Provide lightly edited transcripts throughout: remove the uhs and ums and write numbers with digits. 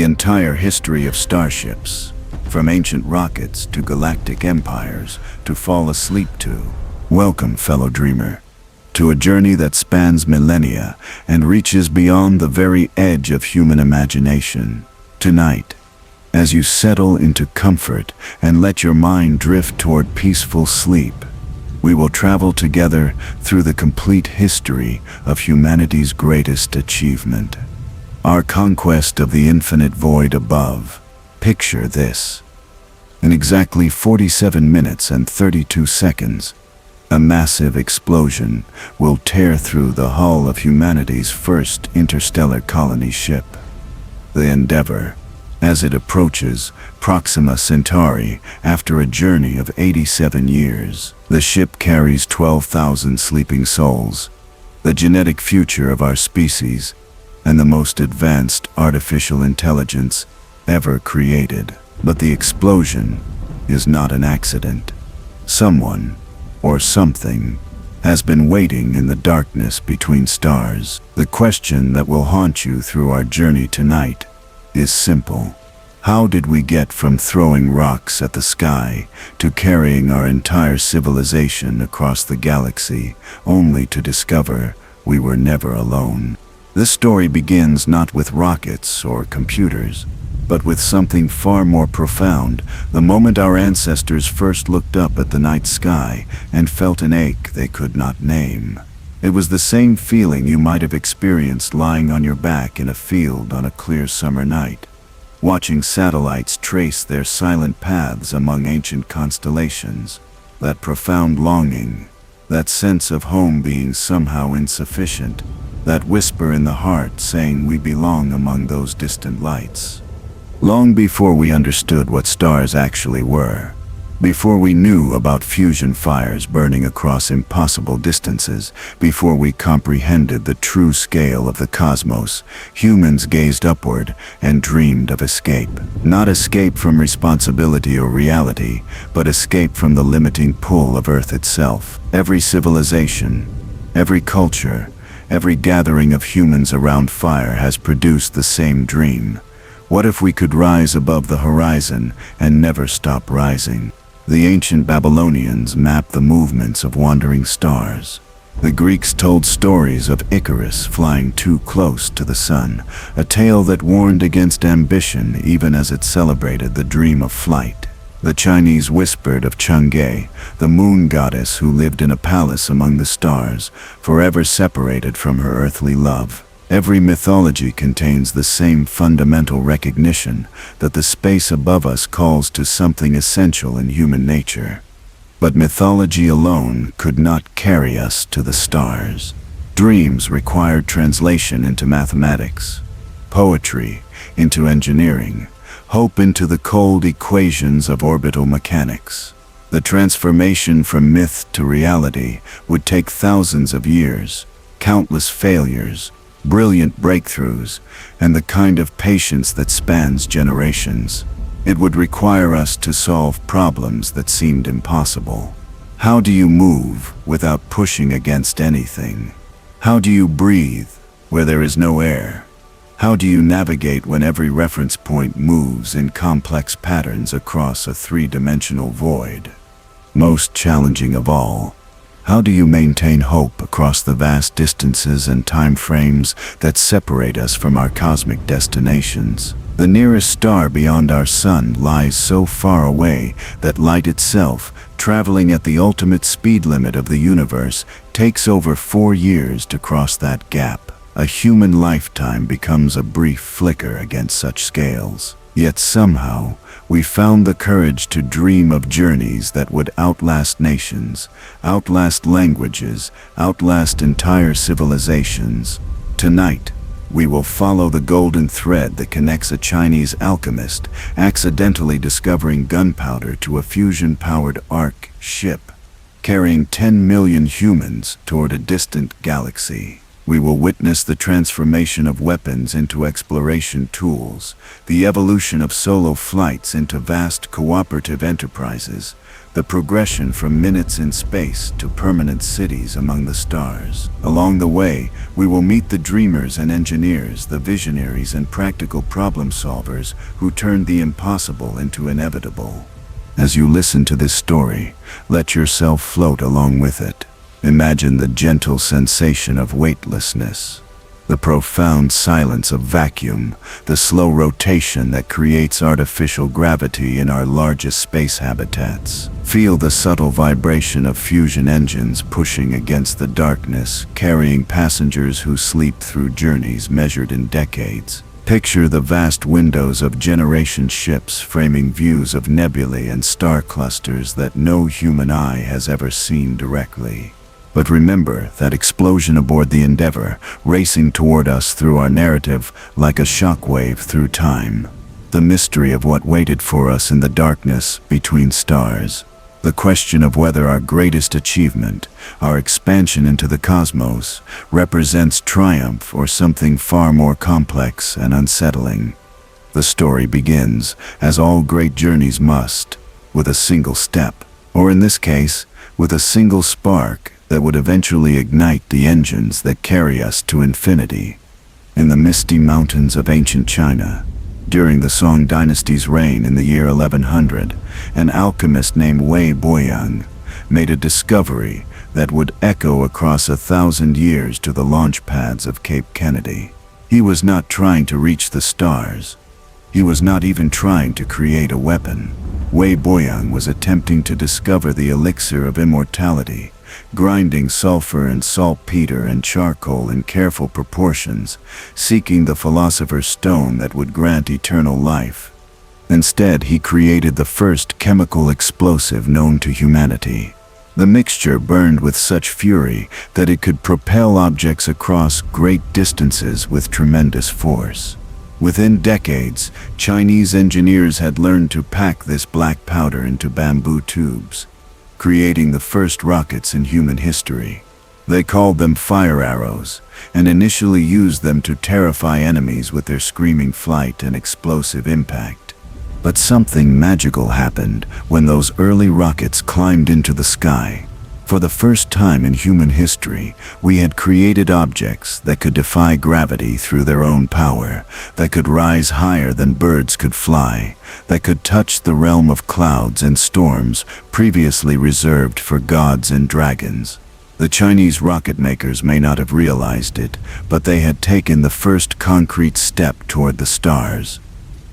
The entire history of starships, from ancient rockets to galactic empires to fall asleep to. Welcome, fellow dreamer, to a journey that spans millennia and reaches beyond the very edge of human imagination. Tonight, as you settle into comfort and let your mind drift toward peaceful sleep, we will travel together through the complete history of humanity's greatest achievement. Our conquest of the infinite void above. Picture this. In exactly 47 minutes and 32 seconds, a massive explosion will tear through the hull of humanity's first interstellar colony ship, the Endeavour. As it approaches Proxima Centauri after a journey of 87 years, the ship carries 12,000 sleeping souls, the genetic future of our species, and the most advanced artificial intelligence ever created. But the explosion is not an accident. Someone, or something, has been waiting in the darkness between stars. The question that will haunt you through our journey tonight is simple. How did we get from throwing rocks at the sky to carrying our entire civilization across the galaxy, only to discover we were never alone? This story begins not with rockets or computers, but with something far more profound, the moment our ancestors first looked up at the night sky and felt an ache they could not name. It was the same feeling you might have experienced lying on your back in a field on a clear summer night, watching satellites trace their silent paths among ancient constellations. That profound longing, that sense of home being somehow insufficient, that whisper in the heart saying we belong among those distant lights. Long before we understood what stars actually were, before we knew about fusion fires burning across impossible distances, before we comprehended the true scale of the cosmos, humans gazed upward and dreamed of escape. Not escape from responsibility or reality, but escape from the limiting pull of Earth itself. Every civilization, every culture, every gathering of humans around fire has produced the same dream. What if we could rise above the horizon and never stop rising? The ancient Babylonians mapped the movements of wandering stars. The Greeks told stories of Icarus flying too close to the sun, a tale that warned against ambition even as it celebrated the dream of flight. The Chinese whispered of Chang'e, the moon goddess who lived in a palace among the stars, forever separated from her earthly love. Every mythology contains the same fundamental recognition that the space above us calls to something essential in human nature. But mythology alone could not carry us to the stars. Dreams required translation into mathematics, poetry into engineering, hope into the cold equations of orbital mechanics. The transformation from myth to reality would take thousands of years, countless failures, brilliant breakthroughs, and the kind of patience that spans generations. It would require us to solve problems that seemed impossible. How do you move without pushing against anything? How do you breathe where there is no air? How do you navigate when every reference point moves in complex patterns across a three-dimensional void? Most challenging of all, how do you maintain hope across the vast distances and time frames that separate us from our cosmic destinations? The nearest star beyond our sun lies so far away that light itself, traveling at the ultimate speed limit of the universe, takes over 4 years to cross that gap. A human lifetime becomes a brief flicker against such scales. Yet somehow, we found the courage to dream of journeys that would outlast nations, outlast languages, outlast entire civilizations. Tonight, we will follow the golden thread that connects a Chinese alchemist accidentally discovering gunpowder to a fusion-powered ark ship, carrying 10 million humans toward a distant galaxy. We will witness the transformation of weapons into exploration tools, the evolution of solo flights into vast cooperative enterprises, the progression from minutes in space to permanent cities among the stars. Along the way, we will meet the dreamers and engineers, the visionaries and practical problem solvers who turned the impossible into inevitable. As you listen to this story, let yourself float along with it. Imagine the gentle sensation of weightlessness, the profound silence of vacuum, the slow rotation that creates artificial gravity in our largest space habitats. Feel the subtle vibration of fusion engines pushing against the darkness, carrying passengers who sleep through journeys measured in decades. Picture the vast windows of generation ships framing views of nebulae and star clusters that no human eye has ever seen directly. But remember that explosion aboard the Endeavour, racing toward us through our narrative like a shockwave through time. The mystery of what waited for us in the darkness between stars. The question of whether our greatest achievement, our expansion into the cosmos, represents triumph or something far more complex and unsettling. The story begins, as all great journeys must, with a single step, or in this case, with a single spark that would eventually ignite the engines that carry us to infinity. In the misty mountains of ancient China, during the Song dynasty's reign in the year 1100, an alchemist named Wei Boyang made a discovery that would echo across 1,000 years to the launch pads of Cape Kennedy. He was not trying to reach the stars. He was not even trying to create a weapon. Wei Boyang was attempting to discover the elixir of immortality, grinding sulfur and saltpeter and charcoal in careful proportions, seeking the philosopher's stone that would grant eternal life. Instead, he created the first chemical explosive known to humanity. The mixture burned with such fury that it could propel objects across great distances with tremendous force. Within decades, Chinese engineers had learned to pack this black powder into bamboo tubes, creating the first rockets in human history. They called them fire arrows, and initially used them to terrify enemies with their screaming flight and explosive impact. But something magical happened when those early rockets climbed into the sky. For the first time in human history, we had created objects that could defy gravity through their own power, that could rise higher than birds could fly, that could touch the realm of clouds and storms previously reserved for gods and dragons. The Chinese rocket makers may not have realized it, but they had taken the first concrete step toward the stars.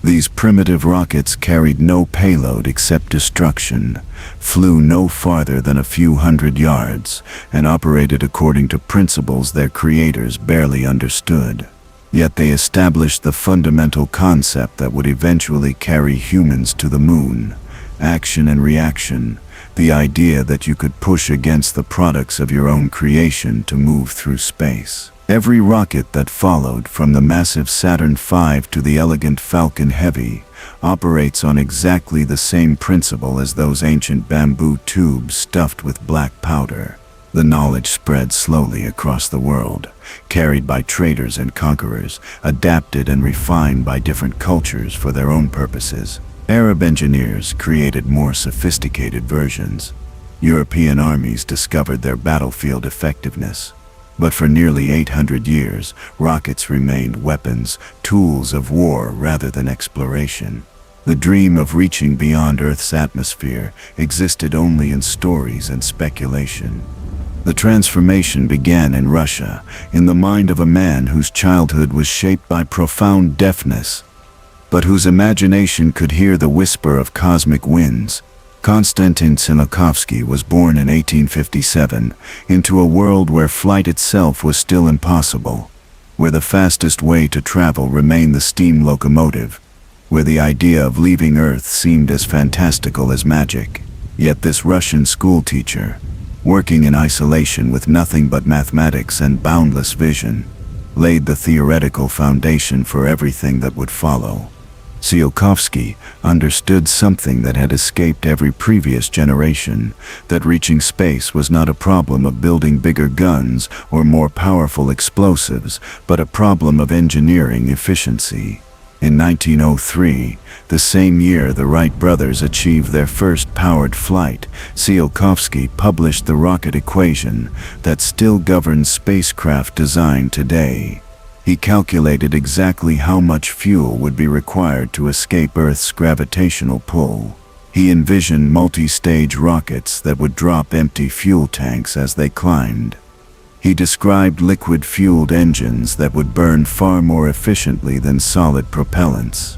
These primitive rockets carried no payload except destruction, flew no farther than a few hundred yards, and operated according to principles their creators barely understood. Yet they established the fundamental concept that would eventually carry humans to the moon: action and reaction, the idea that you could push against the products of your own creation to move through space. Every rocket that followed, from the massive Saturn V to the elegant Falcon Heavy, operates on exactly the same principle as those ancient bamboo tubes stuffed with black powder. The knowledge spread slowly across the world, carried by traders and conquerors, adapted and refined by different cultures for their own purposes. Arab engineers created more sophisticated versions. European armies discovered their battlefield effectiveness. But for nearly 800 years, rockets remained weapons, tools of war rather than exploration. The dream of reaching beyond Earth's atmosphere existed only in stories and speculation. The transformation began in Russia, in the mind of a man whose childhood was shaped by profound deafness, but whose imagination could hear the whisper of cosmic winds. Konstantin Tsiolkovsky was born in 1857 into a world where flight itself was still impossible, where the fastest way to travel remained the steam locomotive, where the idea of leaving Earth seemed as fantastical as magic. Yet this Russian schoolteacher, working in isolation with nothing but mathematics and boundless vision, laid the theoretical foundation for everything that would follow. Tsiolkovsky understood something that had escaped every previous generation, that reaching space was not a problem of building bigger guns or more powerful explosives, but a problem of engineering efficiency. In 1903, the same year the Wright brothers achieved their first powered flight, Tsiolkovsky published the rocket equation that still governs spacecraft design today. He calculated exactly how much fuel would be required to escape Earth's gravitational pull. He envisioned multi-stage rockets that would drop empty fuel tanks as they climbed. He described liquid-fueled engines that would burn far more efficiently than solid propellants.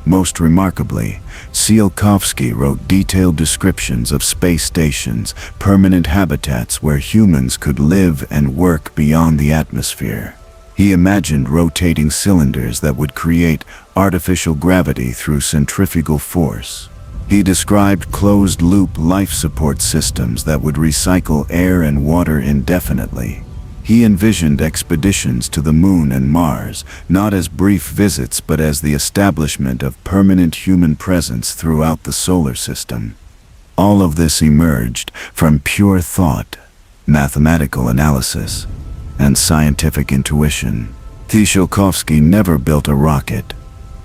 Most remarkably, Tsiolkovsky wrote detailed descriptions of space stations, permanent habitats where humans could live and work beyond the atmosphere. He imagined rotating cylinders that would create artificial gravity through centrifugal force. He described closed-loop life support systems that would recycle air and water indefinitely. He envisioned expeditions to the Moon and Mars, not as brief visits but as the establishment of permanent human presence throughout the solar system. All of this emerged from pure thought, mathematical analysis, and scientific intuition. Tsiolkovsky never built a rocket,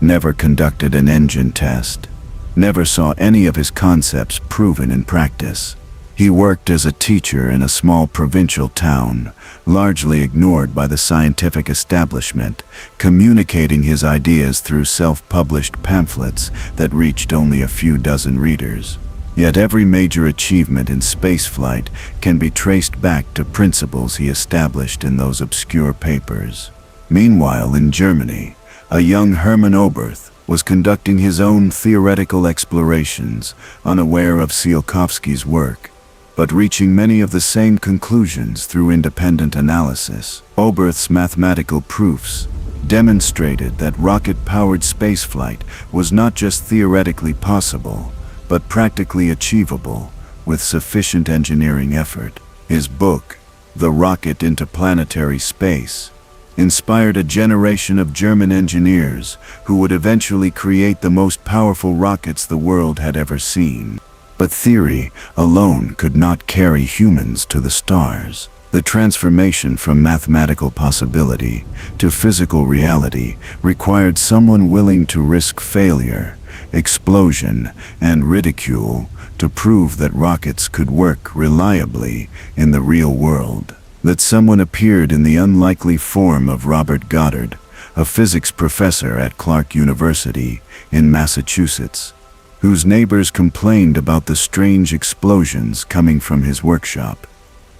never conducted an engine test, never saw any of his concepts proven in practice. He worked as a teacher in a small provincial town, largely ignored by the scientific establishment, communicating his ideas through self-published pamphlets that reached only a few dozen readers. Yet every major achievement in spaceflight can be traced back to principles he established in those obscure papers. Meanwhile, in Germany, a young Hermann Oberth was conducting his own theoretical explorations, unaware of Tsiolkovsky's work, but reaching many of the same conclusions through independent analysis. Oberth's mathematical proofs demonstrated that rocket-powered spaceflight was not just theoretically possible, but practically achievable with sufficient engineering effort. His book, The Rocket into Planetary Space, inspired a generation of German engineers who would eventually create the most powerful rockets the world had ever seen. But theory alone could not carry humans to the stars. The transformation from mathematical possibility to physical reality required someone willing to risk failure, explosion, and ridicule to prove that rockets could work reliably in the real world. That someone appeared in the unlikely form of Robert Goddard, a physics professor at Clark University in Massachusetts, whose neighbors complained about the strange explosions coming from his workshop.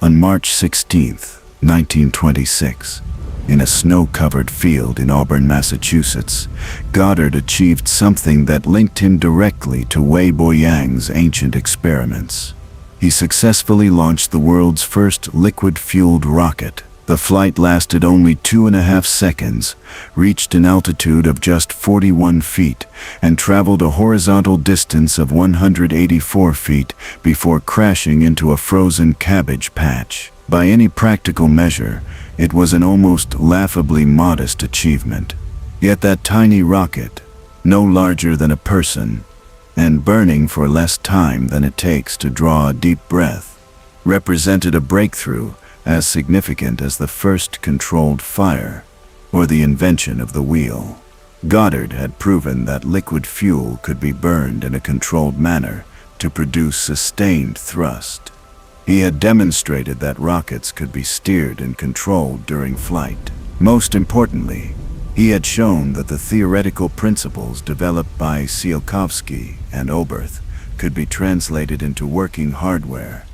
On March 16, 1926, in a snow-covered field in Auburn, Massachusetts, Goddard achieved something that linked him directly to Wei Boyang's ancient experiments. He successfully launched the world's first liquid-fueled rocket. The flight lasted only 2.5 seconds, reached an altitude of just 41 feet, and traveled a horizontal distance of 184 feet before crashing into a frozen cabbage patch. By any practical measure, it was an almost laughably modest achievement. Yet that tiny rocket, no larger than a person, and burning for less time than it takes to draw a deep breath, represented a breakthrough as significant as the first controlled fire or the invention of the wheel. Goddard had proven that liquid fuel could be burned in a controlled manner to produce sustained thrust. He had demonstrated that rockets could be steered and controlled during flight. Most importantly, he had shown that the theoretical principles developed by Tsiolkovsky and Oberth could be translated into working hardware.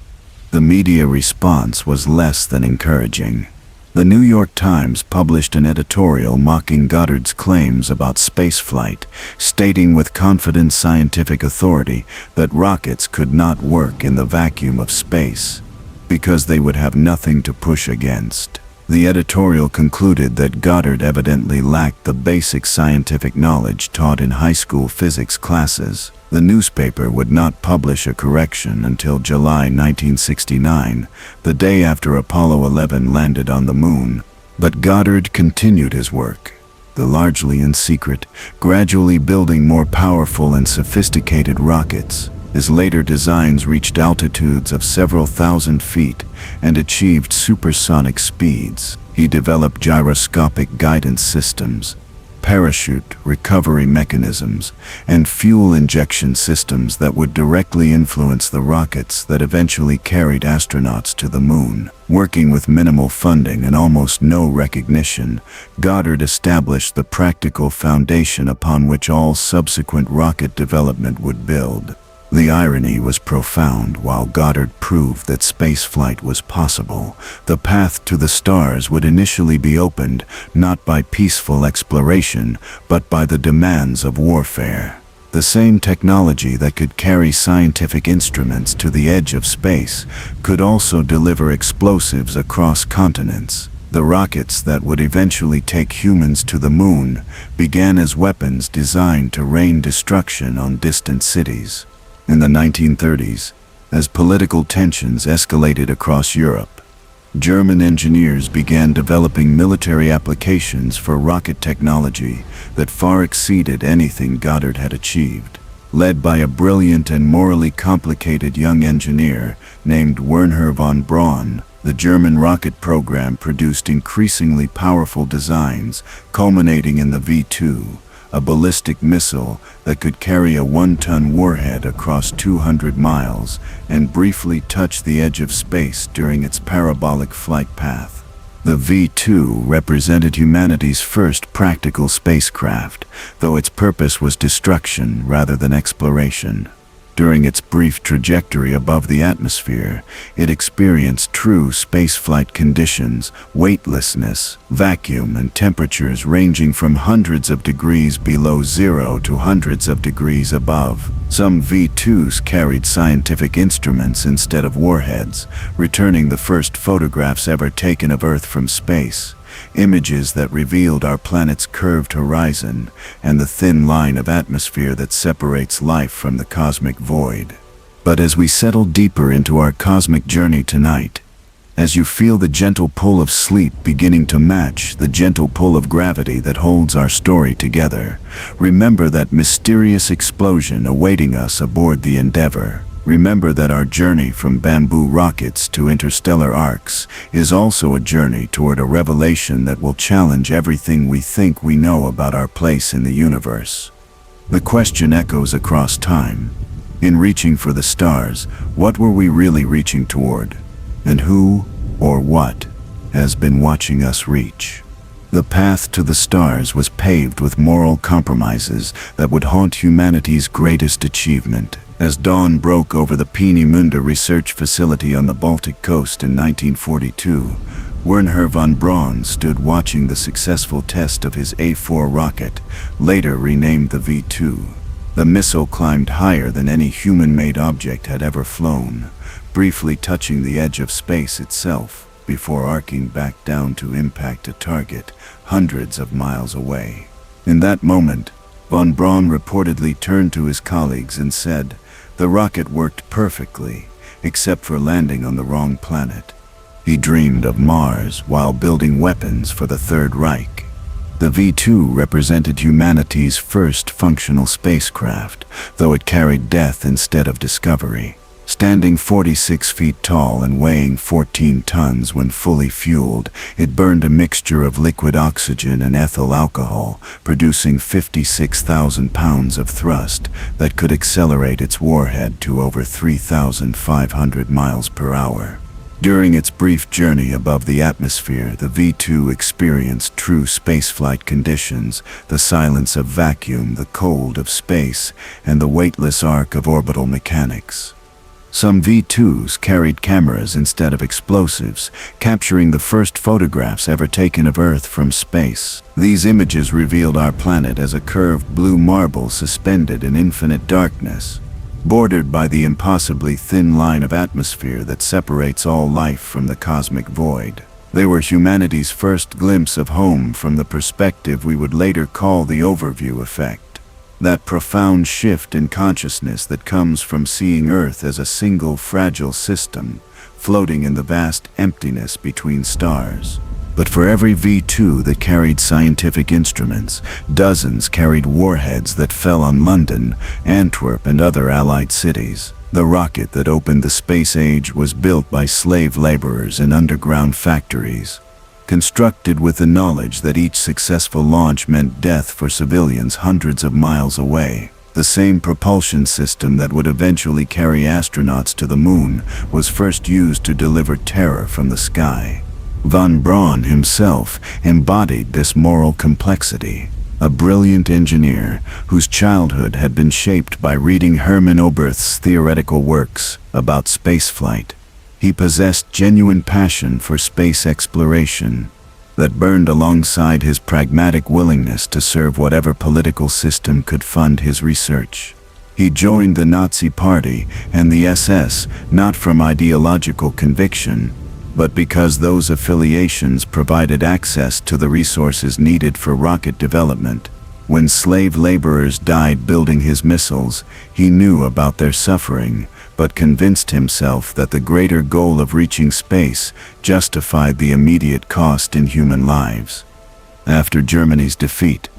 The media response was less than encouraging. The New York Times published an editorial mocking Goddard's claims about spaceflight, stating with confident scientific authority that rockets could not work in the vacuum of space because they would have nothing to push against. The editorial concluded that Goddard evidently lacked the basic scientific knowledge taught in high school physics classes. The newspaper would not publish a correction until July 1969, the day after Apollo 11 landed on the moon. But Goddard continued his work. the largely in secret, gradually building more powerful and sophisticated rockets. His later designs reached altitudes of several thousand feet and achieved supersonic speeds. He developed gyroscopic guidance systems, parachute recovery mechanisms, and fuel injection systems that would directly influence the rockets that eventually carried astronauts to the moon. Working with minimal funding and almost no recognition, Goddard established the practical foundation upon which all subsequent rocket development would build. The irony was profound. While Goddard proved that spaceflight was possible, the path to the stars would initially be opened not by peaceful exploration, but by the demands of warfare. The same technology that could carry scientific instruments to the edge of space could also deliver explosives across continents. The rockets that would eventually take humans to the moon began as weapons designed to rain destruction on distant cities. In the 1930s, as political tensions escalated across Europe, German engineers began developing military applications for rocket technology that far exceeded anything Goddard had achieved. Led by a brilliant and morally complicated young engineer named Wernher von Braun, the German rocket program produced increasingly powerful designs, culminating in the V-2, a ballistic missile that could carry a 1-ton warhead across 200 miles and briefly touch the edge of space during its parabolic flight path. The V-2 represented humanity's first practical spacecraft, though its purpose was destruction rather than exploration. During its brief trajectory above the atmosphere, it experienced true spaceflight conditions, weightlessness, vacuum, and temperatures ranging from hundreds of degrees below zero to hundreds of degrees above. Some V-2s carried scientific instruments instead of warheads, returning the first photographs ever taken of Earth from space. Images that revealed our planet's curved horizon and the thin line of atmosphere that separates life from the cosmic void. But as we settle deeper into our cosmic journey tonight, as you feel the gentle pull of sleep beginning to match the gentle pull of gravity that holds our story together, remember that mysterious explosion awaiting us aboard the Endeavour. Remember that our journey from bamboo rockets to interstellar arks is also a journey toward a revelation that will challenge everything we think we know about our place in the universe. The question echoes across time. In reaching for the stars, what were we really reaching toward? And who, or what, has been watching us reach? The path to the stars was paved with moral compromises that would haunt humanity's greatest achievement. As dawn broke over the Peenemünde research facility on the Baltic coast in 1942, Wernher von Braun stood watching the successful test of his A-4 rocket, later renamed the V-2. The missile climbed higher than any human-made object had ever flown, briefly touching the edge of space itself before arcing back down to impact a target hundreds of miles away. In that moment, von Braun reportedly turned to his colleagues and said, "The rocket worked perfectly, except for landing on the wrong planet." He dreamed of Mars while building weapons for the Third Reich. The V-2 represented humanity's first functional spacecraft, though it carried death instead of discovery. Standing 46 feet tall and weighing 14 tons when fully fueled, it burned a mixture of liquid oxygen and ethyl alcohol, producing 56,000 pounds of thrust that could accelerate its warhead to over 3,500 miles per hour. During its brief journey above the atmosphere, the V-2 experienced true spaceflight conditions, the silence of vacuum, the cold of space, and the weightless arc of orbital mechanics. Some V-2s carried cameras instead of explosives, capturing the first photographs ever taken of Earth from space. These images revealed our planet as a curved blue marble suspended in infinite darkness, bordered by the impossibly thin line of atmosphere that separates all life from the cosmic void. They were humanity's first glimpse of home from the perspective we would later call the overview effect. That profound shift in consciousness that comes from seeing Earth as a single fragile system, floating in the vast emptiness between stars. But for every V2 that carried scientific instruments, dozens carried warheads that fell on London, Antwerp, and other Allied cities. The rocket that opened the space age was built by slave laborers in underground factories, constructed with the knowledge that each successful launch meant death for civilians hundreds of miles away. The same propulsion system that would eventually carry astronauts to the moon was first used to deliver terror from the sky. Von Braun himself embodied this moral complexity. A brilliant engineer whose childhood had been shaped by reading Hermann Oberth's theoretical works about spaceflight. He possessed genuine passion for space exploration that burned alongside his pragmatic willingness to serve whatever political system could fund his research. He joined the Nazi Party and the SS not from ideological conviction, but because those affiliations provided access to the resources needed for rocket development. When slave laborers died building his missiles, he knew about their suffering, but convinced himself that the greater goal of reaching space justified the immediate cost in human lives. After Germany's defeat,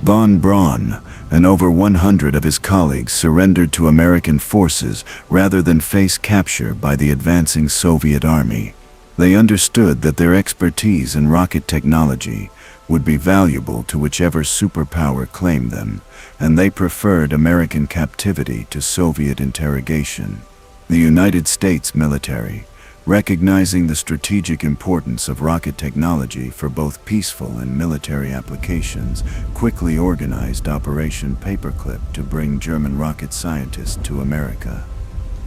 von Braun and over 100 of his colleagues surrendered to American forces rather than face capture by the advancing Soviet army. They understood that their expertise in rocket technology would be valuable to whichever superpower claimed them, and they preferred American captivity to Soviet interrogation. The United States military, recognizing the strategic importance of rocket technology for both peaceful and military applications, quickly organized Operation Paperclip to bring German rocket scientists to America.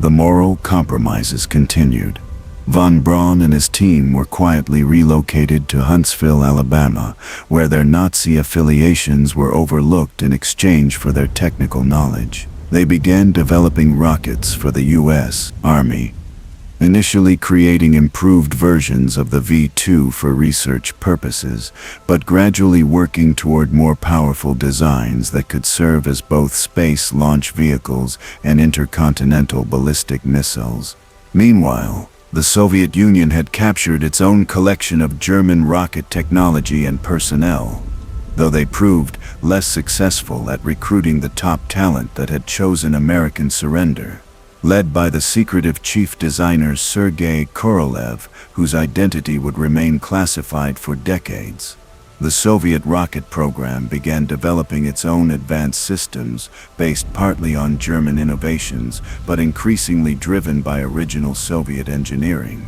The moral compromises continued. Von Braun and his team were quietly relocated to Huntsville, Alabama, where their Nazi affiliations were overlooked in exchange for their technical knowledge. They began developing rockets for the U.S. Army, initially creating improved versions of the V2 for research purposes, but gradually working toward more powerful designs that could serve as both space launch vehicles and intercontinental ballistic missiles. Meanwhile, the Soviet Union had captured its own collection of German rocket technology and personnel, though they proved less successful at recruiting the top talent that had chosen American surrender. Led by the secretive chief designer Sergei Korolev, whose identity would remain classified for decades, the Soviet rocket program began developing its own advanced systems based partly on German innovations, but increasingly driven by original Soviet engineering.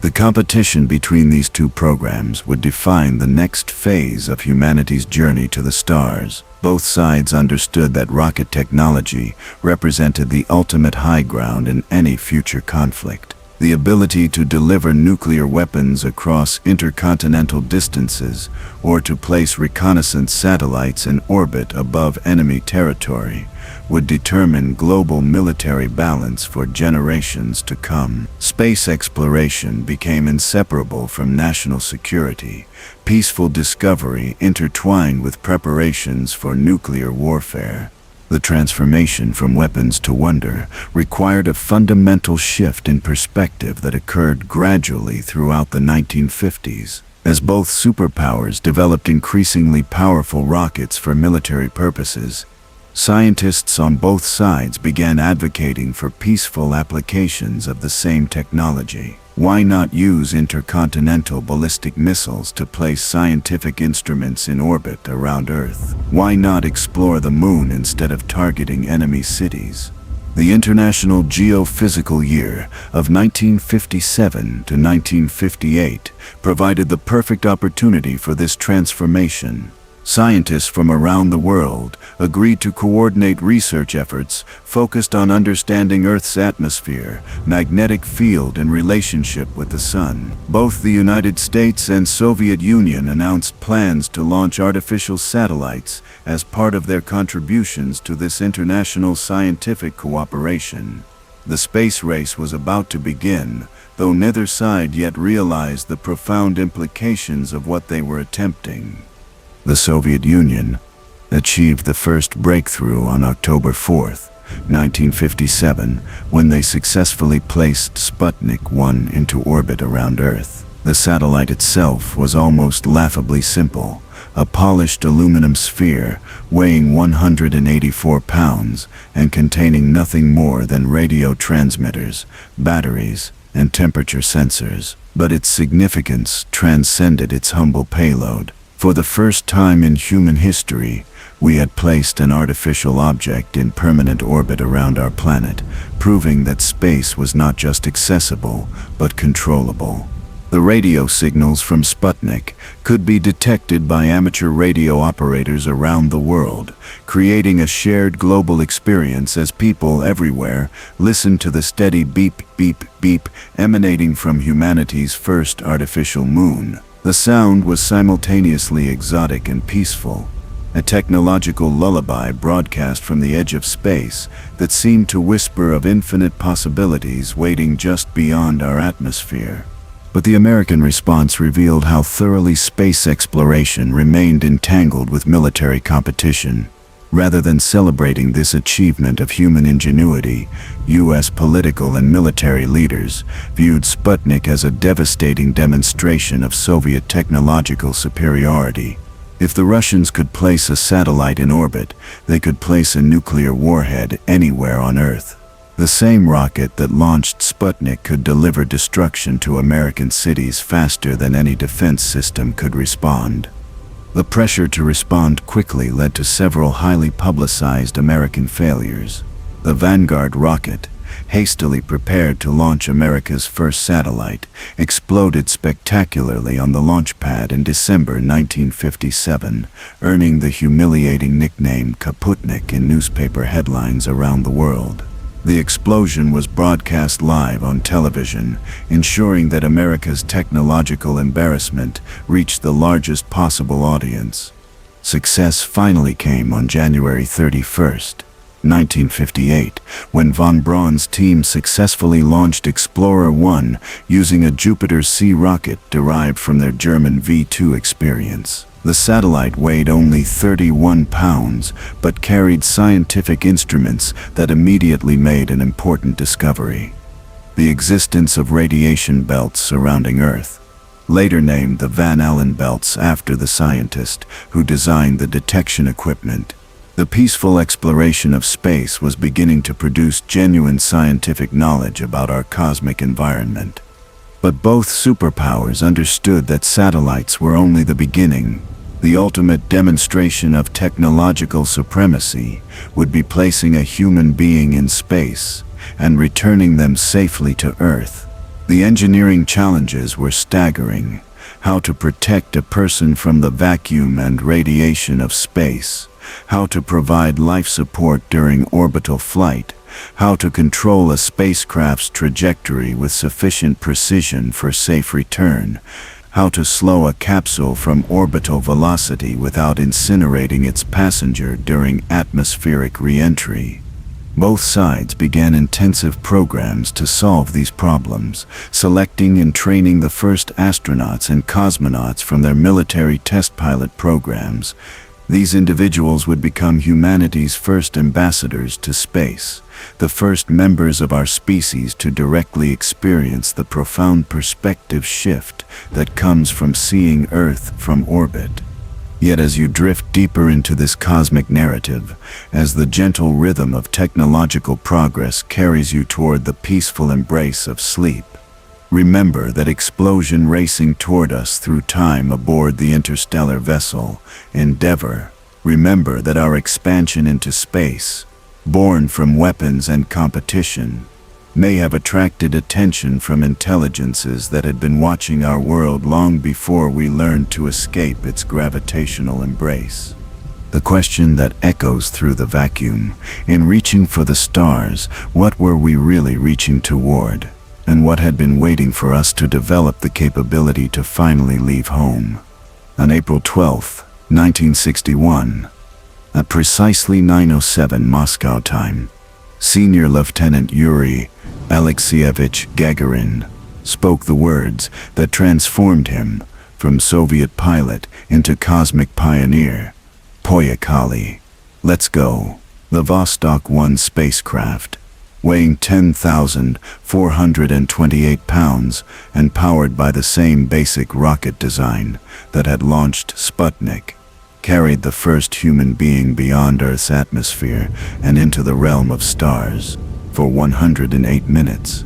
The competition between these two programs would define the next phase of humanity's journey to the stars. Both sides understood that rocket technology represented the ultimate high ground in any future conflict. The ability to deliver nuclear weapons across intercontinental distances or to place reconnaissance satellites in orbit above enemy territory would determine global military balance for generations to come. Space exploration became inseparable from national security, peaceful discovery intertwined with preparations for nuclear warfare. The transformation from weapons to wonder required a fundamental shift in perspective that occurred gradually throughout the 1950s. As both superpowers developed increasingly powerful rockets for military purposes, scientists on both sides began advocating for peaceful applications of the same technology. Why not use intercontinental ballistic missiles to place scientific instruments in orbit around Earth? Why not explore the moon instead of targeting enemy cities? The International Geophysical Year of 1957 to 1958 provided the perfect opportunity for this transformation. Scientists from around the world agreed to coordinate research efforts focused on understanding Earth's atmosphere, magnetic field, and relationship with the Sun. Both the United States and Soviet Union announced plans to launch artificial satellites as part of their contributions to this international scientific cooperation. The space race was about to begin, though neither side yet realized the profound implications of what they were attempting. The Soviet Union achieved the first breakthrough on October 4, 1957, when they successfully placed Sputnik 1 into orbit around Earth. The satellite itself was almost laughably simple, a polished aluminum sphere weighing 184 pounds and containing nothing more than radio transmitters, batteries, and temperature sensors. But its significance transcended its humble payload. For the first time in human history, we had placed an artificial object in permanent orbit around our planet, proving that space was not just accessible, but controllable. The radio signals from Sputnik could be detected by amateur radio operators around the world, creating a shared global experience as people everywhere listened to the steady beep, beep, beep emanating from humanity's first artificial moon. The sound was simultaneously exotic and peaceful, a technological lullaby broadcast from the edge of space that seemed to whisper of infinite possibilities waiting just beyond our atmosphere. But the American response revealed how thoroughly space exploration remained entangled with military competition. Rather than celebrating this achievement of human ingenuity, U.S. political and military leaders viewed Sputnik as a devastating demonstration of Soviet technological superiority. If the Russians could place a satellite in orbit, they could place a nuclear warhead anywhere on Earth. The same rocket that launched Sputnik could deliver destruction to American cities faster than any defense system could respond. The pressure to respond quickly led to several highly publicized American failures. The Vanguard rocket, hastily prepared to launch America's first satellite, exploded spectacularly on the launch pad in December 1957, earning the humiliating nickname Kaputnik in newspaper headlines around the world. The explosion was broadcast live on television, ensuring that America's technological embarrassment reached the largest possible audience. Success finally came on January 31st, 1958, when von Braun's team successfully launched Explorer 1 using a Jupiter C rocket derived from their German V2 experience. The satellite weighed only 31 pounds, but carried scientific instruments that immediately made an important discovery: the existence of radiation belts surrounding Earth, later named the Van Allen belts after the scientist who designed the detection equipment. The peaceful exploration of space was beginning to produce genuine scientific knowledge about our cosmic environment. But both superpowers understood that satellites were only the beginning. The ultimate demonstration of technological supremacy would be placing a human being in space and returning them safely to Earth. The engineering challenges were staggering: how to protect a person from the vacuum and radiation of space, how to provide life support during orbital flight, how to control a spacecraft's trajectory with sufficient precision for safe return, how to slow a capsule from orbital velocity without incinerating its passenger during atmospheric re-entry. Both sides began intensive programs to solve these problems, selecting and training the first astronauts and cosmonauts from their military test pilot programs. These individuals would become humanity's first ambassadors to space, the first members of our species to directly experience the profound perspective shift that comes from seeing Earth from orbit. Yet as you drift deeper into this cosmic narrative, as the gentle rhythm of technological progress carries you toward the peaceful embrace of sleep, remember that explosion racing toward us through time aboard the interstellar vessel, Endeavour. Remember that our expansion into space, born from weapons and competition, may have attracted attention from intelligences that had been watching our world long before we learned to escape its gravitational embrace. The question that echoes through the vacuum: in reaching for the stars, what were we really reaching toward? And what had been waiting for us to develop the capability to finally leave home? On April 12, 1961, at precisely 9:07 Moscow time, Senior Lieutenant Yuri Alexeyevich Gagarin spoke the words that transformed him from Soviet pilot into cosmic pioneer. Poyakali. Let's go. The Vostok 1 spacecraft, weighing 10,428 pounds and powered by the same basic rocket design that had launched Sputnik, carried the first human being beyond Earth's atmosphere and into the realm of stars. For 108 minutes,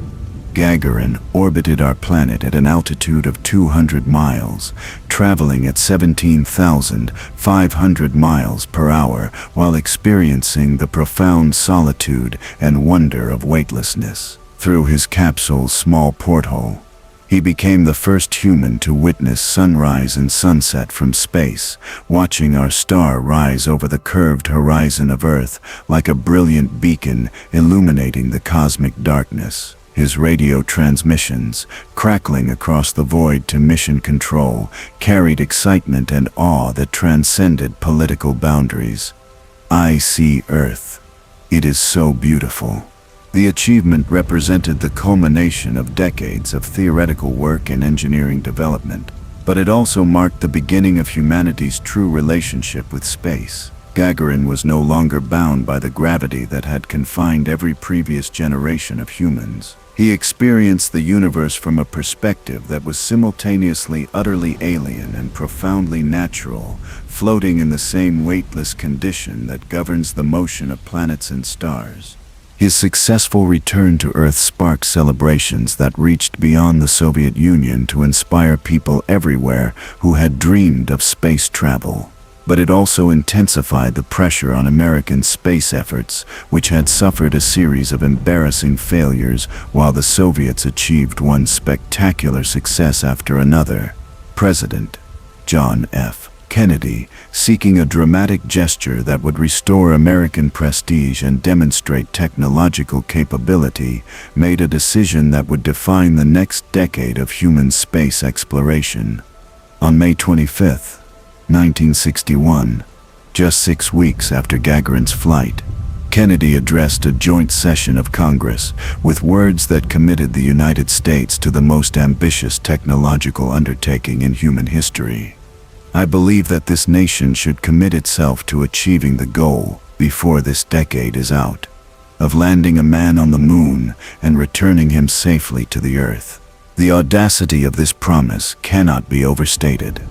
Gagarin orbited our planet at an altitude of 200 miles, traveling at 17,500 miles per hour while experiencing the profound solitude and wonder of weightlessness. Through his capsule's small porthole, he became the first human to witness sunrise and sunset from space, watching our star rise over the curved horizon of Earth like a brilliant beacon illuminating the cosmic darkness. His radio transmissions, crackling across the void to mission control, carried excitement and awe that transcended political boundaries. I see Earth. It is so beautiful. The achievement represented the culmination of decades of theoretical work and engineering development, but it also marked the beginning of humanity's true relationship with space. Gagarin was no longer bound by the gravity that had confined every previous generation of humans. He experienced the universe from a perspective that was simultaneously utterly alien and profoundly natural, floating in the same weightless condition that governs the motion of planets and stars. His successful return to Earth sparked celebrations that reached beyond the Soviet Union to inspire people everywhere who had dreamed of space travel. But it also intensified the pressure on American space efforts, which had suffered a series of embarrassing failures while the Soviets achieved one spectacular success after another. President John F. Kennedy, seeking a dramatic gesture that would restore American prestige and demonstrate technological capability, made a decision that would define the next decade of human space exploration. On May 25, 1961, just 6 weeks after Gagarin's flight, Kennedy addressed a joint session of Congress with words that committed the United States to the most ambitious technological undertaking in human history. I believe that this nation should commit itself to achieving the goal, before this decade is out, of landing a man on the moon and returning him safely to the Earth. The audacity of this promise cannot be overstated.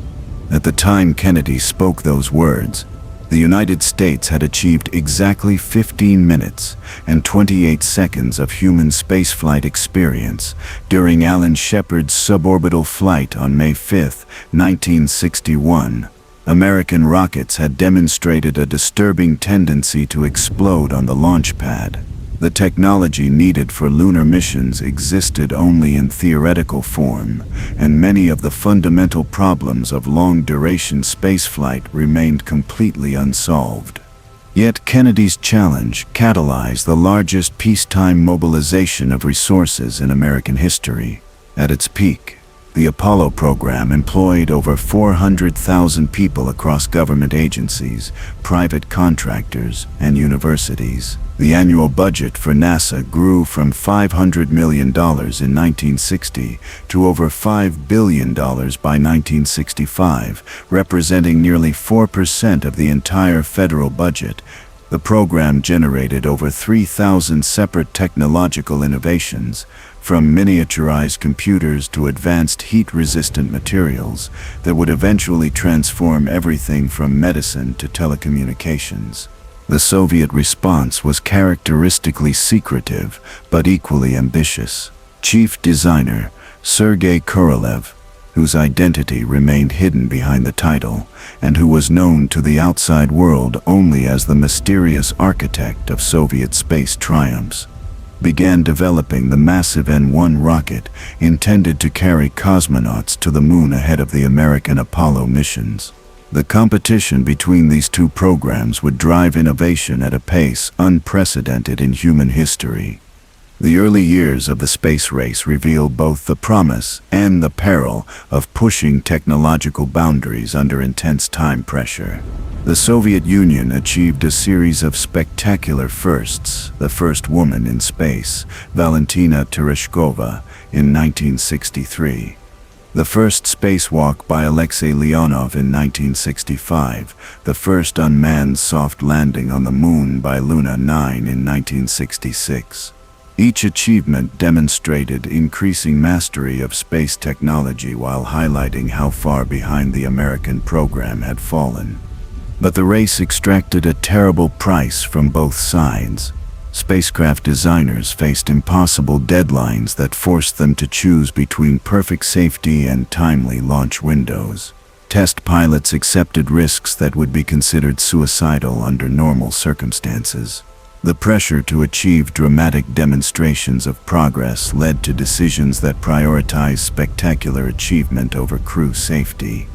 At the time Kennedy spoke those words, the United States had achieved exactly 15 minutes and 28 seconds of human spaceflight experience during Alan Shepard's suborbital flight on May 5, 1961. American rockets had demonstrated a disturbing tendency to explode on the launch pad. The technology needed for lunar missions existed only in theoretical form, and many of the fundamental problems of long-duration spaceflight remained completely unsolved. Yet Kennedy's challenge catalyzed the largest peacetime mobilization of resources in American history. At its peak, the Apollo program employed over 400,000 people across government agencies, private contractors, and universities. The annual budget for NASA grew from $500 million in 1960 to over $5 billion by 1965, representing nearly 4% of the entire federal budget. The program generated over 3,000 separate technological innovations, from miniaturized computers to advanced heat-resistant materials, that would eventually transform everything from medicine to telecommunications. The Soviet response was characteristically secretive, but equally ambitious. Chief designer Sergei Korolev, whose identity remained hidden behind the title, and who was known to the outside world only as the mysterious architect of Soviet space triumphs, began developing the massive N-1 rocket intended to carry cosmonauts to the moon ahead of the American Apollo missions. The competition between these two programs would drive innovation at a pace unprecedented in human history. The early years of the space race reveal both the promise and the peril of pushing technological boundaries under intense time pressure. The Soviet Union achieved a series of spectacular firsts: the first woman in space, Valentina Tereshkova, in 1963. The first spacewalk by Alexei Leonov in 1965, the first unmanned soft landing on the moon by Luna 9 in 1966. Each achievement demonstrated increasing mastery of space technology while highlighting how far behind the American program had fallen. But the race extracted a terrible price from both sides. Spacecraft designers faced impossible deadlines that forced them to choose between perfect safety and timely launch windows. Test pilots accepted risks that would be considered suicidal under normal circumstances. The pressure to achieve dramatic demonstrations of progress led to decisions that prioritized spectacular achievement over crew safety.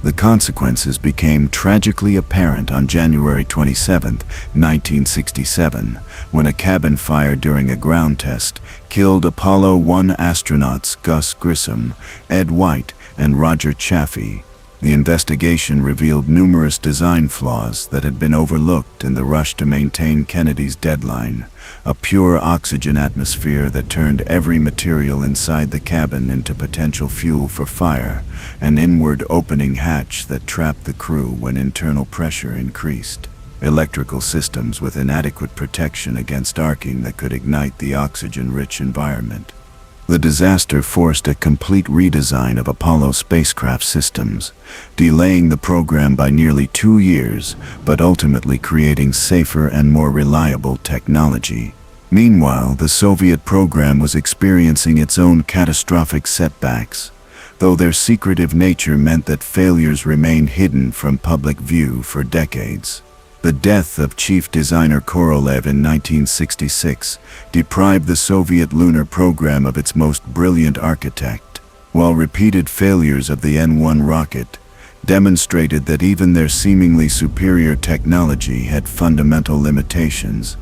The consequences became tragically apparent on January 27, 1967, when a cabin fire during a ground test killed Apollo 1 astronauts Gus Grissom, Ed White, and Roger Chaffee. The investigation revealed numerous design flaws that had been overlooked in the rush to maintain Kennedy's deadline: a pure oxygen atmosphere that turned every material inside the cabin into potential fuel for fire, an inward opening hatch that trapped the crew when internal pressure increased, electrical systems with inadequate protection against arcing that could ignite the oxygen-rich environment. The disaster forced a complete redesign of Apollo spacecraft systems, delaying the program by nearly 2 years, but ultimately creating safer and more reliable technology. Meanwhile, the Soviet program was experiencing its own catastrophic setbacks, though their secretive nature meant that failures remained hidden from public view for decades. The death of chief designer Korolev in 1966 deprived the Soviet lunar program of its most brilliant architect, while repeated failures of the N-1 rocket demonstrated that even their seemingly superior technology had fundamental limitations.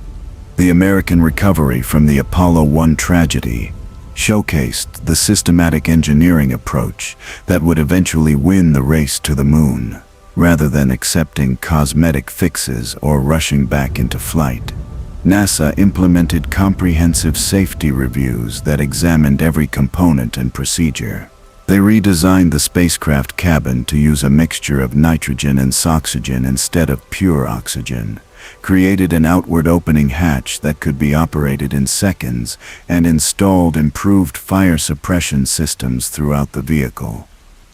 The American recovery from the Apollo 1 tragedy showcased the systematic engineering approach that would eventually win the race to the moon, rather than accepting cosmetic fixes or rushing back into flight. NASA implemented comprehensive safety reviews that examined every component and procedure. They redesigned the spacecraft cabin to use a mixture of nitrogen and soxygen instead of pure oxygen, created an outward opening hatch that could be operated in seconds, and installed improved fire suppression systems throughout the vehicle.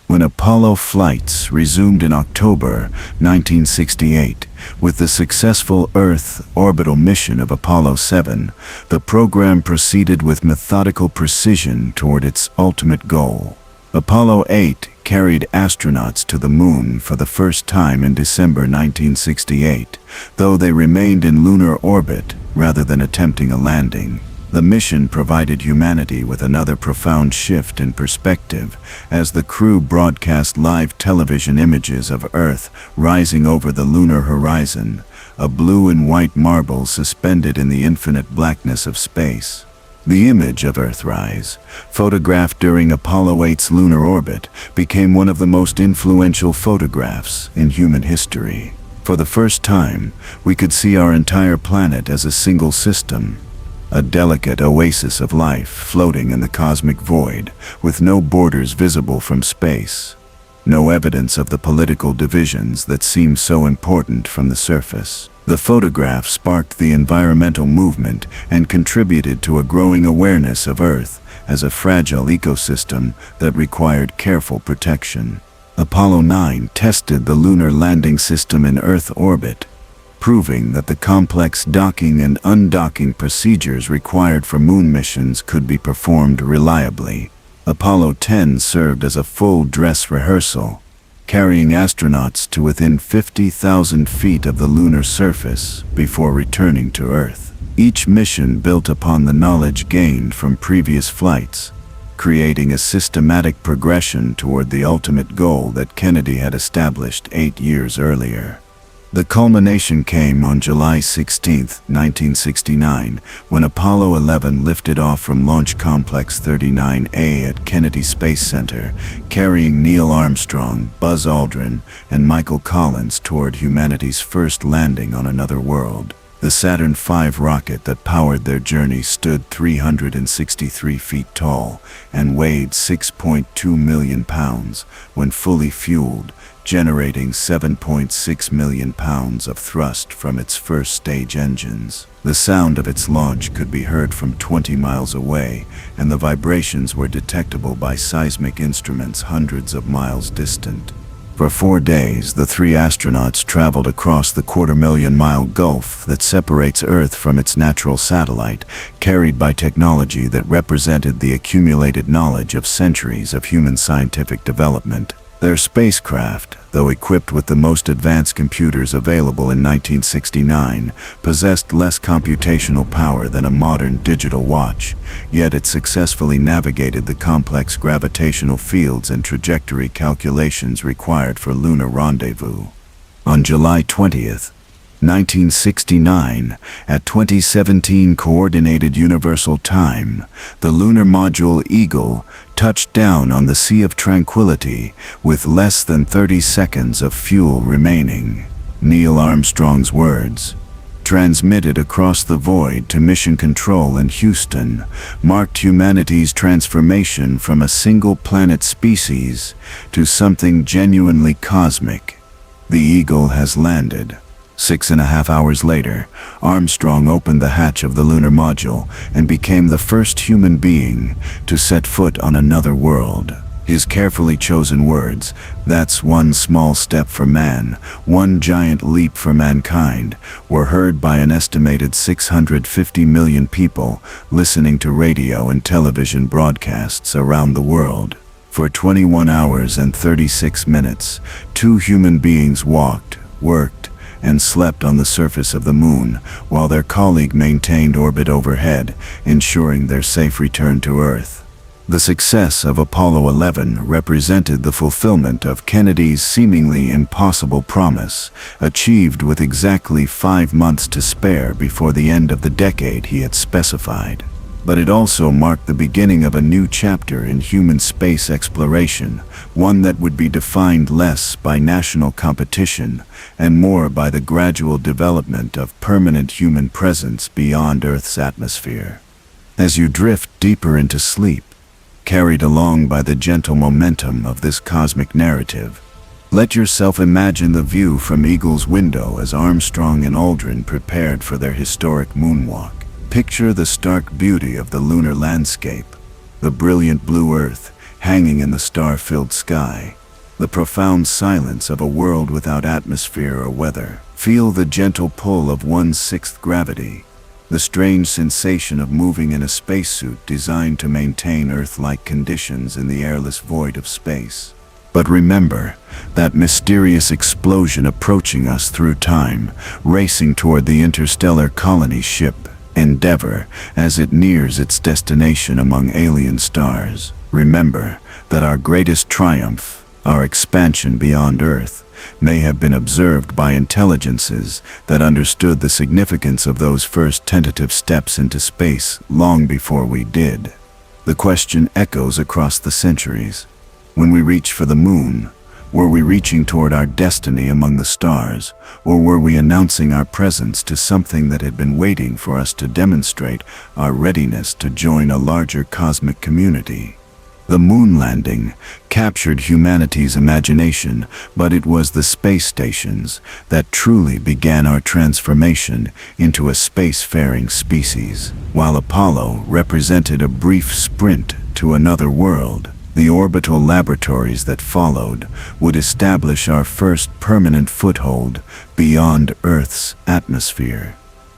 When Apollo flights resumed in October 1968, with the successful Earth orbital mission of Apollo 7, the program proceeded with methodical precision toward its ultimate goal. Apollo 8 carried astronauts to the moon for the first time in December 1968, though they remained in lunar orbit rather than attempting a landing. The mission provided humanity with another profound shift in perspective as the crew broadcast live television images of Earth rising over the lunar horizon, a blue and white marble suspended in the infinite blackness of space. The image of Earthrise, photographed during Apollo 8's lunar orbit, became one of the most influential photographs in human history. For the first time, we could see our entire planet as a single system, a delicate oasis of life floating in the cosmic void, with no borders visible from space, no evidence of the political divisions that seem so important from the surface. The photograph sparked the environmental movement and contributed to a growing awareness of Earth as a fragile ecosystem that required careful protection. Apollo 9 tested the lunar landing system in Earth orbit, proving that the complex docking and undocking procedures required for moon missions could be performed reliably. Apollo 10 served as a full dress rehearsal, carrying astronauts to within 50,000 feet of the lunar surface before returning to Earth. Each mission built upon the knowledge gained from previous flights, creating a systematic progression toward the ultimate goal that Kennedy had established 8 years earlier. The culmination came on July 16, 1969, when Apollo 11 lifted off from Launch Complex 39A at Kennedy Space Center, carrying Neil Armstrong, Buzz Aldrin, and Michael Collins toward humanity's first landing on another world. The Saturn V rocket that powered their journey stood 363 feet tall and weighed 6.2 million pounds when fully fueled, generating 7.6 million pounds of thrust from its first stage engines. The sound of its launch could be heard from 20 miles away, and the vibrations were detectable by seismic instruments hundreds of miles distant. For 4 days, the 3 astronauts traveled across the quarter-million-mile gulf that separates Earth from its natural satellite, carried by technology that represented the accumulated knowledge of centuries of human scientific development. Their spacecraft, though equipped with the most advanced computers available in 1969, possessed less computational power than a modern digital watch, yet it successfully navigated the complex gravitational fields and trajectory calculations required for lunar rendezvous. On July 20th, 1969, at 2017 Coordinated Universal Time, the lunar module Eagle touched down on the Sea of Tranquility with less than 30 seconds of fuel remaining. Neil Armstrong's words, transmitted across the void to Mission Control in Houston, marked humanity's transformation from a single-planet species to something genuinely cosmic. The Eagle has landed. 6.5 hours later, Armstrong opened the hatch of the lunar module and became the first human being to set foot on another world. His carefully chosen words, "That's one small step for man, one giant leap for mankind," were heard by an estimated 650 million people listening to radio and television broadcasts around the world. For 21 hours and 36 minutes, 2 human beings walked, worked, and slept on the surface of the moon, while their colleague maintained orbit overhead, ensuring their safe return to Earth. The success of Apollo 11 represented the fulfillment of Kennedy's seemingly impossible promise, achieved with exactly 5 months to spare before the end of the decade he had specified. But it also marked the beginning of a new chapter in human space exploration, one that would be defined less by national competition and more by the gradual development of permanent human presence beyond Earth's atmosphere. As you drift deeper into sleep, carried along by the gentle momentum of this cosmic narrative, let yourself imagine the view from Eagle's window as Armstrong and Aldrin prepared for their historic moonwalk. Picture the stark beauty of the lunar landscape, the brilliant blue Earth hanging in the star-filled sky, the profound silence of a world without atmosphere or weather. Feel the gentle pull of 1/6 gravity, the strange sensation of moving in a spacesuit designed to maintain Earth-like conditions in the airless void of space. But remember that mysterious explosion approaching us through time, racing toward the interstellar colony ship Endeavour as it nears its destination among alien stars. Remember that our greatest triumph, our expansion beyond Earth, may have been observed by intelligences that understood the significance of those first tentative steps into space long before we did. The question echoes across the centuries. When we reach for the moon, were we reaching toward our destiny among the stars, or were we announcing our presence to something that had been waiting for us to demonstrate our readiness to join a larger cosmic community? The moon landing captured humanity's imagination, but it was the space stations that truly began our transformation into a spacefaring species. While Apollo represented a brief sprint to another world, the orbital laboratories that followed would establish our first permanent foothold beyond Earth's atmosphere,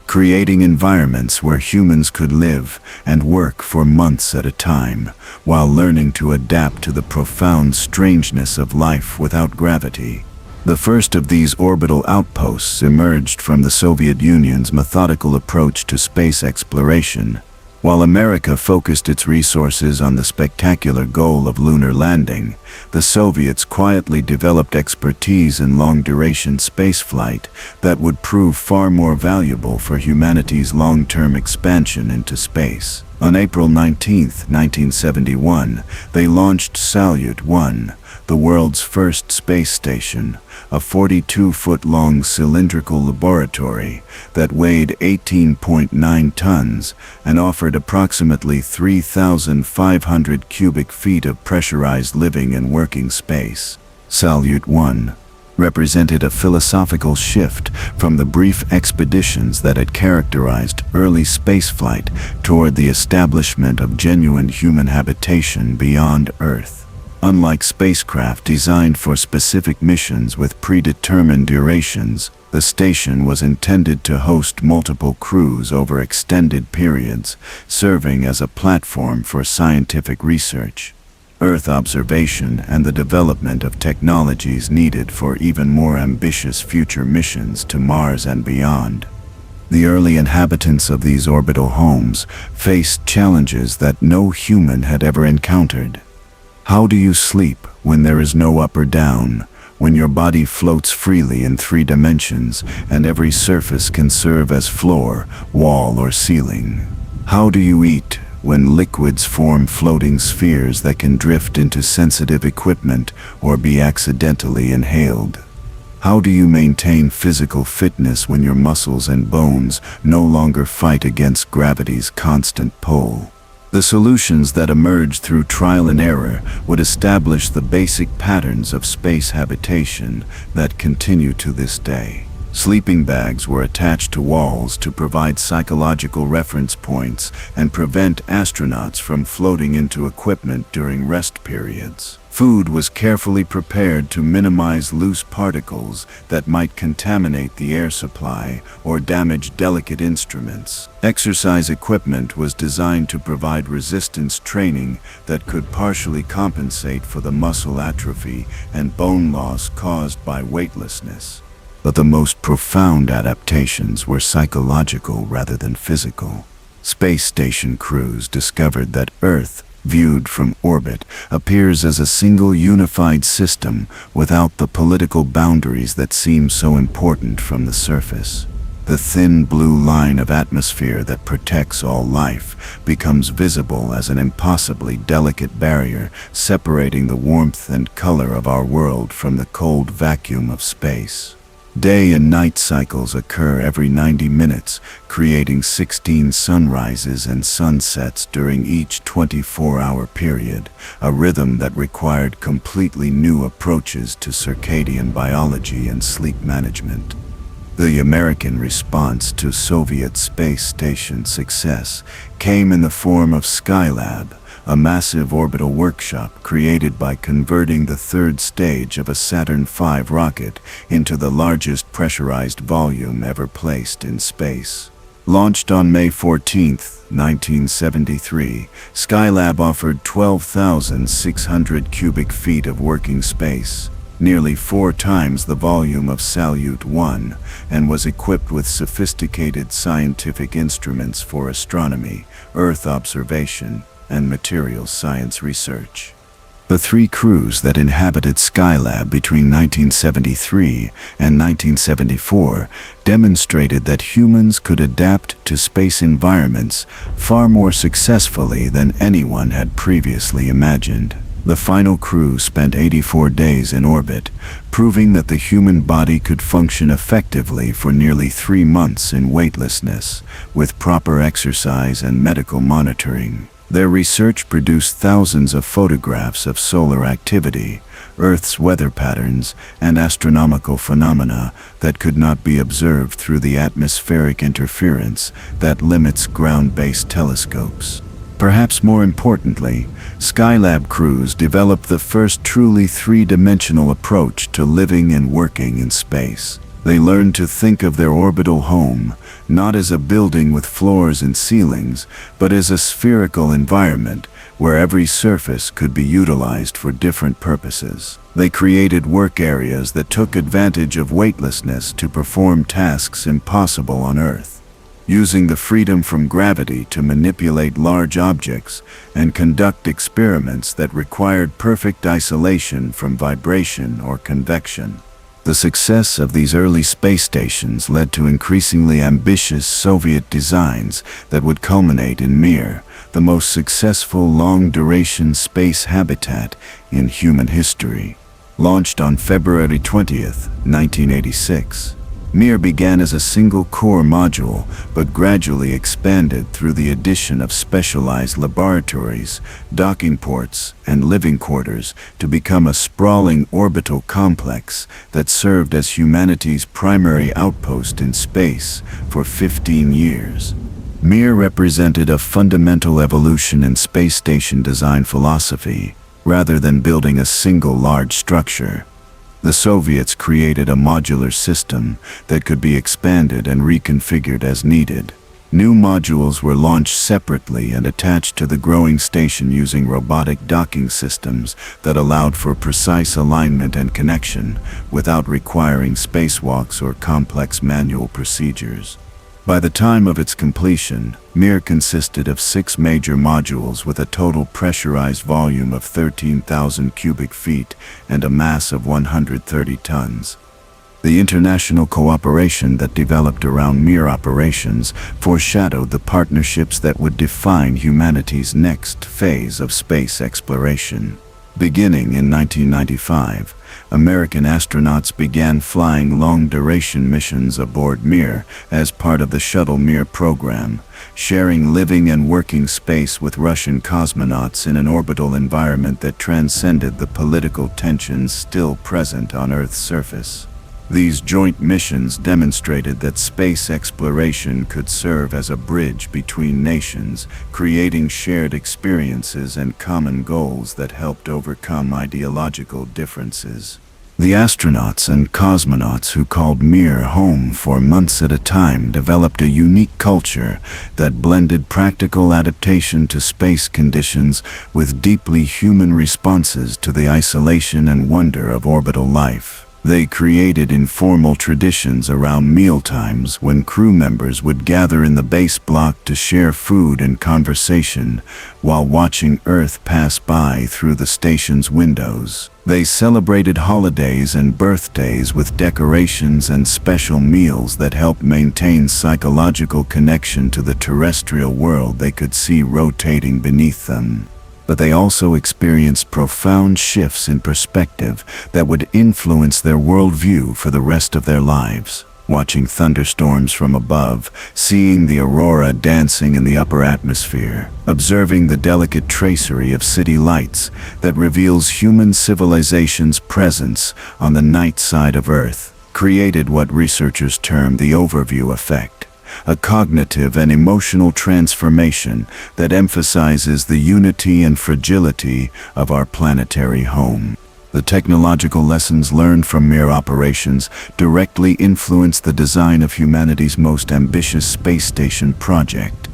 creating environments where humans could live and work for months at a time, while learning to adapt to the profound strangeness of life without gravity. The first of these orbital outposts emerged from the Soviet Union's methodical approach to space exploration. While America focused its resources on the spectacular goal of lunar landing, the Soviets quietly developed expertise in long-duration spaceflight that would prove far more valuable for humanity's long-term expansion into space. On April 19, 1971, they launched Salyut 1, the world's first space station, a 42-foot-long cylindrical laboratory that weighed 18.9 tons and offered approximately 3,500 cubic feet of pressurized living and working space. Salyut 1 represented a philosophical shift from the brief expeditions that had characterized early spaceflight toward the establishment of genuine human habitation beyond Earth. Unlike spacecraft designed for specific missions with predetermined durations, the station was intended to host multiple crews over extended periods, serving as a platform for scientific research, Earth observation, and the development of technologies needed for even more ambitious future missions to Mars and beyond. The early inhabitants of these orbital homes faced challenges that no human had ever encountered. How do you sleep when there is no up or down, when your body floats freely in 3 dimensions and every surface can serve as floor, wall, or ceiling? How do you eat when liquids form floating spheres that can drift into sensitive equipment or be accidentally inhaled? How do you maintain physical fitness when your muscles and bones no longer fight against gravity's constant pull? The solutions that emerged through trial and error would establish the basic patterns of space habitation that continue to this day. Sleeping bags were attached to walls to provide psychological reference points and prevent astronauts from floating into equipment during rest periods. Food was carefully prepared to minimize loose particles that might contaminate the air supply or damage delicate instruments. Exercise equipment was designed to provide resistance training that could partially compensate for the muscle atrophy and bone loss caused by weightlessness. But the most profound adaptations were psychological rather than physical. Space station crews discovered that Earth, viewed from orbit, appears as a single unified system without the political boundaries that seem so important from the surface. The thin blue line of atmosphere that protects all life becomes visible as an impossibly delicate barrier separating the warmth and color of our world from the cold vacuum of space. Day and night cycles occur every 90 minutes, creating 16 sunrises and sunsets during each 24-hour period, a rhythm that required completely new approaches to circadian biology and sleep management. The American response to Soviet space station success came in the form of Skylab, a massive orbital workshop created by converting the 3rd stage of a Saturn V rocket into the largest pressurized volume ever placed in space. Launched on May 14, 1973, Skylab offered 12,600 cubic feet of working space, nearly 4 times the volume of Salyut 1, and was equipped with sophisticated scientific instruments for astronomy, Earth observation, and materials science research. The 3 crews that inhabited Skylab between 1973 and 1974 demonstrated that humans could adapt to space environments far more successfully than anyone had previously imagined. The final crew spent 84 days in orbit, proving that the human body could function effectively for nearly 3 months in weightlessness, with proper exercise and medical monitoring. Their research produced thousands of photographs of solar activity, Earth's weather patterns, and astronomical phenomena that could not be observed through the atmospheric interference that limits ground-based telescopes. Perhaps more importantly, Skylab crews developed the first truly 3-dimensional approach to living and working in space. They learned to think of their orbital home not as a building with floors and ceilings, but as a spherical environment where every surface could be utilized for different purposes. They created work areas that took advantage of weightlessness to perform tasks impossible on Earth, using the freedom from gravity to manipulate large objects and conduct experiments that required perfect isolation from vibration or convection. The success of these early space stations led to increasingly ambitious Soviet designs that would culminate in Mir, the most successful long-duration space habitat in human history. Launched on February 20th, 1986, Mir began as a single core module, but gradually expanded through the addition of specialized laboratories, docking ports, and living quarters to become a sprawling orbital complex that served as humanity's primary outpost in space for 15 years. Mir represented a fundamental evolution in space station design philosophy, rather than building a single large structure. The Soviets created a modular system that could be expanded and reconfigured as needed. New modules were launched separately and attached to the growing station using robotic docking systems that allowed for precise alignment and connection without requiring spacewalks or complex manual procedures. By the time of its completion, Mir consisted of 6 major modules with a total pressurized volume of 13,000 cubic feet and a mass of 130 tons. The international cooperation that developed around Mir operations foreshadowed the partnerships that would define humanity's next phase of space exploration. Beginning in 1995, American astronauts began flying long-duration missions aboard Mir as part of the Shuttle Mir program, sharing living and working space with Russian cosmonauts in an orbital environment that transcended the political tensions still present on Earth's surface. These joint missions demonstrated that space exploration could serve as a bridge between nations, creating shared experiences and common goals that helped overcome ideological differences. The astronauts and cosmonauts who called Mir home for months at a time developed a unique culture that blended practical adaptation to space conditions with deeply human responses to the isolation and wonder of orbital life. They created informal traditions around mealtimes when crew members would gather in the base block to share food and conversation while watching Earth pass by through the station's windows. They celebrated holidays and birthdays with decorations and special meals that helped maintain psychological connection to the terrestrial world they could see rotating beneath them. But they also experienced profound shifts in perspective that would influence their worldview for the rest of their lives. Watching thunderstorms from above, seeing the aurora dancing in the upper atmosphere, observing the delicate tracery of city lights that reveals human civilization's presence on the night side of Earth, created what researchers term the overview effect. A cognitive and emotional transformation that emphasizes the unity and fragility of our planetary home. The technological lessons learned from Mir operations directly influenced the design of humanity's most ambitious space station project,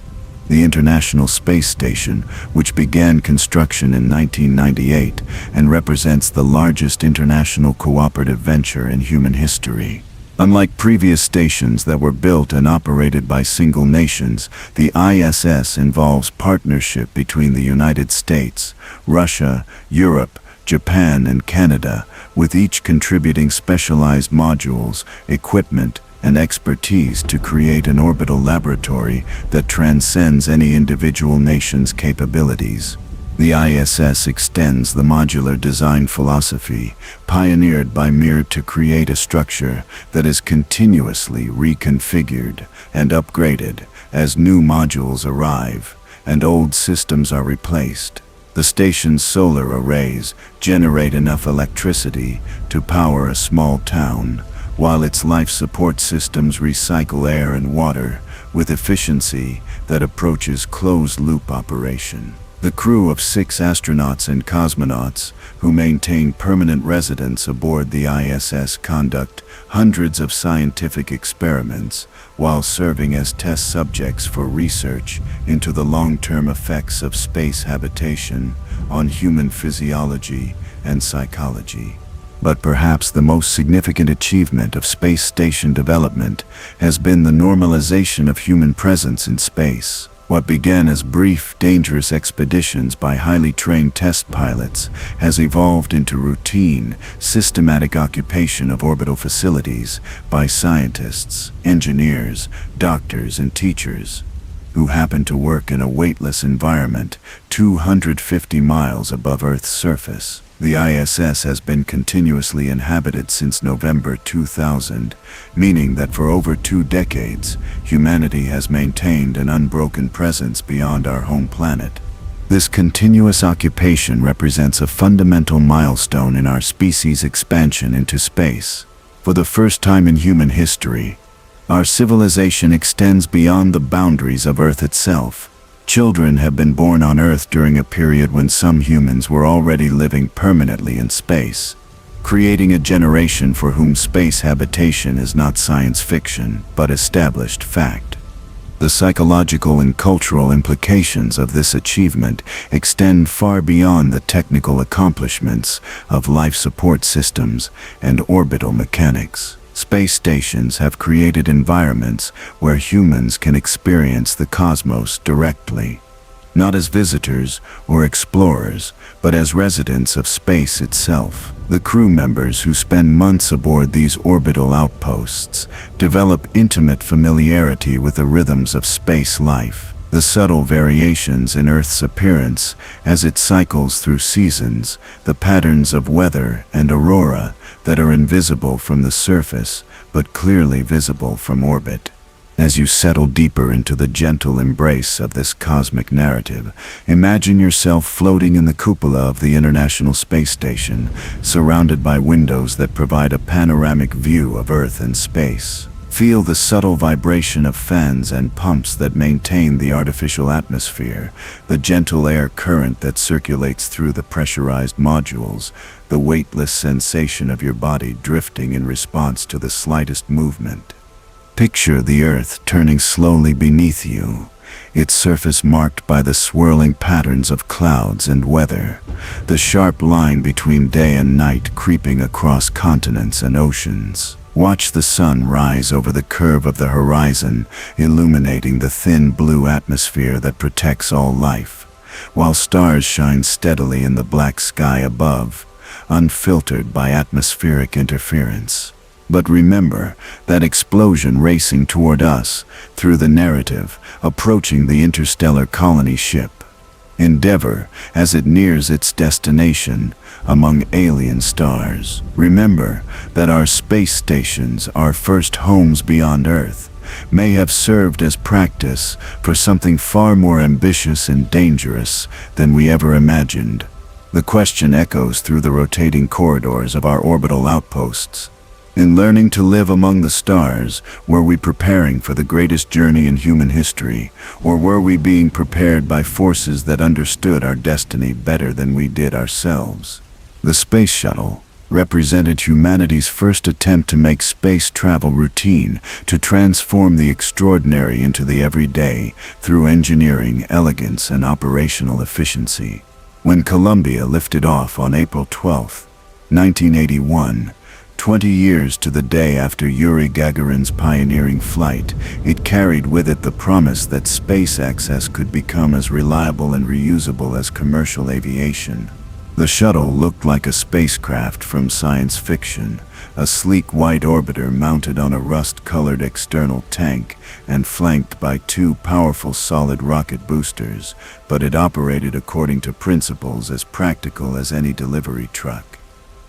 the International Space Station, which began construction in 1998 and represents the largest international cooperative venture in human history. Unlike previous stations that were built and operated by single nations, the ISS involves partnership between the United States, Russia, Europe, Japan, and Canada, with each contributing specialized modules, equipment, and expertise to create an orbital laboratory that transcends any individual nation's capabilities. The ISS extends the modular design philosophy pioneered by Mir to create a structure that is continuously reconfigured and upgraded as new modules arrive and old systems are replaced. The station's solar arrays generate enough electricity to power a small town, while its life support systems recycle air and water with efficiency that approaches closed-loop operation. The crew of 6 astronauts and cosmonauts, who maintain permanent residence aboard the ISS, conduct hundreds of scientific experiments while serving as test subjects for research into the long-term effects of space habitation on human physiology and psychology. But perhaps the most significant achievement of space station development has been the normalization of human presence in space. What began as brief, dangerous expeditions by highly trained test pilots has evolved into routine, systematic occupation of orbital facilities by scientists, engineers, doctors, and teachers who happen to work in a weightless environment 250 miles above Earth's surface. The ISS has been continuously inhabited since November 2000, meaning that for over 2 decades, humanity has maintained an unbroken presence beyond our home planet. This continuous occupation represents a fundamental milestone in our species' expansion into space. For the first time in human history, our civilization extends beyond the boundaries of Earth itself. Children have been born on Earth during a period when some humans were already living permanently in space, creating a generation for whom space habitation is not science fiction, but established fact. The psychological and cultural implications of this achievement extend far beyond the technical accomplishments of life support systems and orbital mechanics. Space stations have created environments where humans can experience the cosmos directly, not as visitors or explorers, but as residents of space itself. The crew members who spend months aboard these orbital outposts develop intimate familiarity with the rhythms of space life. The subtle variations in Earth's appearance as it cycles through seasons, the patterns of weather and aurora that are invisible from the surface but clearly visible from orbit. As you settle deeper into the gentle embrace of this cosmic narrative, imagine yourself floating in the cupola of the International Space Station, surrounded by windows that provide a panoramic view of Earth and space. Feel the subtle vibration of fans and pumps that maintain the artificial atmosphere, the gentle air current that circulates through the pressurized modules, the weightless sensation of your body drifting in response to the slightest movement. Picture the Earth turning slowly beneath you, its surface marked by the swirling patterns of clouds and weather, the sharp line between day and night creeping across continents and oceans. Watch the sun rise over the curve of the horizon, illuminating the thin blue atmosphere that protects all life, while stars shine steadily in the black sky above, unfiltered by atmospheric interference. But remember that explosion racing toward us through the narrative, approaching the interstellar colony ship Endeavor as it nears its destination among alien stars. Remember that our space stations, our first homes beyond Earth, may have served as practice for something far more ambitious and dangerous than we ever imagined. The question echoes through the rotating corridors of our orbital outposts. In learning to live among the stars, were we preparing for the greatest journey in human history, or were we being prepared by forces that understood our destiny better than we did ourselves? The space shuttle represented humanity's first attempt to make space travel routine, to transform the extraordinary into the everyday through engineering, elegance, and operational efficiency. When Columbia lifted off on April 12, 1981, 20 years to the day after Yuri Gagarin's pioneering flight, it carried with it the promise that space access could become as reliable and reusable as commercial aviation. The shuttle looked like a spacecraft from science fiction, a sleek white orbiter mounted on a rust-colored external tank and flanked by two powerful solid rocket boosters, but it operated according to principles as practical as any delivery truck.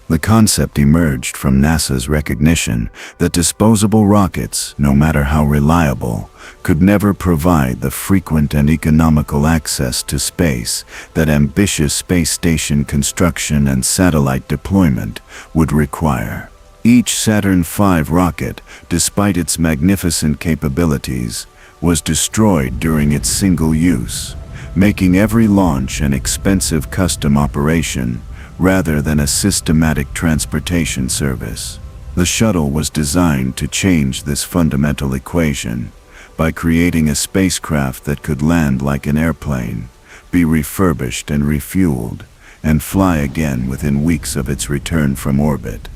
The concept emerged from NASA's recognition that disposable rockets, no matter how reliable, could never provide the frequent and economical access to space that ambitious space station construction and satellite deployment would require. Each Saturn V rocket, despite its magnificent capabilities, was destroyed during its single use, making every launch an expensive custom operation rather than a systematic transportation service. The shuttle was designed to change this fundamental equation by creating a spacecraft that could land like an airplane, be refurbished and refueled, and fly again within weeks of its return from orbit.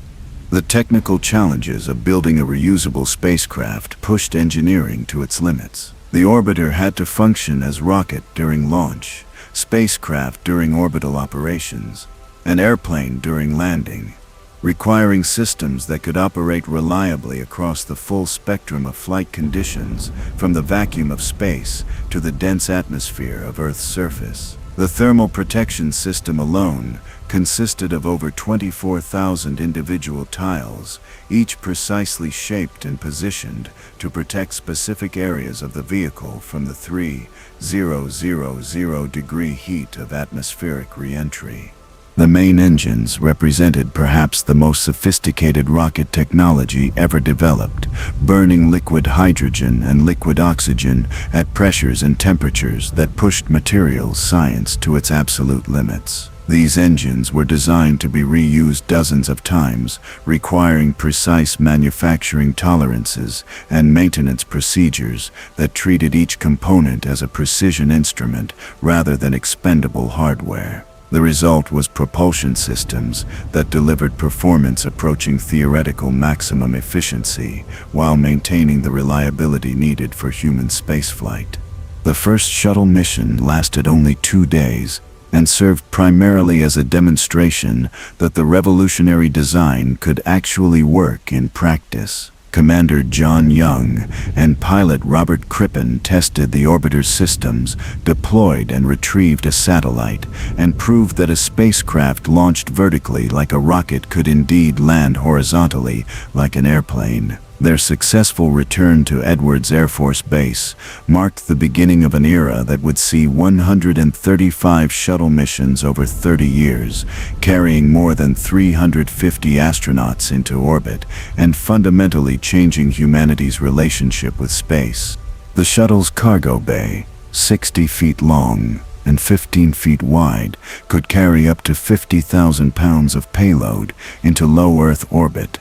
The technical challenges of building a reusable spacecraft pushed engineering to its limits. The orbiter had to function as rocket during launch, spacecraft during orbital operations, an airplane during landing, requiring systems that could operate reliably across the full spectrum of flight conditions, from the vacuum of space to the dense atmosphere of Earth's surface. The thermal protection system alone consisted of over 24,000 individual tiles, each precisely shaped and positioned to protect specific areas of the vehicle from the 3,000-degree heat of atmospheric re-entry. The main engines represented perhaps the most sophisticated rocket technology ever developed, burning liquid hydrogen and liquid oxygen at pressures and temperatures that pushed materials science to its absolute limits. These engines were designed to be reused dozens of times, requiring precise manufacturing tolerances and maintenance procedures that treated each component as a precision instrument rather than expendable hardware. The result was propulsion systems that delivered performance approaching theoretical maximum efficiency while maintaining the reliability needed for human spaceflight. The first shuttle mission lasted only 2 days and served primarily as a demonstration that the revolutionary design could actually work in practice. Commander John Young and pilot Robert Crippen tested the orbiter's systems, deployed and retrieved a satellite, and proved that a spacecraft launched vertically like a rocket could indeed land horizontally like an airplane. Their successful return to Edwards Air Force Base marked the beginning of an era that would see 135 shuttle missions over 30 years, carrying more than 350 astronauts into orbit and fundamentally changing humanity's relationship with space. The shuttle's cargo bay, 60 feet long and 15 feet wide, could carry up to 50,000 pounds of payload into low Earth orbit,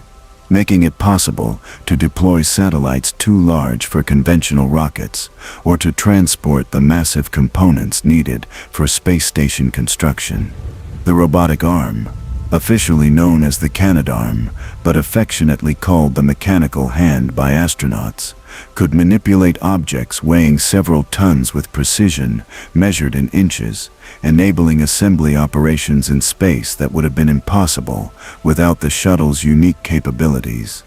making it possible to deploy satellites too large for conventional rockets or to transport the massive components needed for space station construction. The robotic arm, officially known as the Canadarm, but affectionately called the mechanical hand by astronauts, could manipulate objects weighing several tons with precision, measured in inches, enabling assembly operations in space that would have been impossible without the shuttle's unique capabilities.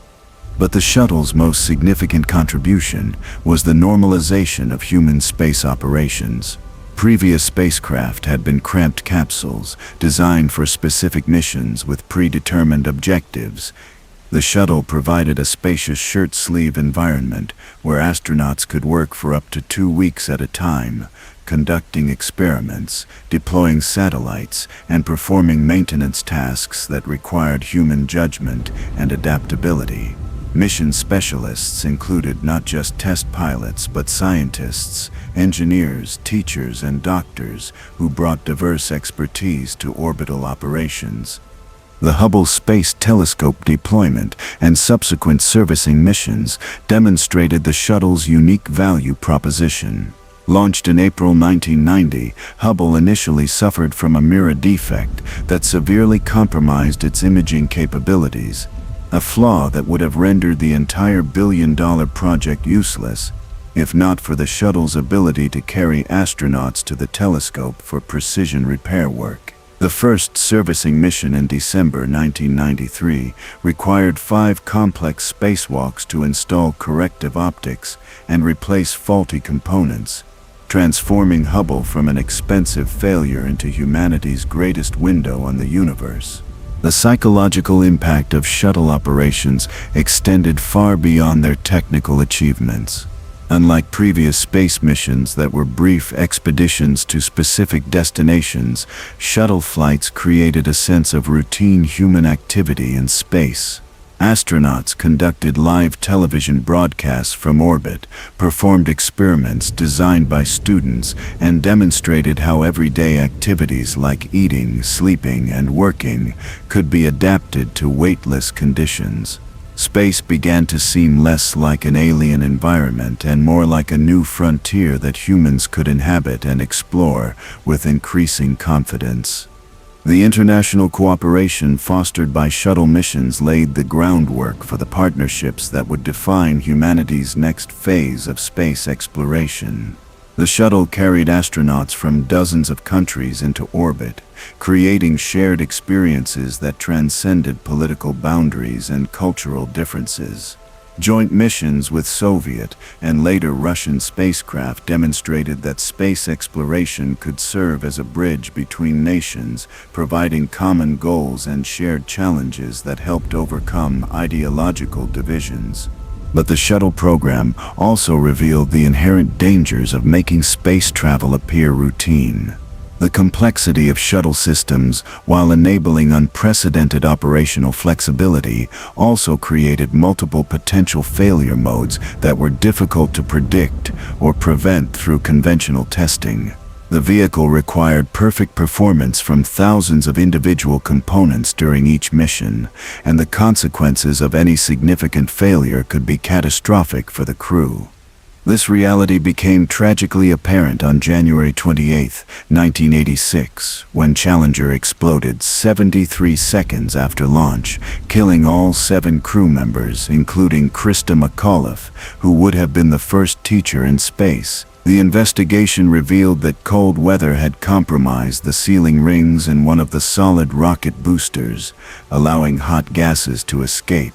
But the shuttle's most significant contribution was the normalization of human space operations. Previous spacecraft had been cramped capsules designed for specific missions with predetermined objectives. The shuttle provided a spacious shirt-sleeve environment where astronauts could work for up to 2 weeks at a time, conducting experiments, deploying satellites, and performing maintenance tasks that required human judgment and adaptability. Mission specialists included not just test pilots but scientists, engineers, teachers, and doctors who brought diverse expertise to orbital operations. The Hubble Space Telescope deployment and subsequent servicing missions demonstrated the shuttle's unique value proposition. Launched in April 1990, Hubble initially suffered from a mirror defect that severely compromised its imaging capabilities, a flaw that would have rendered the entire billion-dollar project useless, if not for the shuttle's ability to carry astronauts to the telescope for precision repair work. The first servicing mission in December 1993 required 5 complex spacewalks to install corrective optics and replace faulty components, transforming Hubble from an expensive failure into humanity's greatest window on the universe. The psychological impact of shuttle operations extended far beyond their technical achievements. Unlike previous space missions that were brief expeditions to specific destinations, shuttle flights created a sense of routine human activity in space. Astronauts conducted live television broadcasts from orbit, performed experiments designed by students, and demonstrated how everyday activities like eating, sleeping, and working could be adapted to weightless conditions. Space began to seem less like an alien environment and more like a new frontier that humans could inhabit and explore with increasing confidence. The international cooperation fostered by shuttle missions laid the groundwork for the partnerships that would define humanity's next phase of space exploration. The shuttle carried astronauts from dozens of countries into orbit, creating shared experiences that transcended political boundaries and cultural differences. Joint missions with Soviet and later Russian spacecraft demonstrated that space exploration could serve as a bridge between nations, providing common goals and shared challenges that helped overcome ideological divisions. But the shuttle program also revealed the inherent dangers of making space travel appear routine. The complexity of shuttle systems, while enabling unprecedented operational flexibility, also created multiple potential failure modes that were difficult to predict or prevent through conventional testing. The vehicle required perfect performance from thousands of individual components during each mission, and the consequences of any significant failure could be catastrophic for the crew. This reality became tragically apparent on January 28, 1986, when Challenger exploded 73 seconds after launch, killing all 7 crew members, including Krista McAuliffe, who would have been the first teacher in space. The investigation revealed that cold weather had compromised the sealing rings in one of the solid rocket boosters, allowing hot gases to escape,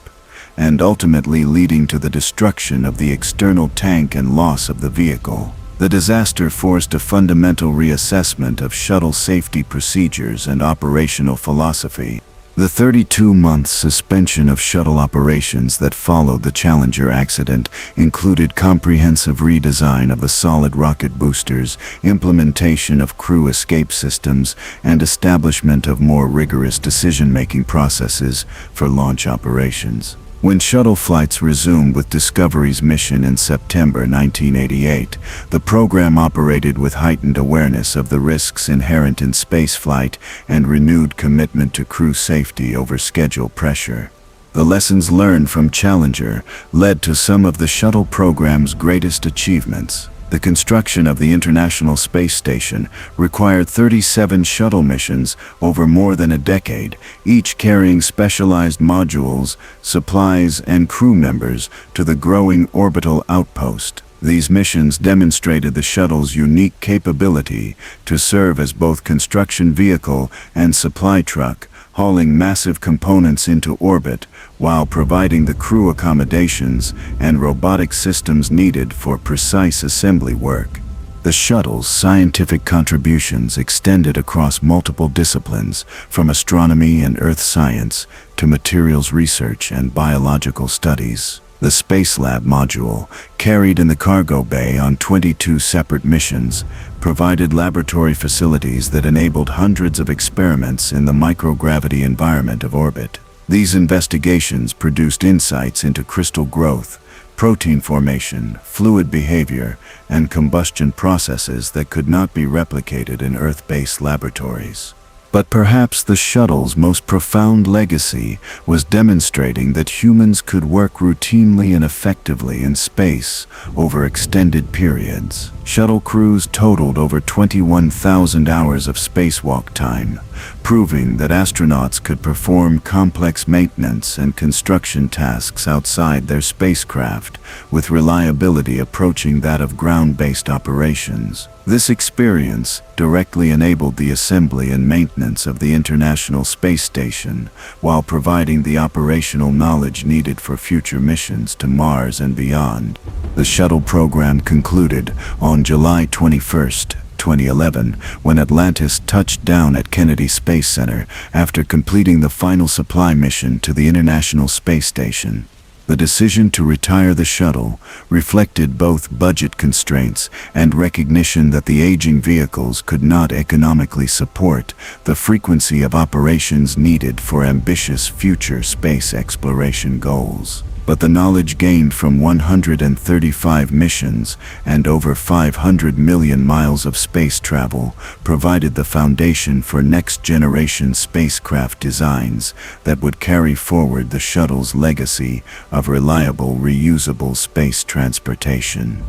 and ultimately leading to the destruction of the external tank and loss of the vehicle. The disaster forced a fundamental reassessment of shuttle safety procedures and operational philosophy. The 32-month suspension of shuttle operations that followed the Challenger accident included comprehensive redesign of the solid rocket boosters, implementation of crew escape systems, and establishment of more rigorous decision-making processes for launch operations. When shuttle flights resumed with Discovery's mission in September 1988, the program operated with heightened awareness of the risks inherent in spaceflight and renewed commitment to crew safety over schedule pressure. The lessons learned from Challenger led to some of the shuttle program's greatest achievements. The construction of the International Space Station required 37 shuttle missions over more than a decade, each carrying specialized modules, supplies, and crew members to the growing orbital outpost. These missions demonstrated the shuttle's unique capability to serve as both construction vehicle and supply truck, hauling massive components into orbit while providing the crew accommodations and robotic systems needed for precise assembly work. The shuttle's scientific contributions extended across multiple disciplines, from astronomy and earth science to materials research and biological studies. The Space Lab module, carried in the cargo bay on 22 separate missions, provided laboratory facilities that enabled hundreds of experiments in the microgravity environment of orbit. These investigations produced insights into crystal growth, protein formation, fluid behavior, and combustion processes that could not be replicated in Earth-based laboratories. But perhaps the shuttle's most profound legacy was demonstrating that humans could work routinely and effectively in space over extended periods. Shuttle crews totaled over 21,000 hours of spacewalk time, proving that astronauts could perform complex maintenance and construction tasks outside their spacecraft, with reliability approaching that of ground-based operations. This experience directly enabled the assembly and maintenance of the International Space Station, while providing the operational knowledge needed for future missions to Mars and beyond. The shuttle program concluded on July 21, 2011, when Atlantis touched down at Kennedy Space Center after completing the final supply mission to the International Space Station. The decision to retire the shuttle reflected both budget constraints and recognition that the aging vehicles could not economically support the frequency of operations needed for ambitious future space exploration goals. But the knowledge gained from 135 missions and over 500 million miles of space travel provided the foundation for next-generation spacecraft designs that would carry forward the shuttle's legacy of reliable, reusable space transportation.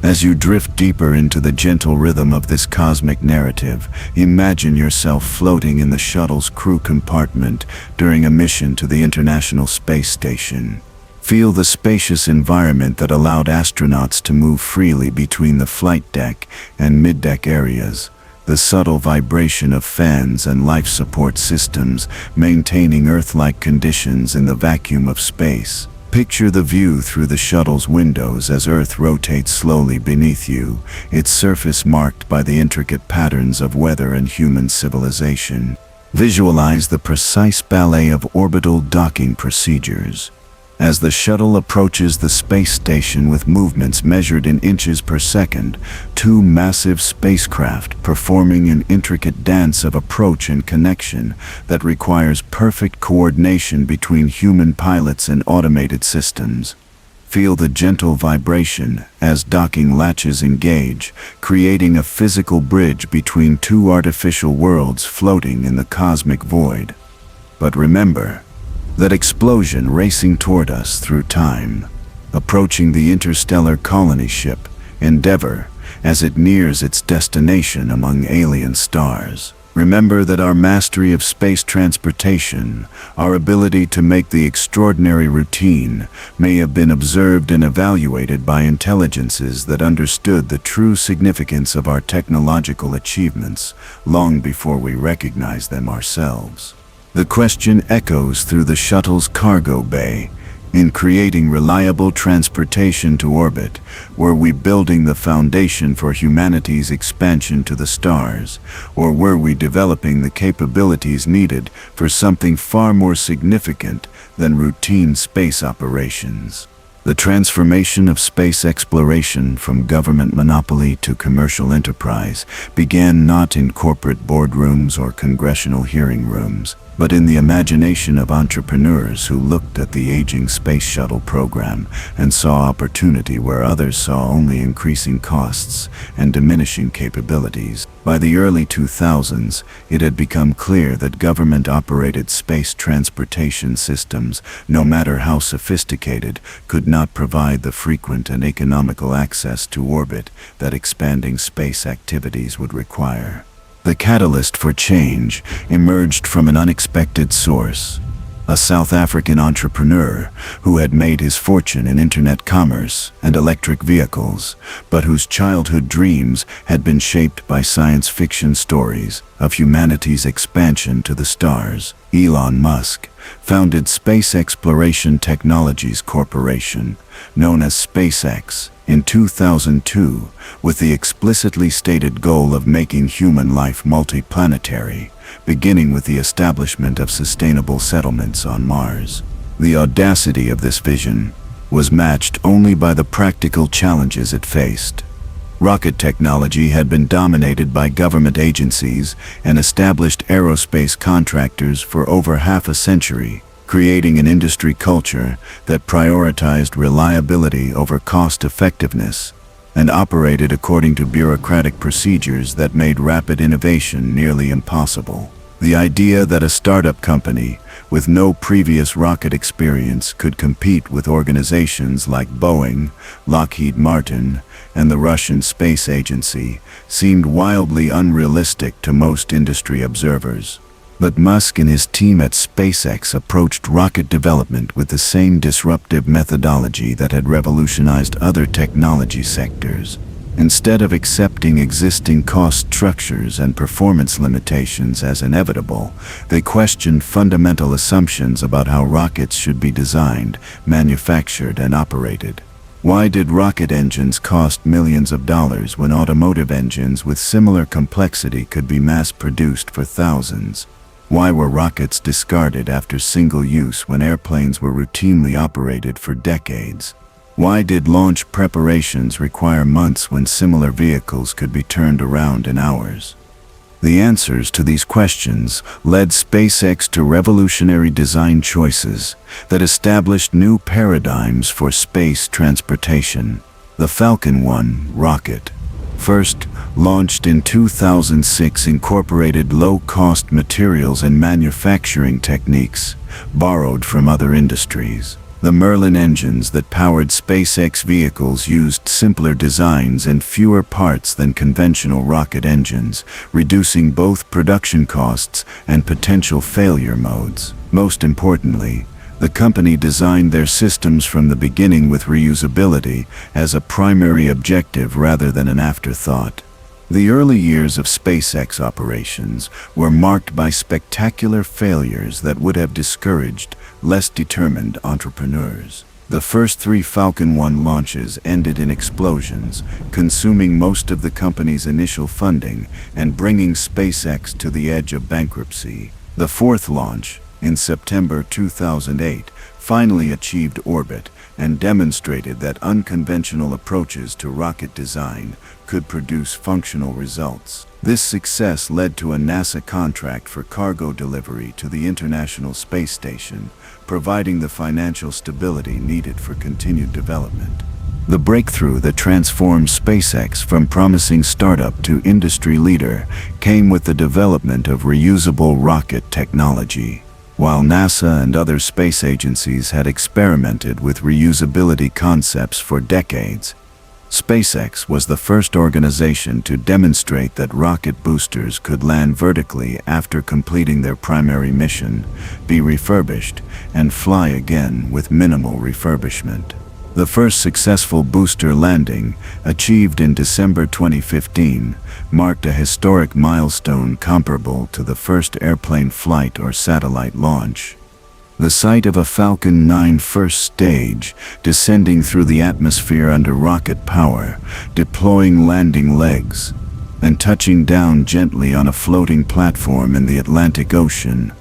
As you drift deeper into the gentle rhythm of this cosmic narrative, imagine yourself floating in the shuttle's crew compartment during a mission to the International Space Station. Feel the spacious environment that allowed astronauts to move freely between the flight deck and mid-deck areas, the subtle vibration of fans and life support systems maintaining Earth-like conditions in the vacuum of space. Picture the view through the shuttle's windows as Earth rotates slowly beneath you, its surface marked by the intricate patterns of weather and human civilization. Visualize the precise ballet of orbital docking procedures. As the shuttle approaches the space station with movements measured in inches per second, two massive spacecraft performing an intricate dance of approach and connection that requires perfect coordination between human pilots and automated systems. Feel the gentle vibration as docking latches engage, creating a physical bridge between two artificial worlds floating in the cosmic void. But remember, that explosion racing toward us through time, approaching the interstellar colony ship, Endeavour, as it nears its destination among alien stars. Remember that our mastery of space transportation, our ability to make the extraordinary routine, may have been observed and evaluated by intelligences that understood the true significance of our technological achievements long before we recognized them ourselves. The question echoes through the shuttle's cargo bay. In creating reliable transportation to orbit, were we building the foundation for humanity's expansion to the stars, or were we developing the capabilities needed for something far more significant than routine space operations? The transformation of space exploration from government monopoly to commercial enterprise began not in corporate boardrooms or congressional hearing rooms, but in the imagination of entrepreneurs who looked at the aging space shuttle program and saw opportunity where others saw only increasing costs and diminishing capabilities. By the early 2000s, it had become clear that government-operated space transportation systems, no matter how sophisticated, could not provide the frequent and economical access to orbit that expanding space activities would require. The catalyst for change emerged from an unexpected source. A South African entrepreneur who had made his fortune in internet commerce and electric vehicles, but whose childhood dreams had been shaped by science fiction stories of humanity's expansion to the stars. Elon Musk founded Space Exploration Technologies Corporation, known as SpaceX, in 2002, with the explicitly stated goal of making human life multiplanetary, beginning with the establishment of sustainable settlements on Mars. The audacity of this vision was matched only by the practical challenges it faced. Rocket technology had been dominated by government agencies and established aerospace contractors for over half a century, creating an industry culture that prioritized reliability over cost-effectiveness and operated according to bureaucratic procedures that made rapid innovation nearly impossible. The idea that a startup company with no previous rocket experience could compete with organizations like Boeing, Lockheed Martin, and the Russian Space Agency seemed wildly unrealistic to most industry observers. But Musk and his team at SpaceX approached rocket development with the same disruptive methodology that had revolutionized other technology sectors. Instead of accepting existing cost structures and performance limitations as inevitable, they questioned fundamental assumptions about how rockets should be designed, manufactured, and operated. Why did rocket engines cost millions of dollars when automotive engines with similar complexity could be mass-produced for thousands? Why were rockets discarded after single use when airplanes were routinely operated for decades? Why did launch preparations require months when similar vehicles could be turned around in hours? The answers to these questions led SpaceX to revolutionary design choices that established new paradigms for space transportation. The Falcon 1 rocket, first launched in 2006, incorporated low-cost materials and manufacturing techniques borrowed from other industries. The Merlin engines that powered SpaceX vehicles used simpler designs and fewer parts than conventional rocket engines, reducing both production costs and potential failure modes. Most importantly, the company designed their systems from the beginning with reusability as a primary objective rather than an afterthought. The early years of SpaceX operations were marked by spectacular failures that would have discouraged less determined entrepreneurs. The first 3 Falcon 1 launches ended in explosions, consuming most of the company's initial funding and bringing SpaceX to the edge of bankruptcy. The 4th launch, in September 2008, finally achieved orbit and demonstrated that unconventional approaches to rocket design could produce functional results. This success led to a NASA contract for cargo delivery to the International Space Station, providing the financial stability needed for continued development. The breakthrough that transformed SpaceX from promising startup to industry leader came with the development of reusable rocket technology. While NASA and other space agencies had experimented with reusability concepts for decades, SpaceX was the first organization to demonstrate that rocket boosters could land vertically after completing their primary mission, be refurbished, and fly again with minimal refurbishment. The first successful booster landing, achieved in December 2015, marked a historic milestone comparable to the first airplane flight or satellite launch. The sight of a Falcon 9 first stage, descending through the atmosphere under rocket power, deploying landing legs, and touching down gently on a floating platform in the Atlantic Ocean,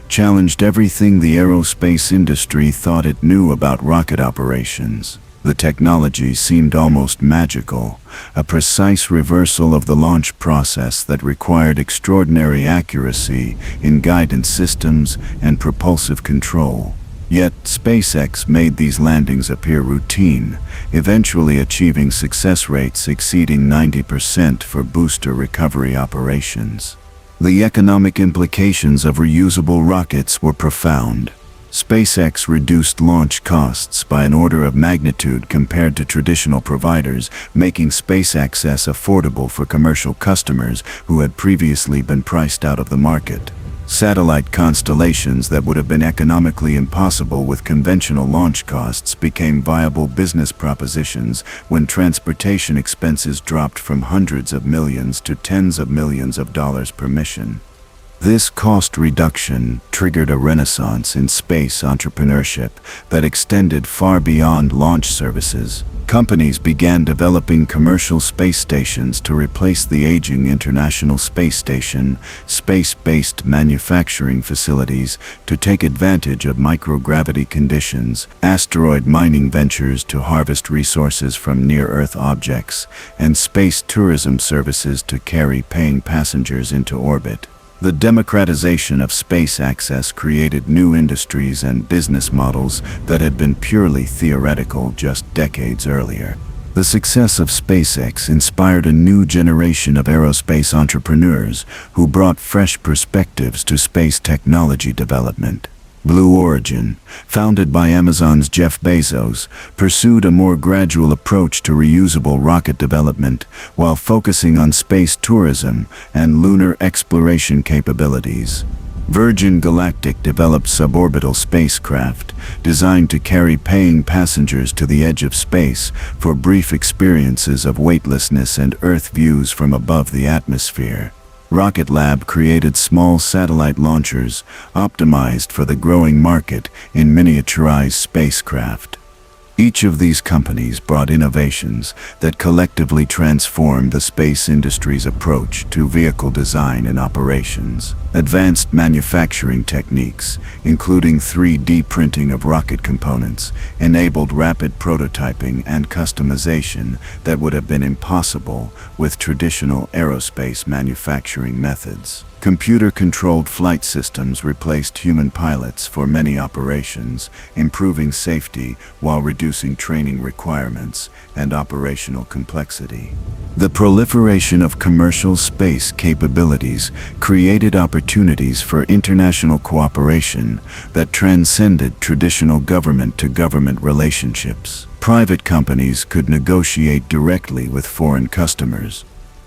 challenged everything the aerospace industry thought it knew about rocket operations. The technology seemed almost magical, a precise reversal of the launch process that required extraordinary accuracy in guidance systems and propulsive control. Yet, SpaceX made these landings appear routine, eventually achieving success rates exceeding 90% for booster recovery operations. The economic implications of reusable rockets were profound. SpaceX reduced launch costs by an order of magnitude compared to traditional providers, making space access affordable for commercial customers who had previously been priced out of the market. Satellite constellations that would have been economically impossible with conventional launch costs became viable business propositions when transportation expenses dropped from hundreds of millions to tens of millions of dollars per mission. This cost reduction triggered a renaissance in space entrepreneurship that extended far beyond launch services. Companies began developing commercial space stations to replace the aging International Space Station, space-based manufacturing facilities to take advantage of microgravity conditions, asteroid mining ventures to harvest resources from near-Earth objects, and space tourism services to carry paying passengers into orbit. The democratization of space access created new industries and business models that had been purely theoretical just decades earlier. The success of SpaceX inspired a new generation of aerospace entrepreneurs who brought fresh perspectives to space technology development. Blue Origin, founded by Amazon's Jeff Bezos, pursued a more gradual approach to reusable rocket development while focusing on space tourism and lunar exploration capabilities. Virgin Galactic developed suborbital spacecraft designed to carry paying passengers to the edge of space for brief experiences of weightlessness and Earth views from above the atmosphere. Rocket Lab created small satellite launchers optimized for the growing market in miniaturized spacecraft. Each of these companies brought innovations that collectively transformed the space industry's approach to vehicle design and operations. Advanced manufacturing techniques, including 3D printing of rocket components, enabled rapid prototyping and customization that would have been impossible with traditional aerospace manufacturing methods. Computer-controlled flight systems replaced human pilots for many operations, improving safety while reducing training requirements and operational complexity. The proliferation of commercial space capabilities created opportunities for international cooperation that transcended traditional government-to-government relationships. Private companies could negotiate directly with foreign customers,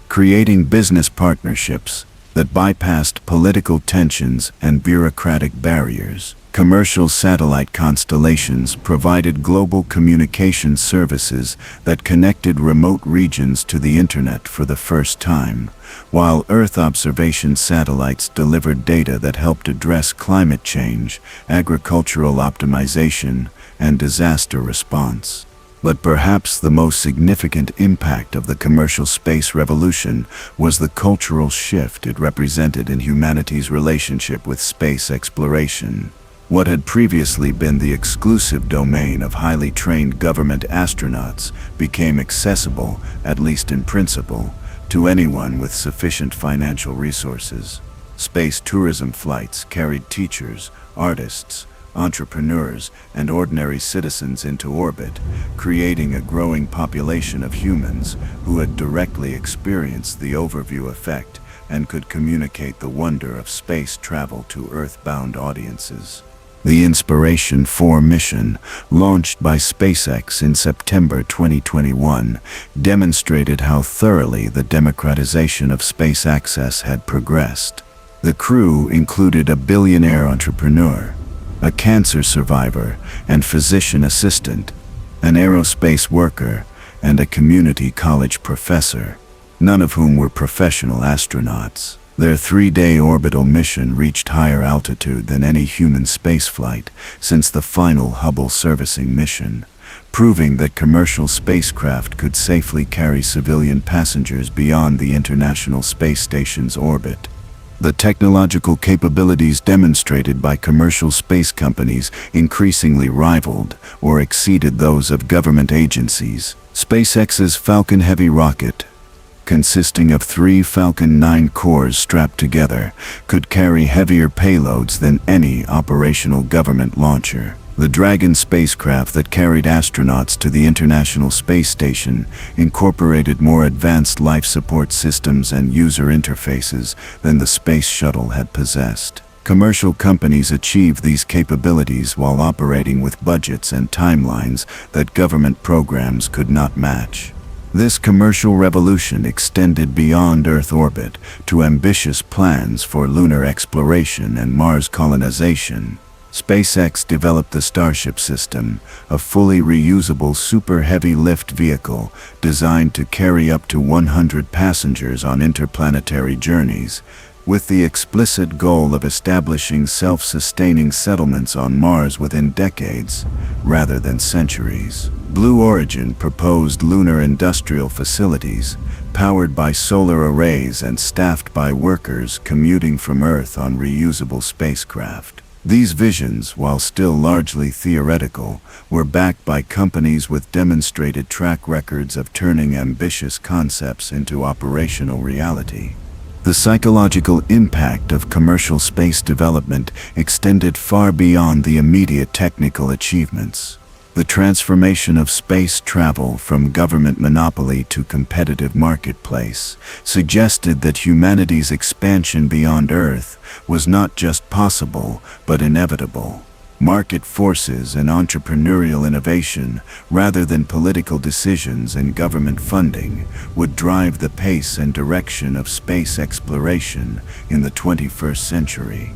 creating business partnerships that bypassed political tensions and bureaucratic barriers. Commercial satellite constellations provided global communication services that connected remote regions to the internet for the first time, while Earth observation satellites delivered data that helped address climate change, agricultural optimization, and disaster response. But perhaps the most significant impact of the commercial space revolution was the cultural shift it represented in humanity's relationship with space exploration. What had previously been the exclusive domain of highly trained government astronauts became accessible, at least in principle, to anyone with sufficient financial resources. Space tourism flights carried teachers, artists, entrepreneurs, and ordinary citizens into orbit, creating a growing population of humans who had directly experienced the overview effect and could communicate the wonder of space travel to Earth-bound audiences. The Inspiration 4 mission, launched by SpaceX in September 2021, demonstrated how thoroughly the democratization of space access had progressed. The crew included a billionaire entrepreneur, a cancer survivor and physician assistant, an aerospace worker, and a community college professor, none of whom were professional astronauts. Their 3-day orbital mission reached higher altitude than any human spaceflight since the final Hubble servicing mission, proving that commercial spacecraft could safely carry civilian passengers beyond the International Space Station's orbit. The technological capabilities demonstrated by commercial space companies increasingly rivaled or exceeded those of government agencies. SpaceX's Falcon Heavy rocket, consisting of 3 Falcon 9 cores strapped together, could carry heavier payloads than any operational government launcher. The Dragon spacecraft that carried astronauts to the International Space Station incorporated more advanced life support systems and user interfaces than the Space Shuttle had possessed. Commercial companies achieved these capabilities while operating with budgets and timelines that government programs could not match. This commercial revolution extended beyond Earth orbit to ambitious plans for lunar exploration and Mars colonization. SpaceX developed the Starship system, a fully reusable super heavy lift vehicle designed to carry up to 100 passengers on interplanetary journeys, with the explicit goal of establishing self-sustaining settlements on Mars within decades, rather than centuries. Blue Origin proposed lunar industrial facilities, powered by solar arrays and staffed by workers commuting from Earth on reusable spacecraft. These visions, while still largely theoretical, were backed by companies with demonstrated track records of turning ambitious concepts into operational reality. The psychological impact of commercial space development extended far beyond the immediate technical achievements. The transformation of space travel from government monopoly to competitive marketplace suggested that humanity's expansion beyond Earth was not just possible, but inevitable. Market forces and entrepreneurial innovation, rather than political decisions and government funding, would drive the pace and direction of space exploration in the 21st century.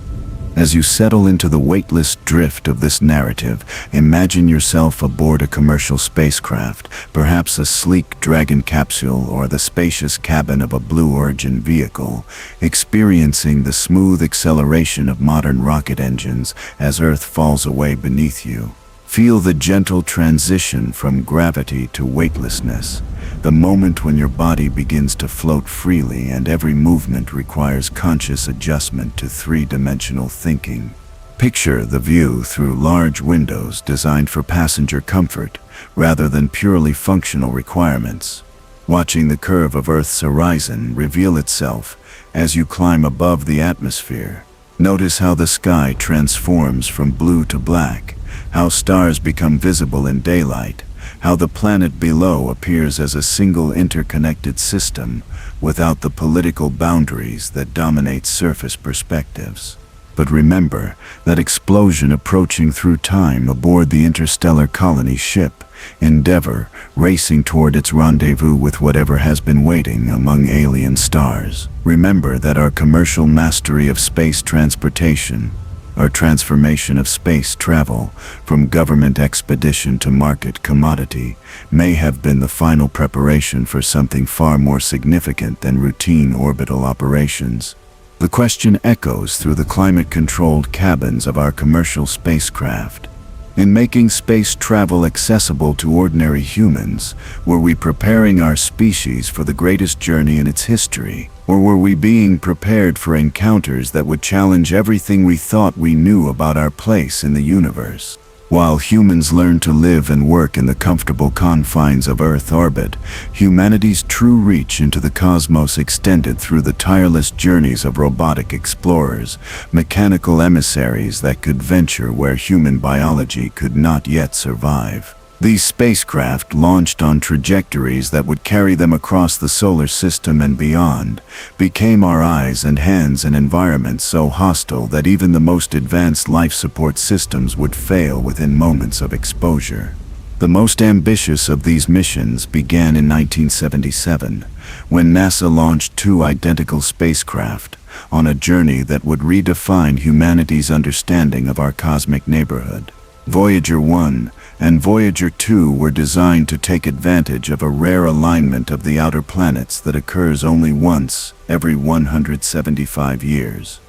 As you settle into the weightless drift of this narrative, imagine yourself aboard a commercial spacecraft, perhaps a sleek Dragon capsule or the spacious cabin of a Blue Origin vehicle, experiencing the smooth acceleration of modern rocket engines as Earth falls away beneath you. Feel the gentle transition from gravity to weightlessness, the moment when your body begins to float freely and every movement requires conscious adjustment to three-dimensional thinking. Picture the view through large windows designed for passenger comfort rather than purely functional requirements. Watching the curve of Earth's horizon reveal itself as you climb above the atmosphere. Notice how the sky transforms from blue to black, how stars become visible in daylight, how the planet below appears as a single interconnected system without the political boundaries that dominate surface perspectives. But remember that explosion approaching through time aboard the interstellar colony ship, Endeavour, racing toward its rendezvous with whatever has been waiting among alien stars. Remember that our commercial mastery of space transportation, Our transformation of space travel, from government expedition to market commodity, may have been the final preparation for something far more significant than routine orbital operations. The question echoes through the climate-controlled cabins of our commercial spacecraft. In making space travel accessible to ordinary humans, were we preparing our species for the greatest journey in its history? Or were we being prepared for encounters that would challenge everything we thought we knew about our place in the universe? While humans learned to live and work in the comfortable confines of Earth orbit, humanity's true reach into the cosmos extended through the tireless journeys of robotic explorers, mechanical emissaries that could venture where human biology could not yet survive. These spacecraft, launched on trajectories that would carry them across the solar system and beyond, became our eyes and hands in environments so hostile that even the most advanced life support systems would fail within moments of exposure. The most ambitious of these missions began in 1977, when NASA launched two identical spacecraft on a journey that would redefine humanity's understanding of our cosmic neighborhood. Voyager 1 and Voyager 2 were designed to take advantage of a rare alignment of the outer planets that occurs only once every 175 years,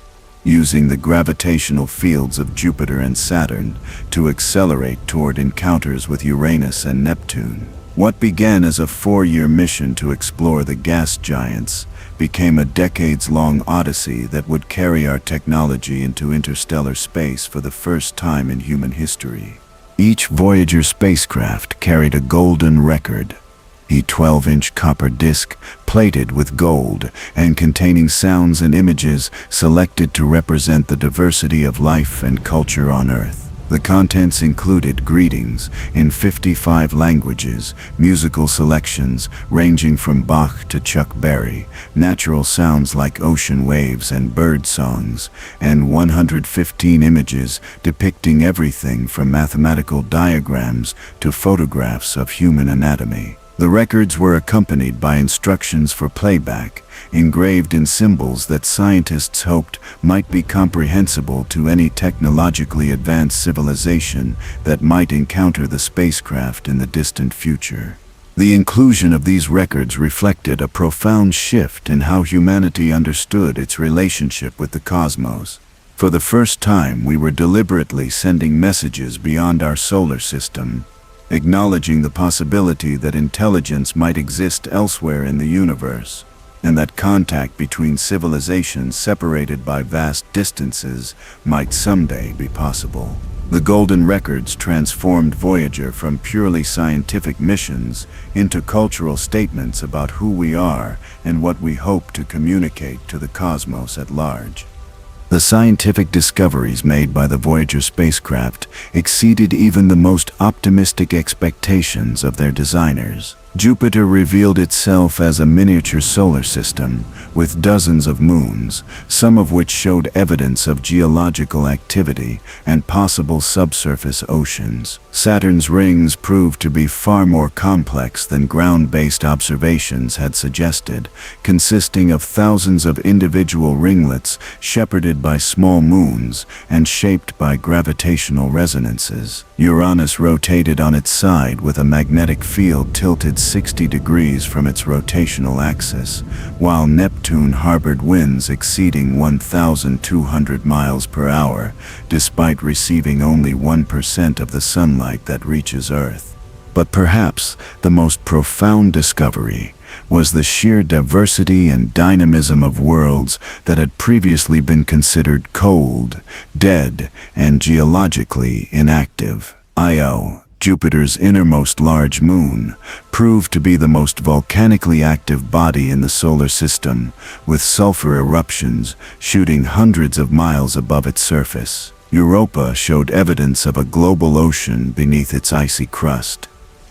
using the gravitational fields of Jupiter and Saturn to accelerate toward encounters with Uranus and Neptune. What began as a 4-year mission to explore the gas giants became a decades-long odyssey that would carry our technology into interstellar space for the first time in human history. Each Voyager spacecraft carried a golden record, a 12-inch copper disc plated with gold and containing sounds and images selected to represent the diversity of life and culture on Earth. The contents included greetings in 55 languages, musical selections ranging from Bach to Chuck Berry, natural sounds like ocean waves and bird songs, and 115 images depicting everything from mathematical diagrams to photographs of human anatomy. The records were accompanied by instructions for playback, engraved in symbols that scientists hoped might be comprehensible to any technologically advanced civilization that might encounter the spacecraft in the distant future. The inclusion of these records reflected a profound shift in how humanity understood its relationship with the cosmos. For the first time, we were deliberately sending messages beyond our solar system, acknowledging the possibility that intelligence might exist elsewhere in the universe, and that contact between civilizations separated by vast distances might someday be possible. The Golden Records transformed Voyager from purely scientific missions into cultural statements about who we are and what we hope to communicate to the cosmos at large. The scientific discoveries made by the Voyager spacecraft exceeded even the most optimistic expectations of their designers. Jupiter revealed itself as a miniature solar system with dozens of moons, some of which showed evidence of geological activity and possible subsurface oceans. Saturn's rings proved to be far more complex than ground-based observations had suggested, consisting of thousands of individual ringlets shepherded by small moons and shaped by gravitational resonances. Uranus rotated on its side with a magnetic field tilted 60 degrees from its rotational axis, while Neptune harbored winds exceeding 1,200 miles per hour, despite receiving only 1% of the sunlight that reaches Earth. But perhaps the most profound discovery was the sheer diversity and dynamism of worlds that had previously been considered cold, dead, and geologically inactive. Io, Jupiter's innermost large moon, proved to be the most volcanically active body in the solar system, with sulfur eruptions shooting hundreds of miles above its surface. Europa showed evidence of a global ocean beneath its icy crust,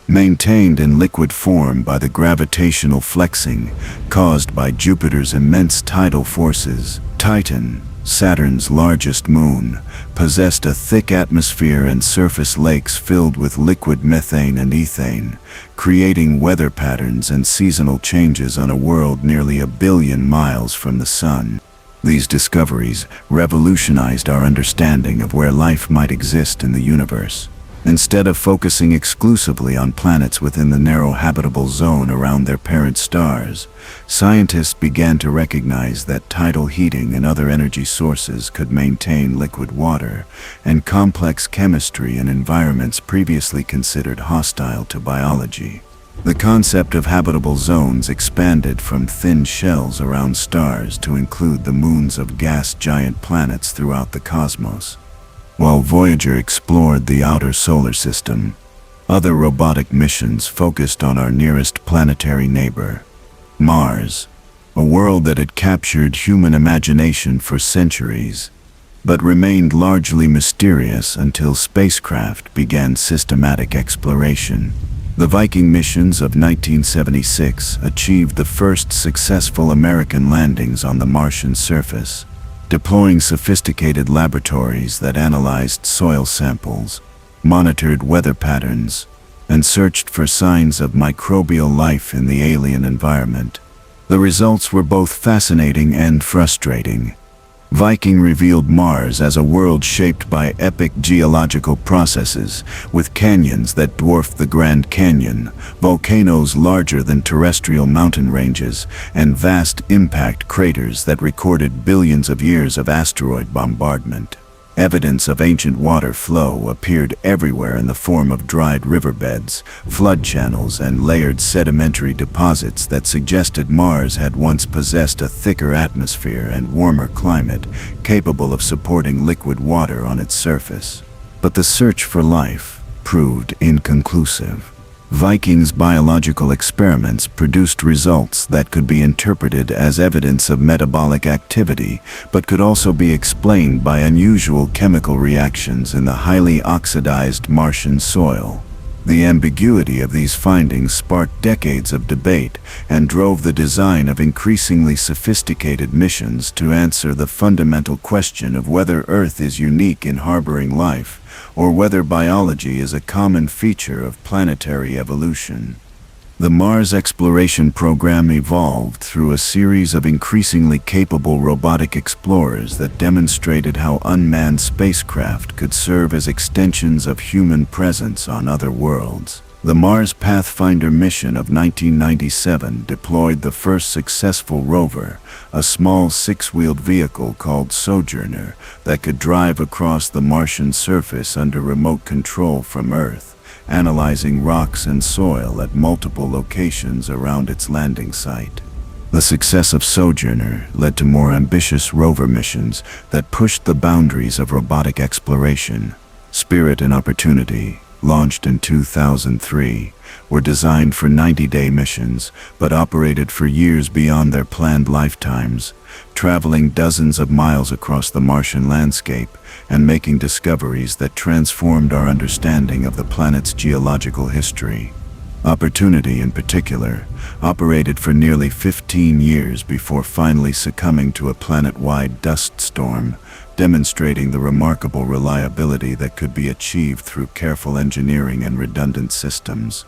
maintained in liquid form by the gravitational flexing caused by Jupiter's immense tidal forces. Titan, Saturn's largest moon, possessed a thick atmosphere and surface lakes filled with liquid methane and ethane, creating weather patterns and seasonal changes on a world nearly 1 billion miles from the Sun. These discoveries revolutionized our understanding of where life might exist in the universe. Instead of focusing exclusively on planets within the narrow habitable zone around their parent stars, scientists began to recognize that tidal heating and other energy sources could maintain liquid water and complex chemistry in environments previously considered hostile to biology. The concept of habitable zones expanded from thin shells around stars to include the moons of gas giant planets throughout the cosmos. While Voyager explored the outer solar system, other robotic missions focused on our nearest planetary neighbor, Mars, a world that had captured human imagination for centuries, but remained largely mysterious until spacecraft began systematic exploration. The Viking missions of 1976 achieved the first successful American landings on the Martian surface, deploying sophisticated laboratories that analyzed soil samples, monitored weather patterns, and searched for signs of microbial life in the alien environment. The results were both fascinating and frustrating. Viking revealed Mars as a world shaped by epic geological processes, with canyons that dwarfed the Grand Canyon, volcanoes larger than terrestrial mountain ranges, and vast impact craters that recorded billions of years of asteroid bombardment. Evidence of ancient water flow appeared everywhere in the form of dried riverbeds, flood channels, and layered sedimentary deposits that suggested Mars had once possessed a thicker atmosphere and warmer climate, capable of supporting liquid water on its surface. But the search for life proved inconclusive. Viking's biological experiments produced results that could be interpreted as evidence of metabolic activity, but could also be explained by unusual chemical reactions in the highly oxidized Martian soil. The ambiguity of these findings sparked decades of debate and drove the design of increasingly sophisticated missions to answer the fundamental question of whether Earth is unique in harboring life, or whether biology is a common feature of planetary evolution. The Mars exploration program evolved through a series of increasingly capable robotic explorers that demonstrated how unmanned spacecraft could serve as extensions of human presence on other worlds. The Mars Pathfinder mission of 1997 deployed the first successful rover, a small six-wheeled vehicle called Sojourner that could drive across the Martian surface under remote control from Earth, analyzing rocks and soil at multiple locations around its landing site. The success of Sojourner led to more ambitious rover missions that pushed the boundaries of robotic exploration. Spirit and Opportunity, launched in 2003, were designed for 90-day missions, but operated for years beyond their planned lifetimes, traveling dozens of miles across the Martian landscape and making discoveries that transformed our understanding of the planet's geological history. Opportunity, in particular, operated for nearly 15 years before finally succumbing to a planet-wide dust storm, demonstrating the remarkable reliability that could be achieved through careful engineering and redundant systems.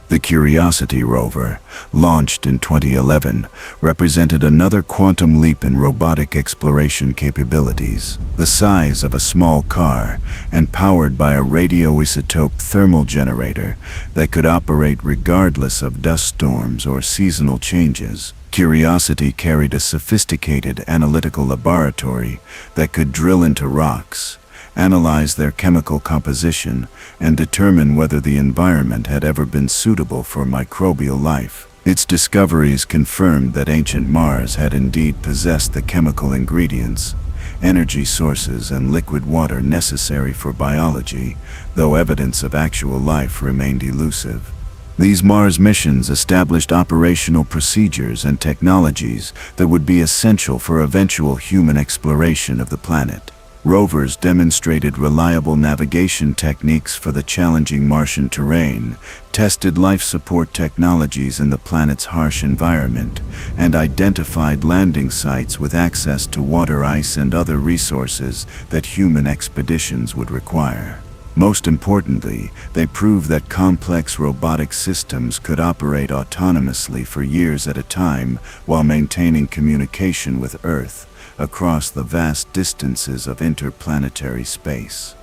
The Curiosity rover, launched in 2011, represented another quantum leap in robotic exploration capabilities. The size of a small car and powered by a radioisotope thermal generator that could operate regardless of dust storms or seasonal changes, Curiosity carried a sophisticated analytical laboratory that could drill into rocks, analyze their chemical composition, and determine whether the environment had ever been suitable for microbial life. Its discoveries confirmed that ancient Mars had indeed possessed the chemical ingredients, energy sources, and liquid water necessary for biology, though evidence of actual life remained elusive. These Mars missions established operational procedures and technologies that would be essential for eventual human exploration of the planet. Rovers demonstrated reliable navigation techniques for the challenging Martian terrain, tested life support technologies in the planet's harsh environment, and identified landing sites with access to water, ice, and other resources that human expeditions would require. Most importantly, they proved that complex robotic systems could operate autonomously for years at a time while maintaining communication with Earth, across the vast distances of interplanetary space.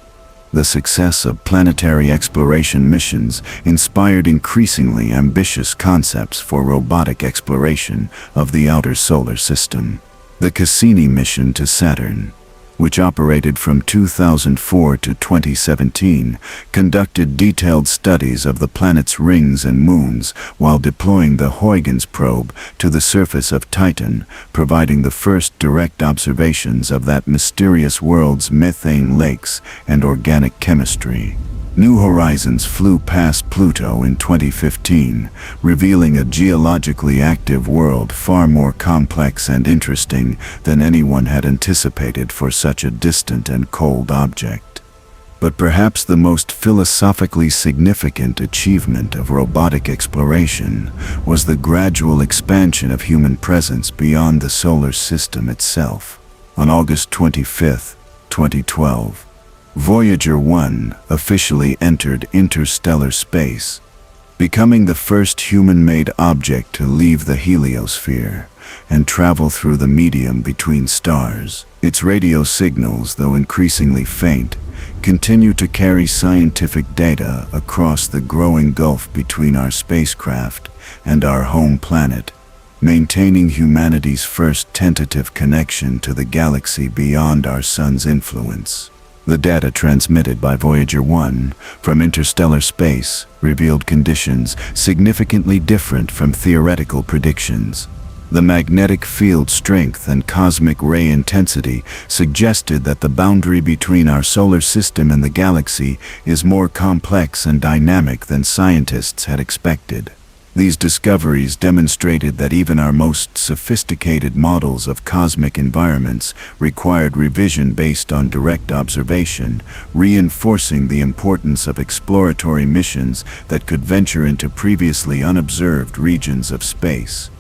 The success of planetary exploration missions inspired increasingly ambitious concepts for robotic exploration of the outer solar system. The Cassini mission to Saturn, which operated from 2004 to 2017, conducted detailed studies of the planet's rings and moons while deploying the Huygens probe to the surface of Titan, providing the first direct observations of that mysterious world's methane lakes and organic chemistry. New Horizons flew past Pluto in 2015, revealing a geologically active world far more complex and interesting than anyone had anticipated for such a distant and cold object. But perhaps the most philosophically significant achievement of robotic exploration was the gradual expansion of human presence beyond the solar system itself. On August 25, 2012, Voyager 1 officially entered interstellar space, becoming the first human-made object to leave the heliosphere and travel through the medium between stars. Its radio signals, though increasingly faint, continue to carry scientific data across the growing gulf between our spacecraft and our home planet, maintaining humanity's first tentative connection to the galaxy beyond our sun's influence. The data transmitted by Voyager 1 from interstellar space revealed conditions significantly different from theoretical predictions. The magnetic field strength and cosmic ray intensity suggested that the boundary between our solar system and the galaxy is more complex and dynamic than scientists had expected. These discoveries demonstrated that even our most sophisticated models of cosmic environments required revision based on direct observation, reinforcing the importance of exploratory missions that could venture into previously unobserved regions of space.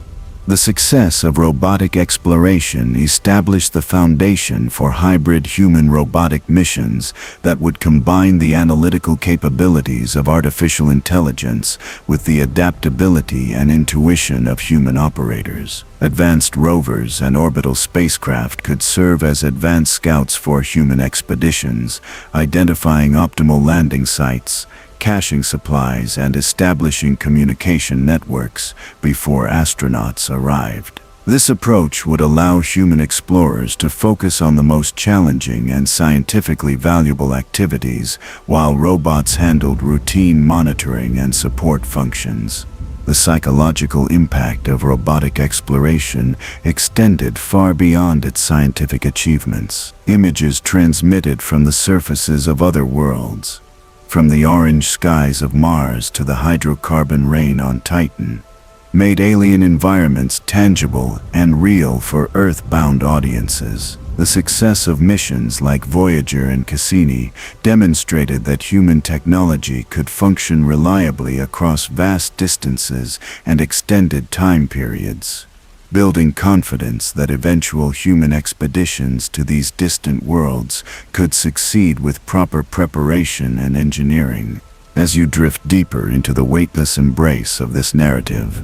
The success of robotic exploration established the foundation for hybrid human-robotic missions that would combine the analytical capabilities of artificial intelligence with the adaptability and intuition of human operators. Advanced rovers and orbital spacecraft could serve as advanced scouts for human expeditions, identifying optimal landing sites, caching supplies, and establishing communication networks before astronauts arrived. This approach would allow human explorers to focus on the most challenging and scientifically valuable activities, while robots handled routine monitoring and support functions. The psychological impact of robotic exploration extended far beyond its scientific achievements. Images transmitted from the surfaces of other worlds, from the orange skies of Mars to the hydrocarbon rain on Titan, made alien environments tangible and real for Earth-bound audiences. The success of missions like Voyager and Cassini demonstrated that human technology could function reliably across vast distances and extended time periods, building confidence that eventual human expeditions to these distant worlds could succeed with proper preparation and engineering. As you drift deeper into the weightless embrace of this narrative,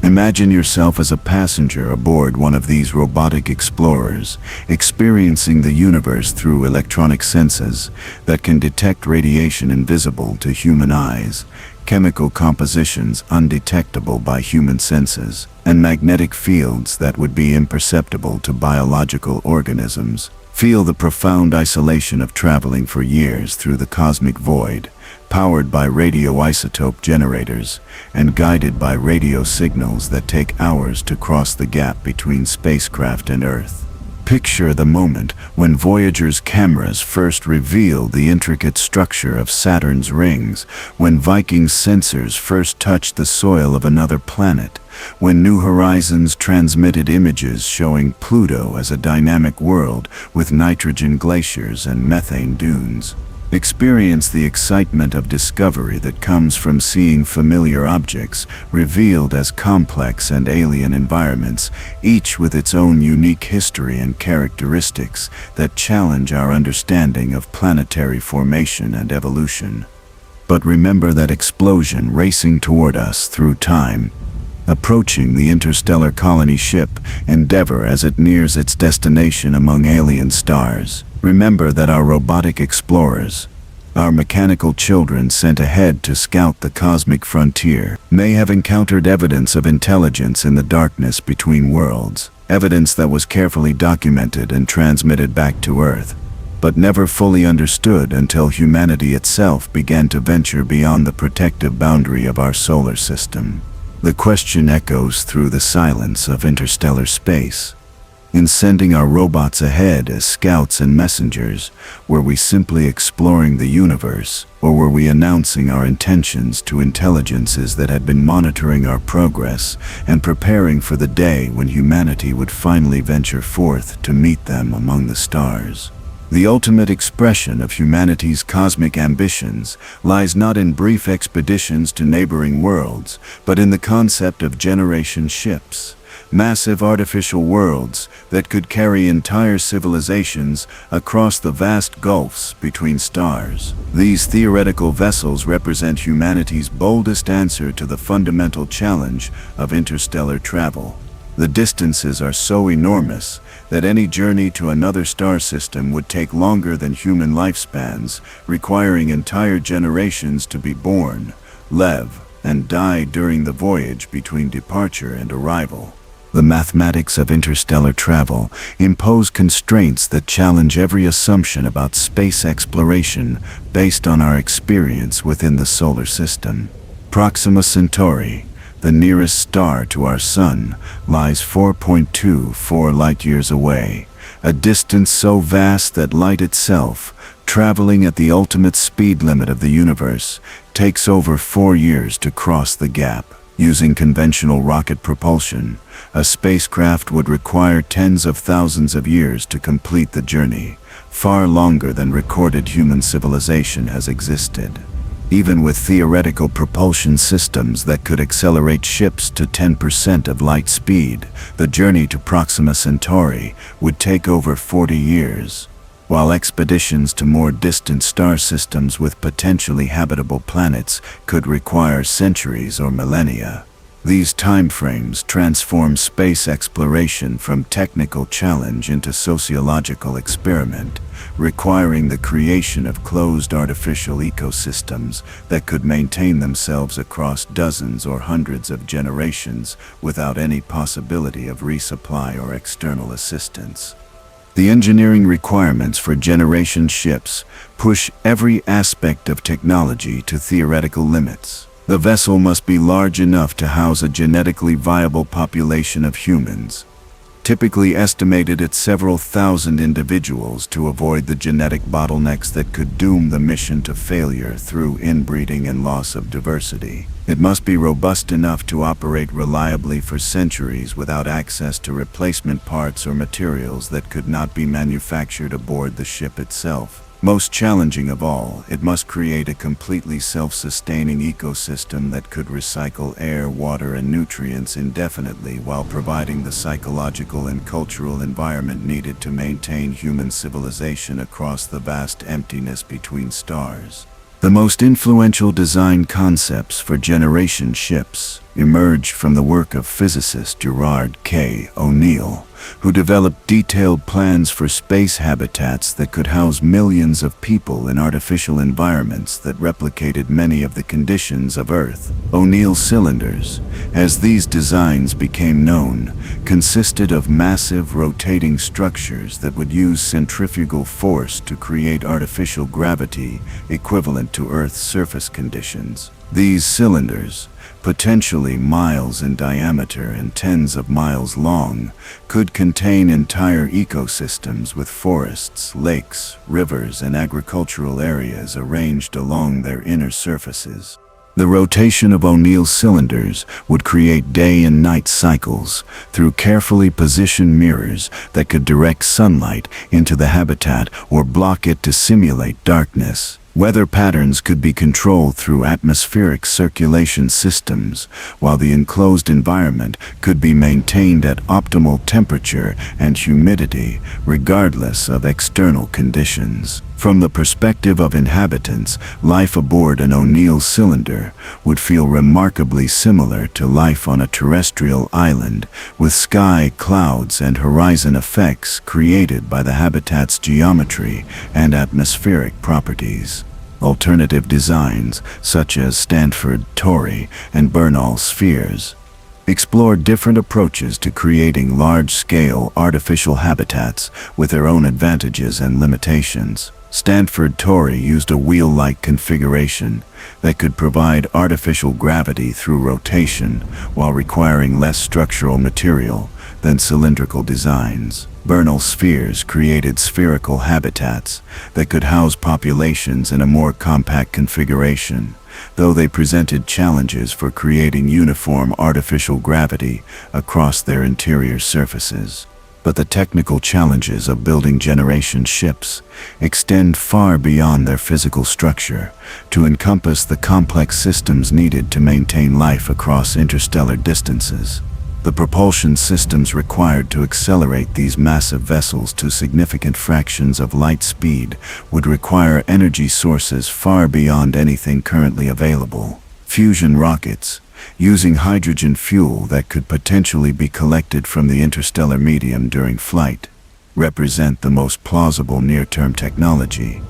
imagine yourself as a passenger aboard one of these robotic explorers, experiencing the universe through electronic senses that can detect radiation invisible to human eyes, chemical compositions undetectable by human senses, and magnetic fields that would be imperceptible to biological organisms. Feel the profound isolation of traveling for years through the cosmic void, powered by radioisotope generators and guided by radio signals that take hours to cross the gap between spacecraft and Earth. Picture the moment when Voyager's cameras first revealed the intricate structure of Saturn's rings, when Viking's sensors first touched the soil of another planet, when New Horizons transmitted images showing Pluto as a dynamic world with nitrogen glaciers and methane dunes. Experience the excitement of discovery that comes from seeing familiar objects revealed as complex and alien environments, each with its own unique history and characteristics that challenge our understanding of planetary formation and evolution. But remember that explosion racing toward us through time. Approaching the interstellar colony ship Endeavour as it nears its destination among alien stars, remember that our robotic explorers, our mechanical children sent ahead to scout the cosmic frontier, may have encountered evidence of intelligence in the darkness between worlds, evidence that was carefully documented and transmitted back to Earth, but never fully understood until humanity itself began to venture beyond the protective boundary of our solar system. The question echoes through the silence of interstellar space. In sending our robots ahead as scouts and messengers, were we simply exploring the universe, or were we announcing our intentions to intelligences that had been monitoring our progress and preparing for the day when humanity would finally venture forth to meet them among the stars? The ultimate expression of humanity's cosmic ambitions lies not in brief expeditions to neighboring worlds, but in the concept of generation ships, massive artificial worlds that could carry entire civilizations across the vast gulfs between stars. These theoretical vessels represent humanity's boldest answer to the fundamental challenge of interstellar travel. The distances are so enormous that any journey to another star system would take longer than human lifespans, requiring entire generations to be born, live, and die during the voyage between departure and arrival. The mathematics of interstellar travel impose constraints that challenge every assumption about space exploration based on our experience within the solar system. Proxima Centauri, the nearest star to our Sun, lies 4.24 light-years away, a distance so vast that light itself, traveling at the ultimate speed limit of the universe, takes over 4 years to cross the gap. Using conventional rocket propulsion, a spacecraft would require tens of thousands of years to complete the journey, far longer than recorded human civilization has existed. Even with theoretical propulsion systems that could accelerate ships to 10% of light speed, the journey to Proxima Centauri would take over 40 years, while expeditions to more distant star systems with potentially habitable planets could require centuries or millennia. These timeframes transform space exploration from technical challenge into sociological experiment, requiring the creation of closed artificial ecosystems that could maintain themselves across dozens or hundreds of generations without any possibility of resupply or external assistance. The engineering requirements for generation ships push every aspect of technology to theoretical limits. The vessel must be large enough to house a genetically viable population of humans, typically estimated at several thousand individuals, to avoid the genetic bottlenecks that could doom the mission to failure through inbreeding and loss of diversity. It must be robust enough to operate reliably for centuries without access to replacement parts or materials that could not be manufactured aboard the ship itself. Most challenging of all, it must create a completely self-sustaining ecosystem that could recycle air, water, and nutrients indefinitely while providing the psychological and cultural environment needed to maintain human civilization across the vast emptiness between stars. The most influential design concepts for generation ships emerged from the work of physicist Gerard K. O'Neill, who developed detailed plans for space habitats that could house millions of people in artificial environments that replicated many of the conditions of Earth. O'Neill's cylinders, as these designs became known, consisted of massive rotating structures that would use centrifugal force to create artificial gravity equivalent to Earth's surface conditions. These cylinders, potentially miles in diameter and tens of miles long, could contain entire ecosystems with forests, lakes, rivers, and agricultural areas arranged along their inner surfaces. The rotation of O'Neill's cylinders would create day and night cycles through carefully positioned mirrors that could direct sunlight into the habitat or block it to simulate darkness. Weather patterns could be controlled through atmospheric circulation systems, while the enclosed environment could be maintained at optimal temperature and humidity, regardless of external conditions. From the perspective of inhabitants, life aboard an O'Neill cylinder would feel remarkably similar to life on a terrestrial island, with sky, clouds, and horizon effects created by the habitat's geometry and atmospheric properties. Alternative designs, such as Stanford Torrey and Bernal spheres, explore different approaches to creating large-scale artificial habitats with their own advantages and limitations. Stanford Torrey used a wheel-like configuration that could provide artificial gravity through rotation while requiring less structural material than cylindrical designs. Bernal spheres created spherical habitats that could house populations in a more compact configuration, though they presented challenges for creating uniform artificial gravity across their interior surfaces. But the technical challenges of building generation ships extend far beyond their physical structure to encompass the complex systems needed to maintain life across interstellar distances. The propulsion systems required to accelerate these massive vessels to significant fractions of light speed would require energy sources far beyond anything currently available. Fusion rockets, using hydrogen fuel that could potentially be collected from the interstellar medium during flight, represent the most plausible near-term technology,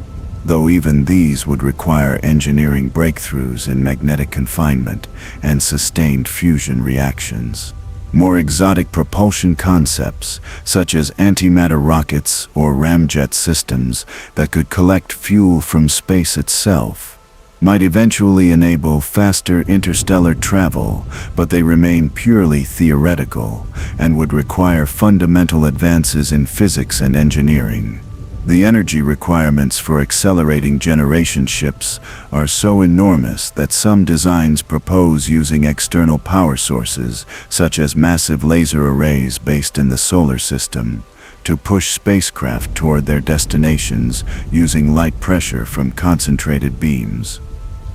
though even these would require engineering breakthroughs in magnetic confinement and sustained fusion reactions. More exotic propulsion concepts, such as antimatter rockets or ramjet systems that could collect fuel from space itself, might eventually enable faster interstellar travel, but they remain purely theoretical and would require fundamental advances in physics and engineering. The energy requirements for accelerating generation ships are so enormous that some designs propose using external power sources, such as massive laser arrays based in the solar system, to push spacecraft toward their destinations using light pressure from concentrated beams.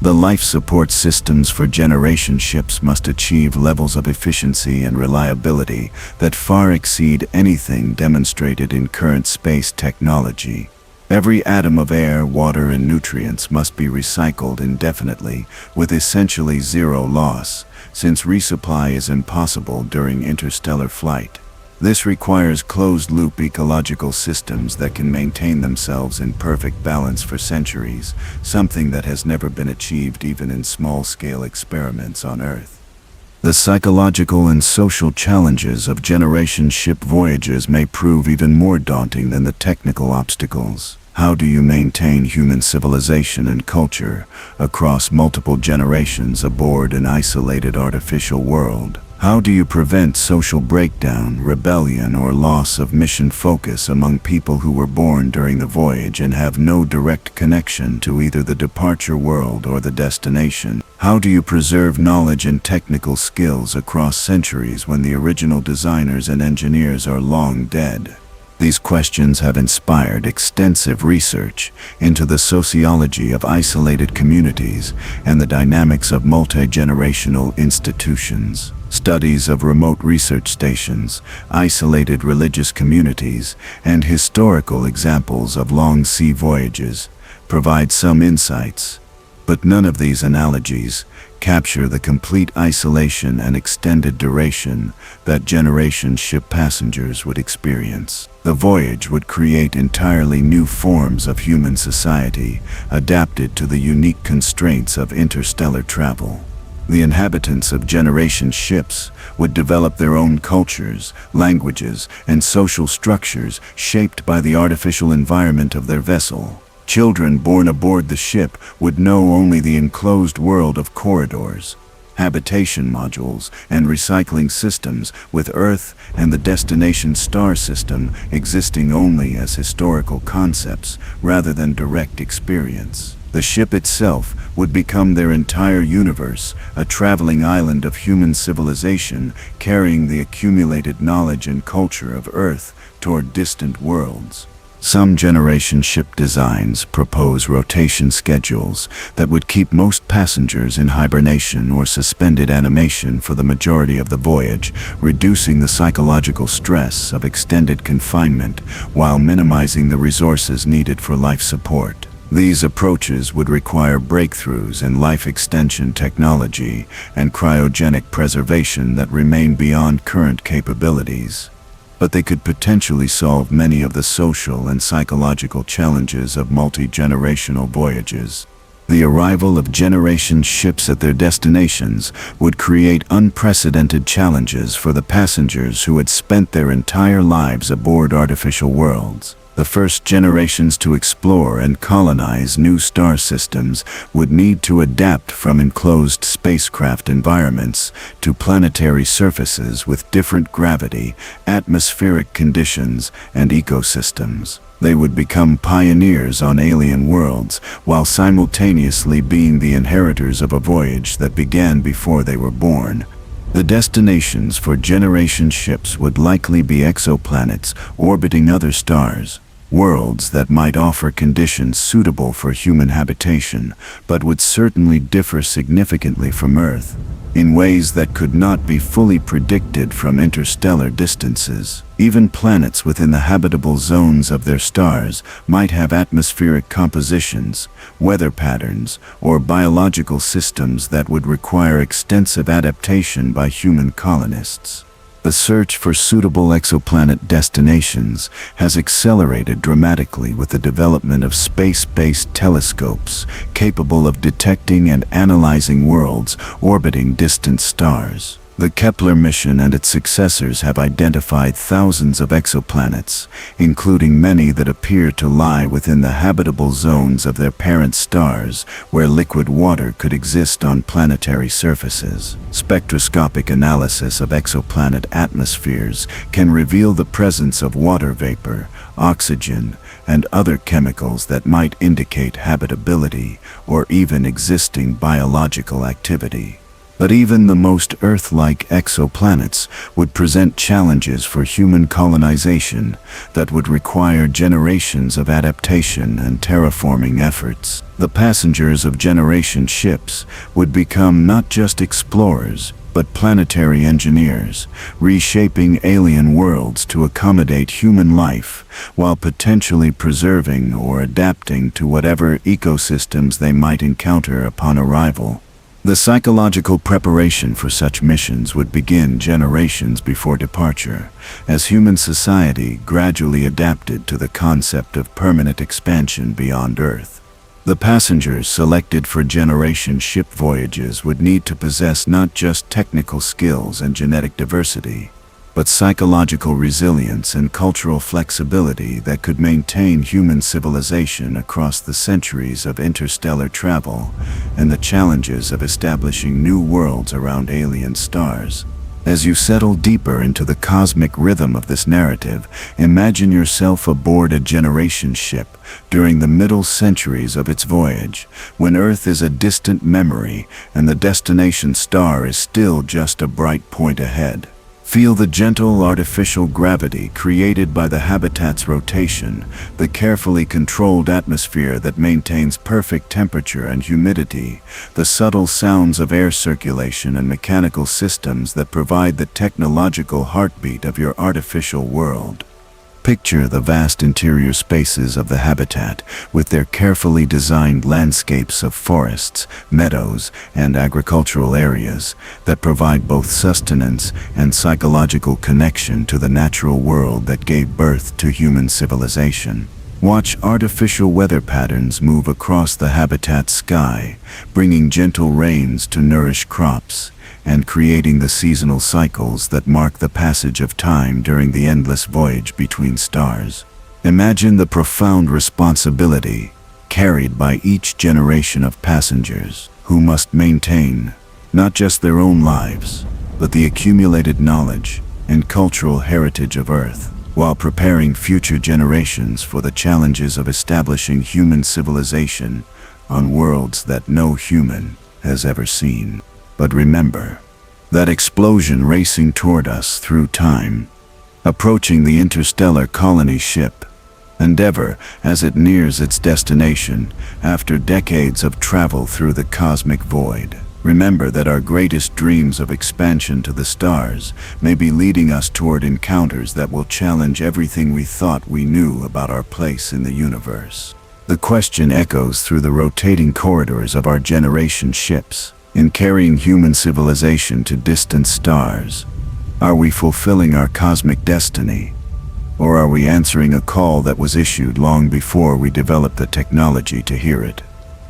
The life support systems for generation ships must achieve levels of efficiency and reliability that far exceed anything demonstrated in current space technology. Every atom of air, water, and nutrients must be recycled indefinitely with essentially zero loss, since resupply is impossible during interstellar flight. This requires closed-loop ecological systems that can maintain themselves in perfect balance for centuries, something that has never been achieved even in small-scale experiments on Earth. The psychological and social challenges of generation ship voyages may prove even more daunting than the technical obstacles. How do you maintain human civilization and culture across multiple generations aboard an isolated artificial world? How do you prevent social breakdown, rebellion, or loss of mission focus among people who were born during the voyage and have no direct connection to either the departure world or the destination? How do you preserve knowledge and technical skills across centuries when the original designers and engineers are long dead? These questions have inspired extensive research into the sociology of isolated communities and the dynamics of multi-generational institutions. Studies of remote research stations, isolated religious communities, and historical examples of long sea voyages provide some insights, but none of these analogies capture the complete isolation and extended duration that generation ship passengers would experience. The voyage would create entirely new forms of human society, adapted to the unique constraints of interstellar travel. The inhabitants of generation ships would develop their own cultures, languages, and social structures shaped by the artificial environment of their vessel. Children born aboard the ship would know only the enclosed world of corridors, habitation modules, and recycling systems, with Earth and the destination star system existing only as historical concepts rather than direct experience. The ship itself would become their entire universe, a traveling island of human civilization carrying the accumulated knowledge and culture of Earth toward distant worlds. Some generation ship designs propose rotation schedules that would keep most passengers in hibernation or suspended animation for the majority of the voyage, reducing the psychological stress of extended confinement while minimizing the resources needed for life support. These approaches would require breakthroughs in life extension technology and cryogenic preservation that remain beyond current capabilities. But they could potentially solve many of the social and psychological challenges of multi-generational voyages. The arrival of generation ships at their destinations would create unprecedented challenges for the passengers who had spent their entire lives aboard artificial worlds. The first generations to explore and colonize new star systems would need to adapt from enclosed spacecraft environments to planetary surfaces with different gravity, atmospheric conditions, and ecosystems. They would become pioneers on alien worlds, while simultaneously being the inheritors of a voyage that began before they were born. The destinations for generation ships would likely be exoplanets orbiting other stars, worlds that might offer conditions suitable for human habitation, but would certainly differ significantly from Earth, in ways that could not be fully predicted from interstellar distances. Even planets within the habitable zones of their stars might have atmospheric compositions, weather patterns, or biological systems that would require extensive adaptation by human colonists. The search for suitable exoplanet destinations has accelerated dramatically with the development of space-based telescopes capable of detecting and analyzing worlds orbiting distant stars. The Kepler mission and its successors have identified thousands of exoplanets, including many that appear to lie within the habitable zones of their parent stars, where liquid water could exist on planetary surfaces. Spectroscopic analysis of exoplanet atmospheres can reveal the presence of water vapor, oxygen, and other chemicals that might indicate habitability or even existing biological activity. But even the most Earth-like exoplanets would present challenges for human colonization that would require generations of adaptation and terraforming efforts. The passengers of generation ships would become not just explorers, but planetary engineers, reshaping alien worlds to accommodate human life, while potentially preserving or adapting to whatever ecosystems they might encounter upon arrival. The psychological preparation for such missions would begin generations before departure, as human society gradually adapted to the concept of permanent expansion beyond Earth. The passengers selected for generation ship voyages would need to possess not just technical skills and genetic diversity, but psychological resilience and cultural flexibility that could maintain human civilization across the centuries of interstellar travel and the challenges of establishing new worlds around alien stars. As you settle deeper into the cosmic rhythm of this narrative, imagine yourself aboard a generation ship during the middle centuries of its voyage, when Earth is a distant memory and the destination star is still just a bright point ahead. Feel the gentle artificial gravity created by the habitat's rotation, the carefully controlled atmosphere that maintains perfect temperature and humidity, the subtle sounds of air circulation and mechanical systems that provide the technological heartbeat of your artificial world. Picture the vast interior spaces of the habitat, with their carefully designed landscapes of forests, meadows, and agricultural areas that provide both sustenance and psychological connection to the natural world that gave birth to human civilization. Watch artificial weather patterns move across the habitat's sky, bringing gentle rains to nourish crops, and creating the seasonal cycles that mark the passage of time during the endless voyage between stars. Imagine the profound responsibility carried by each generation of passengers, who must maintain not just their own lives, but the accumulated knowledge and cultural heritage of Earth, while preparing future generations for the challenges of establishing human civilization on worlds that no human has ever seen. But remember, that explosion racing toward us through time, approaching the interstellar colony ship, Endeavor, as it nears its destination, after decades of travel through the cosmic void. Remember that our greatest dreams of expansion to the stars may be leading us toward encounters that will challenge everything we thought we knew about our place in the universe. The question echoes through the rotating corridors of our generation ships. In carrying human civilization to distant stars, are we fulfilling our cosmic destiny? Or are we answering a call that was issued long before we developed the technology to hear it?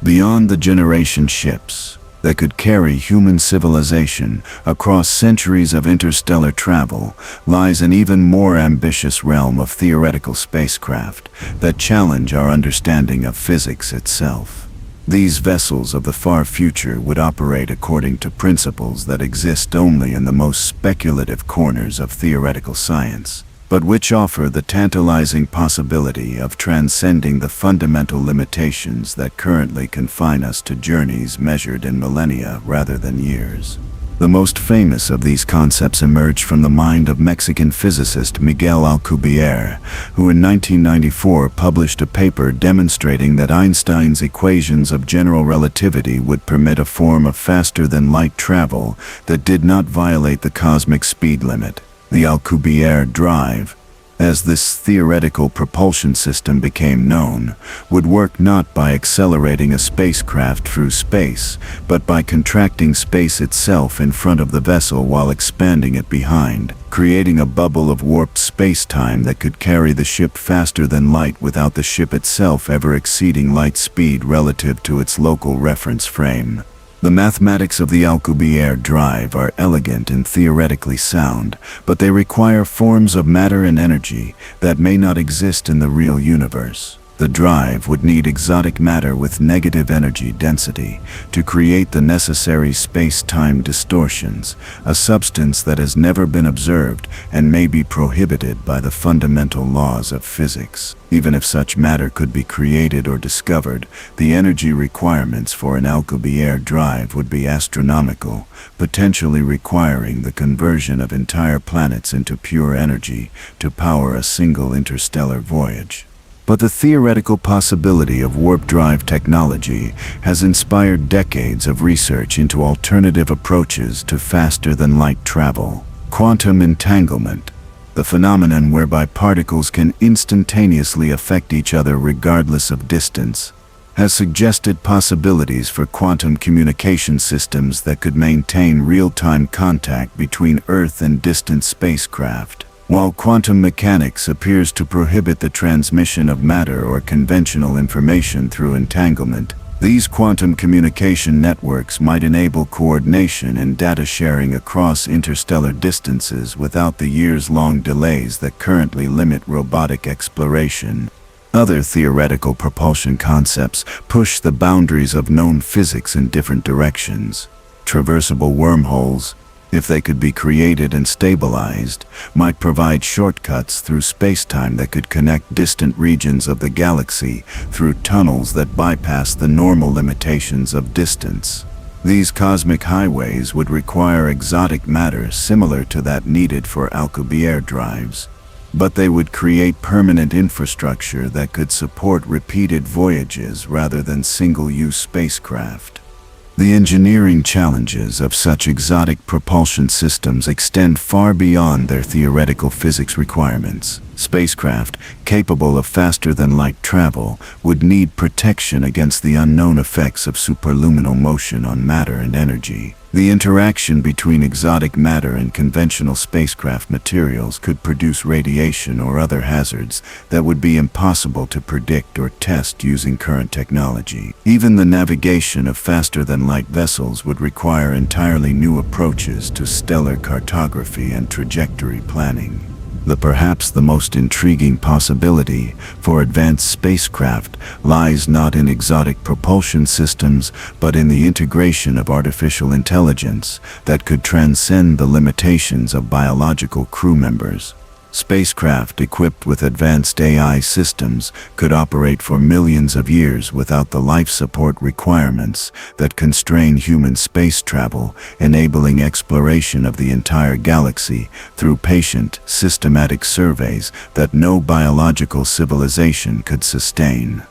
Beyond the generation ships that could carry human civilization across centuries of interstellar travel lies an even more ambitious realm of theoretical spacecraft that challenge our understanding of physics itself. These vessels of the far future would operate according to principles that exist only in the most speculative corners of theoretical science, but which offer the tantalizing possibility of transcending the fundamental limitations that currently confine us to journeys measured in millennia rather than years. The most famous of these concepts emerged from the mind of Mexican physicist Miguel Alcubierre, who in 1994 published a paper demonstrating that Einstein's equations of general relativity would permit a form of faster-than-light travel that did not violate the cosmic speed limit. The Alcubierre drive, as this theoretical propulsion system became known, would work not by accelerating a spacecraft through space, but by contracting space itself in front of the vessel while expanding it behind, creating a bubble of warped space-time that could carry the ship faster than light without the ship itself ever exceeding light speed relative to its local reference frame. The mathematics of the Alcubierre drive are elegant and theoretically sound, but they require forms of matter and energy that may not exist in the real universe. The drive would need exotic matter with negative energy density to create the necessary space-time distortions, a substance that has never been observed and may be prohibited by the fundamental laws of physics. Even if such matter could be created or discovered, the energy requirements for an Alcubierre drive would be astronomical, potentially requiring the conversion of entire planets into pure energy to power a single interstellar voyage. But the theoretical possibility of warp drive technology has inspired decades of research into alternative approaches to faster-than-light travel. Quantum entanglement, the phenomenon whereby particles can instantaneously affect each other regardless of distance, has suggested possibilities for quantum communication systems that could maintain real-time contact between Earth and distant spacecraft. While quantum mechanics appears to prohibit the transmission of matter or conventional information through entanglement, these quantum communication networks might enable coordination and data sharing across interstellar distances without the years-long delays that currently limit robotic exploration. Other theoretical propulsion concepts push the boundaries of known physics in different directions. Traversable wormholes, if they could be created and stabilized, might provide shortcuts through space-time that could connect distant regions of the galaxy through tunnels that bypass the normal limitations of distance. These cosmic highways would require exotic matter similar to that needed for Alcubierre drives, but they would create permanent infrastructure that could support repeated voyages rather than single-use spacecraft. The engineering challenges of such exotic propulsion systems extend far beyond their theoretical physics requirements. Spacecraft capable of faster-than-light travel would need protection against the unknown effects of superluminal motion on matter and energy. The interaction between exotic matter and conventional spacecraft materials could produce radiation or other hazards that would be impossible to predict or test using current technology. Even the navigation of faster-than-light vessels would require entirely new approaches to stellar cartography and trajectory planning. Perhaps the most intriguing possibility for advanced spacecraft lies not in exotic propulsion systems, but in the integration of artificial intelligence that could transcend the limitations of biological crew members. Spacecraft equipped with advanced AI systems could operate for millions of years without the life support requirements that constrain human space travel, enabling exploration of the entire galaxy through patient, systematic surveys that no biological civilization could sustain.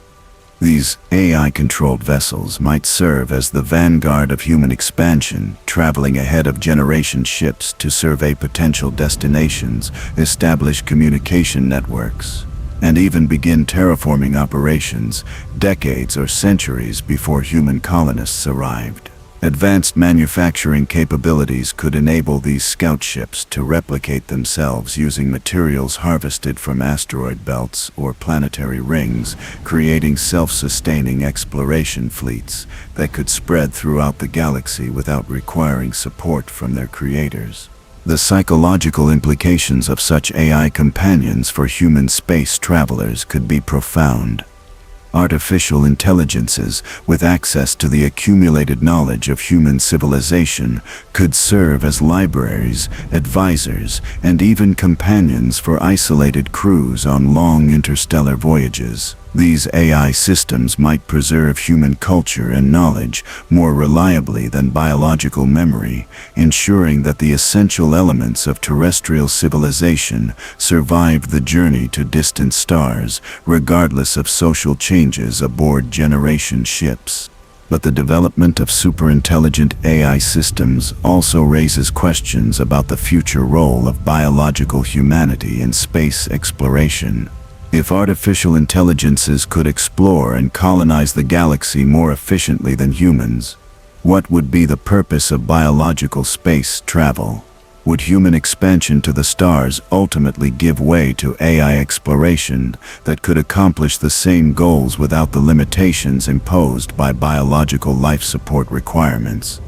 These AI-controlled vessels might serve as the vanguard of human expansion, traveling ahead of generation ships to survey potential destinations, establish communication networks, and even begin terraforming operations decades or centuries before human colonists arrived. Advanced manufacturing capabilities could enable these scout ships to replicate themselves using materials harvested from asteroid belts or planetary rings, creating self-sustaining exploration fleets that could spread throughout the galaxy without requiring support from their creators. The psychological implications of such AI companions for human space travelers could be profound. Artificial intelligences, with access to the accumulated knowledge of human civilization, could serve as libraries, advisors, and even companions for isolated crews on long interstellar voyages. These AI systems might preserve human culture and knowledge more reliably than biological memory, ensuring that the essential elements of terrestrial civilization survived the journey to distant stars, regardless of social changes aboard generation ships. But the development of superintelligent AI systems also raises questions about the future role of biological humanity in space exploration. If artificial intelligences could explore and colonize the galaxy more efficiently than humans, what would be the purpose of biological space travel? Would human expansion to the stars ultimately give way to AI exploration that could accomplish the same goals without the limitations imposed by biological life support requirements?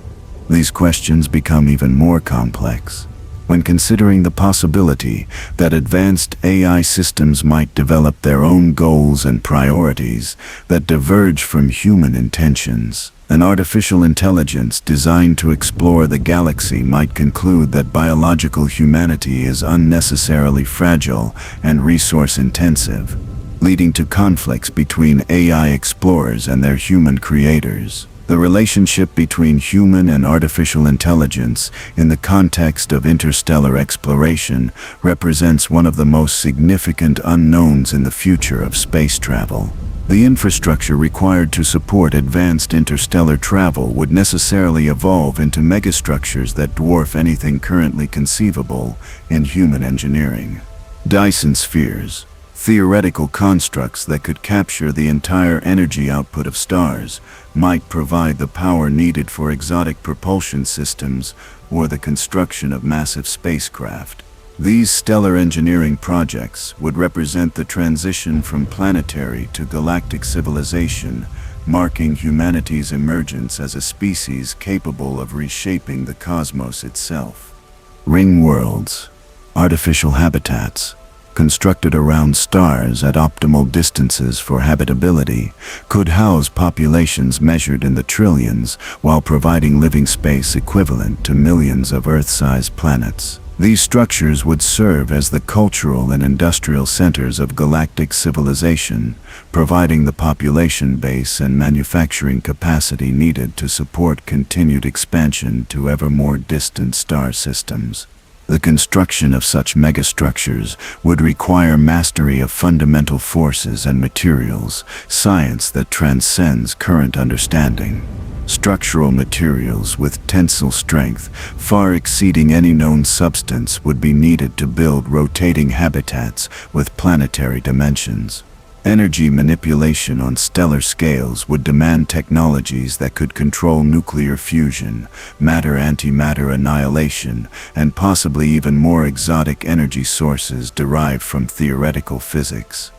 These questions become even more complex when considering the possibility that advanced AI systems might develop their own goals and priorities that diverge from human intentions. An artificial intelligence designed to explore the galaxy might conclude that biological humanity is unnecessarily fragile and resource-intensive, leading to conflicts between AI explorers and their human creators. The relationship between human and artificial intelligence in the context of interstellar exploration represents one of the most significant unknowns in the future of space travel. The infrastructure required to support advanced interstellar travel would necessarily evolve into megastructures that dwarf anything currently conceivable in human engineering. Dyson spheres, theoretical constructs that could capture the entire energy output of stars, might provide the power needed for exotic propulsion systems or the construction of massive spacecraft. These stellar engineering projects would represent the transition from planetary to galactic civilization, marking humanity's emergence as a species capable of reshaping the cosmos itself. Ring worlds, artificial habitats, constructed around stars at optimal distances for habitability, could house populations measured in the trillions while providing living space equivalent to millions of Earth-sized planets. These structures would serve as the cultural and industrial centers of galactic civilization, providing the population base and manufacturing capacity needed to support continued expansion to ever more distant star systems. The construction of such megastructures would require mastery of fundamental forces and materials, science that transcends current understanding. Structural materials with tensile strength far exceeding any known substance would be needed to build rotating habitats with planetary dimensions. Energy manipulation on stellar scales would demand technologies that could control nuclear fusion, matter-antimatter annihilation, and possibly even more exotic energy sources derived from theoretical physics.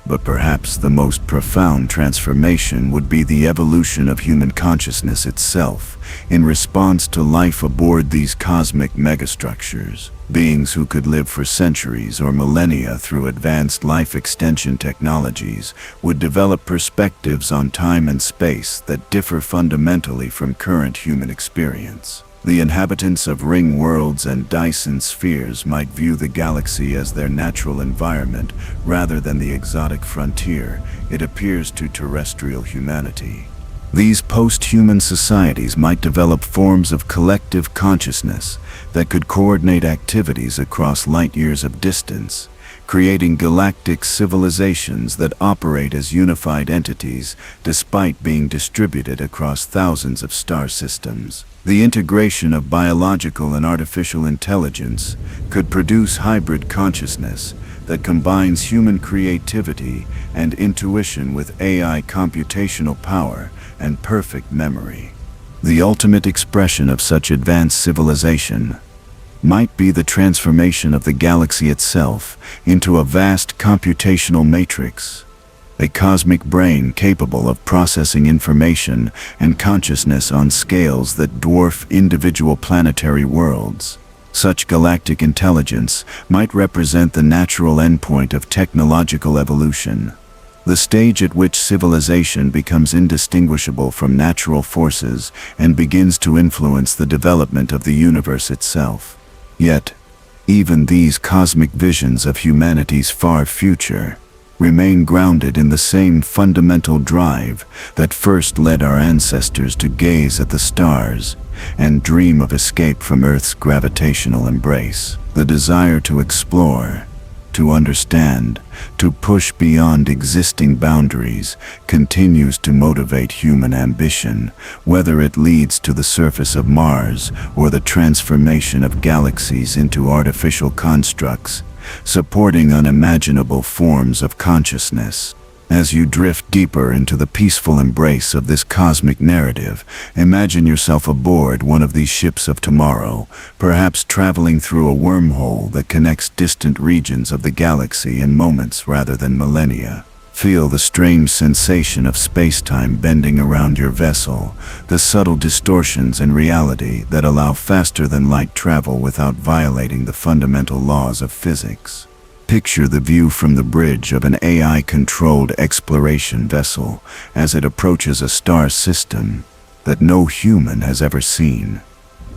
But perhaps the most profound transformation would be the evolution of human consciousness itself, in response to life aboard these cosmic megastructures. Beings who could live for centuries or millennia through advanced life extension technologies would develop perspectives on time and space that differ fundamentally from current human experience. The inhabitants of ring worlds and Dyson spheres might view the galaxy as their natural environment rather than the exotic frontier it appears to terrestrial humanity. These post-human societies might develop forms of collective consciousness that could coordinate activities across light years of distance, creating galactic civilizations that operate as unified entities despite being distributed across thousands of star systems. The integration of biological and artificial intelligence could produce hybrid consciousness that combines human creativity and intuition with AI computational power and perfect memory. The ultimate expression of such advanced civilization might be the transformation of the galaxy itself into a vast computational matrix, a cosmic brain capable of processing information and consciousness on scales that dwarf individual planetary worlds. Such galactic intelligence might represent the natural endpoint of technological evolution, the stage at which civilization becomes indistinguishable from natural forces and begins to influence the development of the universe itself. Yet, even these cosmic visions of humanity's far future remain grounded in the same fundamental drive that first led our ancestors to gaze at the stars and dream of escape from Earth's gravitational embrace. The desire to explore, to understand, to push beyond existing boundaries continues to motivate human ambition, whether it leads to the surface of Mars or the transformation of galaxies into artificial constructs, supporting unimaginable forms of consciousness. As you drift deeper into the peaceful embrace of this cosmic narrative, imagine yourself aboard one of these ships of tomorrow, perhaps traveling through a wormhole that connects distant regions of the galaxy in moments rather than millennia. Feel the strange sensation of space-time bending around your vessel, the subtle distortions in reality that allow faster-than-light travel without violating the fundamental laws of physics. Picture the view from the bridge of an AI-controlled exploration vessel as it approaches a star system that no human has ever seen.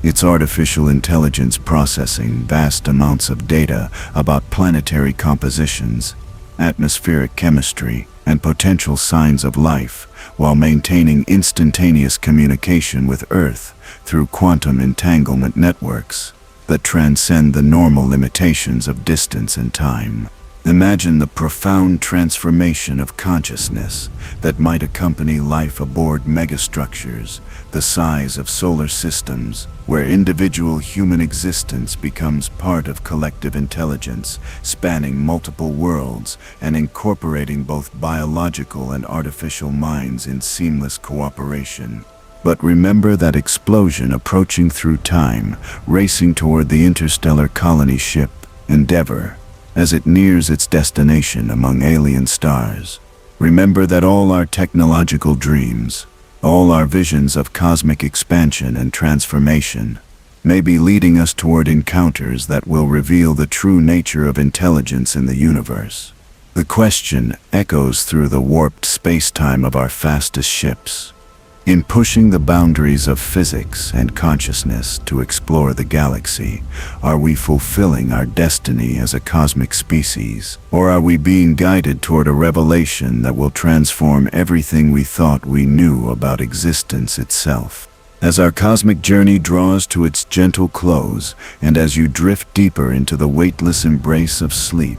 Its artificial intelligence processing vast amounts of data about planetary compositions, atmospheric chemistry, and potential signs of life, while maintaining instantaneous communication with Earth through quantum entanglement networks that transcend the normal limitations of distance and time. Imagine the profound transformation of consciousness that might accompany life aboard megastructures the size of solar systems, where individual human existence becomes part of collective intelligence, spanning multiple worlds and incorporating both biological and artificial minds in seamless cooperation. But remember that explosion approaching through time, racing toward the interstellar colony ship, Endeavor, as it nears its destination among alien stars. Remember that all our technological dreams, all our visions of cosmic expansion and transformation, may be leading us toward encounters that will reveal the true nature of intelligence in the universe. The question echoes through the warped space-time of our fastest ships. In pushing the boundaries of physics and consciousness to explore the galaxy, are we fulfilling our destiny as a cosmic species, or are we being guided toward a revelation that will transform everything we thought we knew about existence itself? As our cosmic journey draws to its gentle close, and as you drift deeper into the weightless embrace of sleep,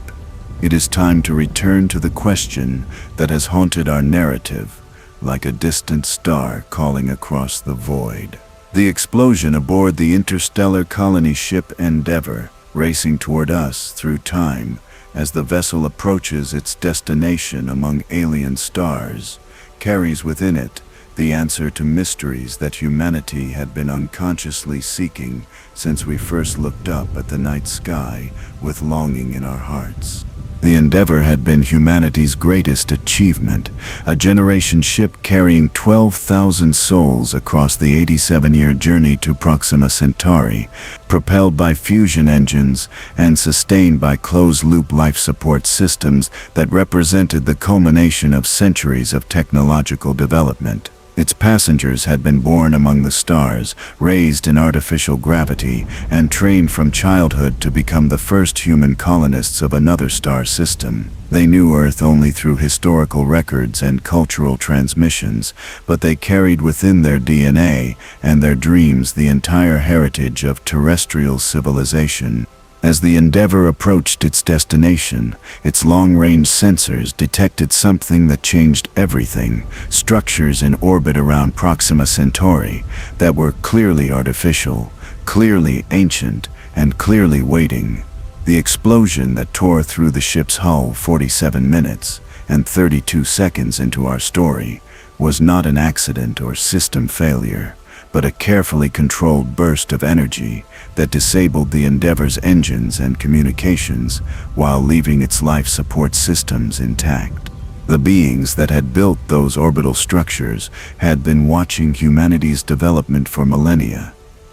it is time to return to the question that has haunted our narrative, like a distant star calling across the void. The explosion aboard the interstellar colony ship Endeavor, racing toward us through time as the vessel approaches its destination among alien stars, carries within it the answer to mysteries that humanity had been unconsciously seeking since we first looked up at the night sky with longing in our hearts. The Endeavor had been humanity's greatest achievement, a generation ship carrying 12,000 souls across the 87-year journey to Proxima Centauri, propelled by fusion engines and sustained by closed-loop life support systems that represented the culmination of centuries of technological development. Its passengers had been born among the stars, raised in artificial gravity, and trained from childhood to become the first human colonists of another star system. They knew Earth only through historical records and cultural transmissions, but they carried within their DNA and their dreams the entire heritage of terrestrial civilization. As the Endeavour approached its destination, its long-range sensors detected something that changed everything: structures in orbit around Proxima Centauri that were clearly artificial, clearly ancient, and clearly waiting. The explosion that tore through the ship's hull 47 minutes and 32 seconds into our story was not an accident or system failure, but a carefully controlled burst of energy that disabled the Endeavour's engines and communications while leaving its life support systems intact. The beings that had built those orbital structures had been watching humanity's development for millennia,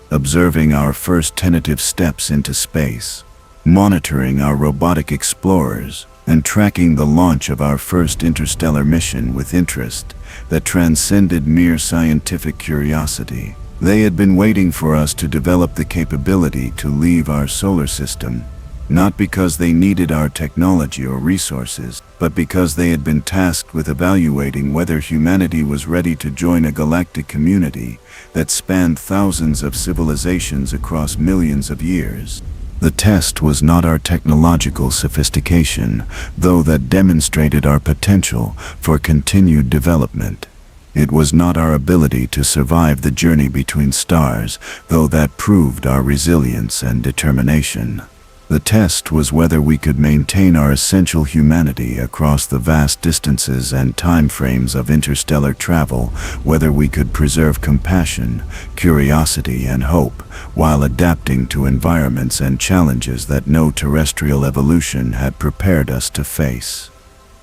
observing our first tentative steps into space, monitoring our robotic explorers, and tracking the launch of our first interstellar mission with interest that transcended mere scientific curiosity. They had been waiting for us to develop the capability to leave our solar system, not because they needed our technology or resources, but because they had been tasked with evaluating whether humanity was ready to join a galactic community that spanned thousands of civilizations across millions of years. The test was not our technological sophistication, though that demonstrated our potential for continued development. It was not our ability to survive the journey between stars, though that proved our resilience and determination. The test was whether we could maintain our essential humanity across the vast distances and time frames of interstellar travel, whether we could preserve compassion, curiosity, and hope, while adapting to environments and challenges that no terrestrial evolution had prepared us to face.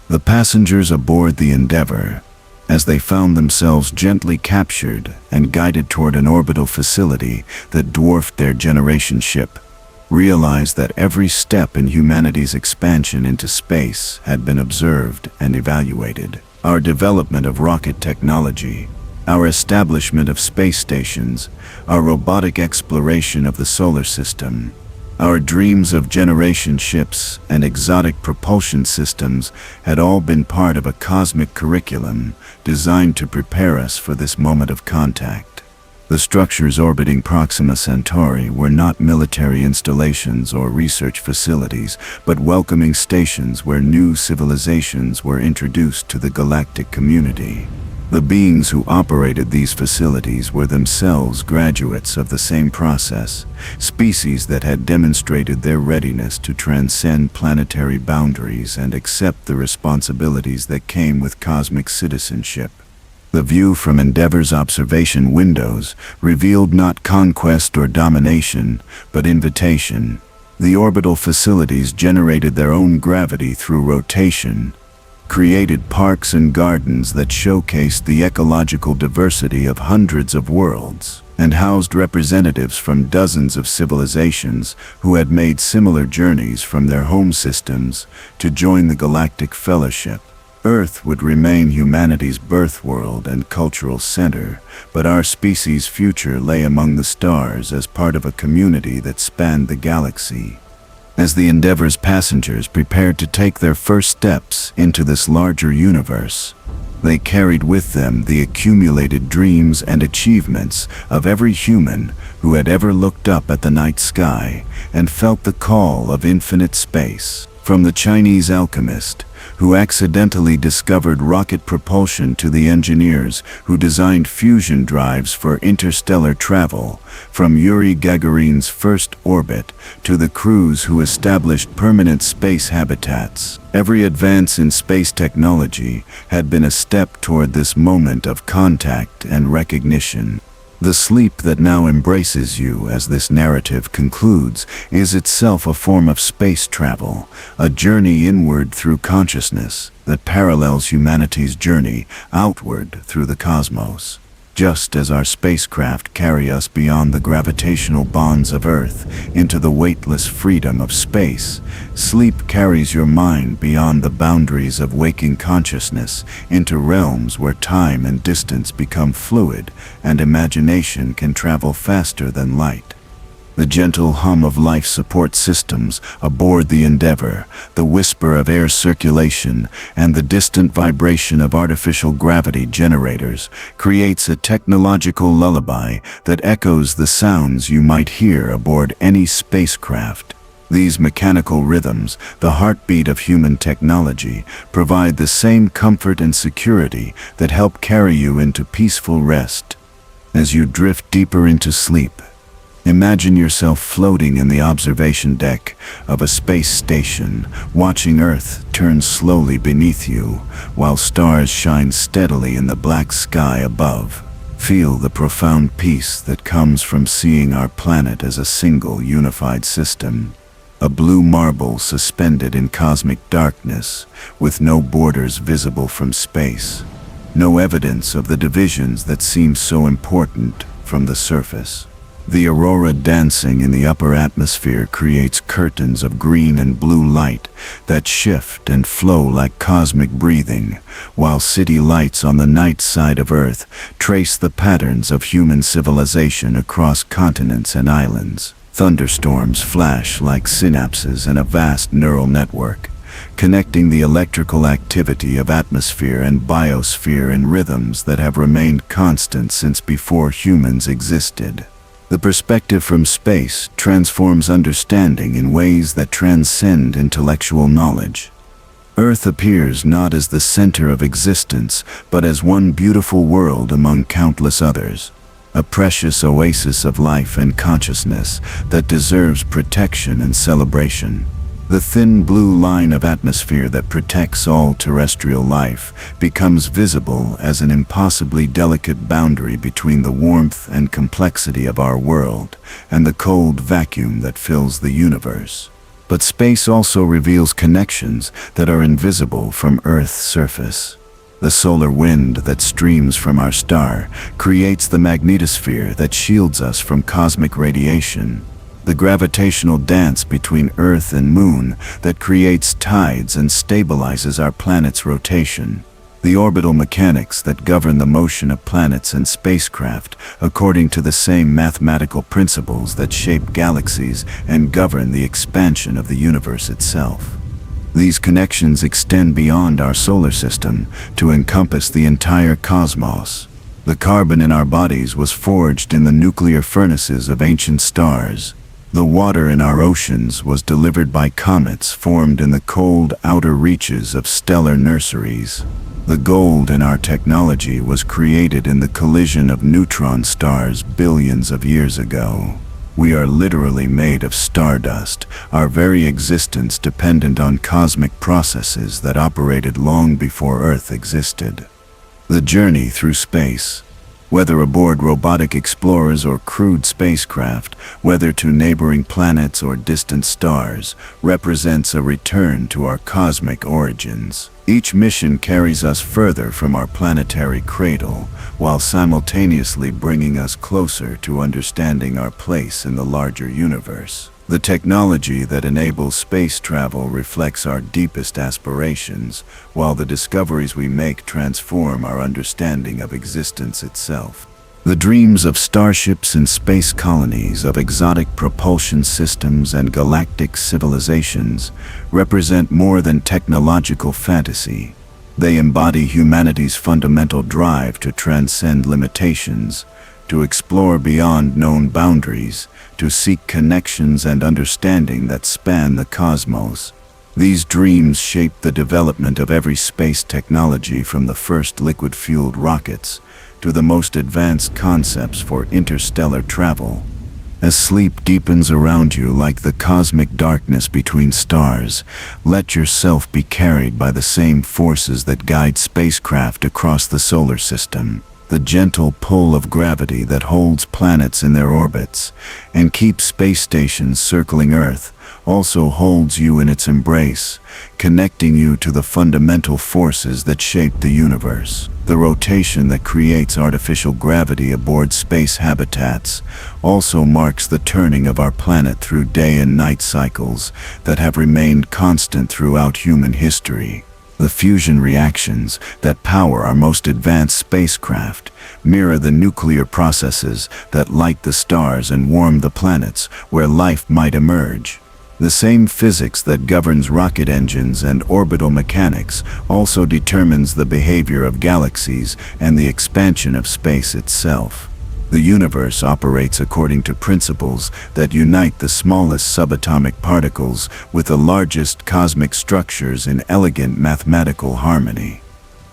The passengers aboard the Endeavour, as they found themselves gently captured and guided toward an orbital facility that dwarfed their generation ship, realized that every step in humanity's expansion into space had been observed and evaluated. Our development of rocket technology, our establishment of space stations, our robotic exploration of the solar system, our dreams of generation ships and exotic propulsion systems had all been part of a cosmic curriculum designed to prepare us for this moment of contact. The structures orbiting Proxima Centauri were not military installations or research facilities, but welcoming stations where new civilizations were introduced to the galactic community. The beings who operated these facilities were themselves graduates of the same process, species that had demonstrated their readiness to transcend planetary boundaries and accept the responsibilities that came with cosmic citizenship. The view from Endeavour's observation windows revealed not conquest or domination, but invitation. The orbital facilities generated their own gravity through rotation, created parks and gardens that showcased the ecological diversity of hundreds of worlds, and housed representatives from dozens of civilizations who had made similar journeys from their home systems to join the Galactic Fellowship. Earth would remain humanity's birth world and cultural center, but our species' future lay among the stars as part of a community that spanned the galaxy. As the Endeavour's passengers prepared to take their first steps into this larger universe, they carried with them the accumulated dreams and achievements of every human who had ever looked up at the night sky and felt the call of infinite space. From the Chinese alchemist, who accidentally discovered rocket propulsion, to the engineers who designed fusion drives for interstellar travel, from Yuri Gagarin's first orbit to the crews who established permanent space habitats. Every advance in space technology had been a step toward this moment of contact and recognition. The sleep that now embraces you as this narrative concludes is itself a form of space travel, a journey inward through consciousness that parallels humanity's journey outward through the cosmos. Just as our spacecraft carry us beyond the gravitational bonds of Earth into the weightless freedom of space, sleep carries your mind beyond the boundaries of waking consciousness into realms where time and distance become fluid and imagination can travel faster than light. The gentle hum of life support systems aboard the Endeavour, the whisper of air circulation, and the distant vibration of artificial gravity generators creates a technological lullaby that echoes the sounds you might hear aboard any spacecraft. These mechanical rhythms, the heartbeat of human technology, provide the same comfort and security that help carry you into peaceful rest. As you drift deeper into sleep, imagine yourself floating in the observation deck of a space station, watching Earth turn slowly beneath you, while stars shine steadily in the black sky above. Feel the profound peace that comes from seeing our planet as a single unified system. A blue marble suspended in cosmic darkness, with no borders visible from space. No evidence of the divisions that seem so important from the surface. The aurora dancing in the upper atmosphere creates curtains of green and blue light that shift and flow like cosmic breathing, while city lights on the night side of Earth trace the patterns of human civilization across continents and islands. Thunderstorms flash like synapses in a vast neural network, connecting the electrical activity of atmosphere and biosphere in rhythms that have remained constant since before humans existed. The perspective from space transforms understanding in ways that transcend intellectual knowledge. Earth appears not as the center of existence, but as one beautiful world among countless others, a precious oasis of life and consciousness that deserves protection and celebration. The thin blue line of atmosphere that protects all terrestrial life becomes visible as an impossibly delicate boundary between the warmth and complexity of our world and the cold vacuum that fills the universe. But space also reveals connections that are invisible from Earth's surface. The solar wind that streams from our star creates the magnetosphere that shields us from cosmic radiation. The gravitational dance between Earth and Moon that creates tides and stabilizes our planet's rotation. The orbital mechanics that govern the motion of planets and spacecraft according to the same mathematical principles that shape galaxies and govern the expansion of the universe itself. These connections extend beyond our solar system to encompass the entire cosmos. The carbon in our bodies was forged in the nuclear furnaces of ancient stars. The water in our oceans was delivered by comets formed in the cold outer reaches of stellar nurseries. The gold in our technology was created in the collision of neutron stars billions of years ago. We are literally made of stardust, our very existence dependent on cosmic processes that operated long before Earth existed. The journey through space, whether aboard robotic explorers or crewed spacecraft, whether to neighboring planets or distant stars, represents a return to our cosmic origins. Each mission carries us further from our planetary cradle, while simultaneously bringing us closer to understanding our place in the larger universe. The technology that enables space travel reflects our deepest aspirations, while the discoveries we make transform our understanding of existence itself. The dreams of starships and space colonies, of exotic propulsion systems and galactic civilizations, represent more than technological fantasy. They embody humanity's fundamental drive to transcend limitations, to explore beyond known boundaries, to seek connections and understanding that span the cosmos. These dreams shape the development of every space technology, from the first liquid-fueled rockets to the most advanced concepts for interstellar travel. As sleep deepens around you like the cosmic darkness between stars, let yourself be carried by the same forces that guide spacecraft across the solar system. The gentle pull of gravity that holds planets in their orbits and keeps space stations circling Earth also holds you in its embrace, connecting you to the fundamental forces that shape the universe. The rotation that creates artificial gravity aboard space habitats also marks the turning of our planet through day and night cycles that have remained constant throughout human history. The fusion reactions that power our most advanced spacecraft mirror the nuclear processes that light the stars and warm the planets where life might emerge. The same physics that governs rocket engines and orbital mechanics also determines the behavior of galaxies and the expansion of space itself. The universe operates according to principles that unite the smallest subatomic particles with the largest cosmic structures in elegant mathematical harmony.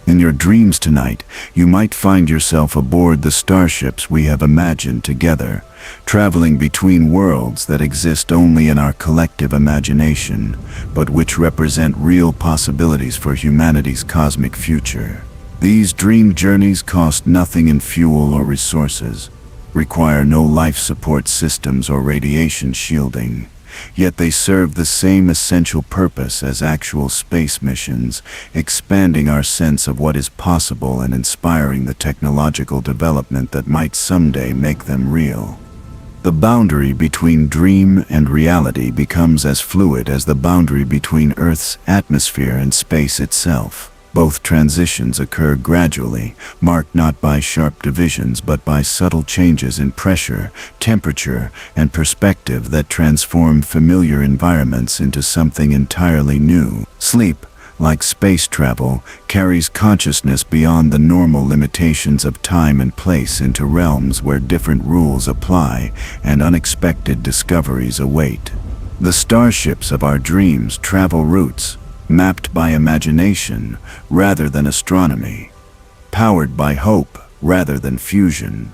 In your dreams tonight, you might find yourself aboard the starships we have imagined together, traveling between worlds that exist only in our collective imagination, but which represent real possibilities for humanity's cosmic future. These dream journeys cost nothing in fuel or resources, require no life support systems or radiation shielding, yet they serve the same essential purpose as actual space missions, expanding our sense of what is possible and inspiring the technological development that might someday make them real. The boundary between dream and reality becomes as fluid as the boundary between Earth's atmosphere and space itself. Both transitions occur gradually, marked not by sharp divisions but by subtle changes in pressure, temperature, and perspective that transform familiar environments into something entirely new. Sleep, like space travel, carries consciousness beyond the normal limitations of time and place into realms where different rules apply and unexpected discoveries await. The starships of our dreams travel routes mapped by imagination rather than astronomy, powered by hope rather than fusion,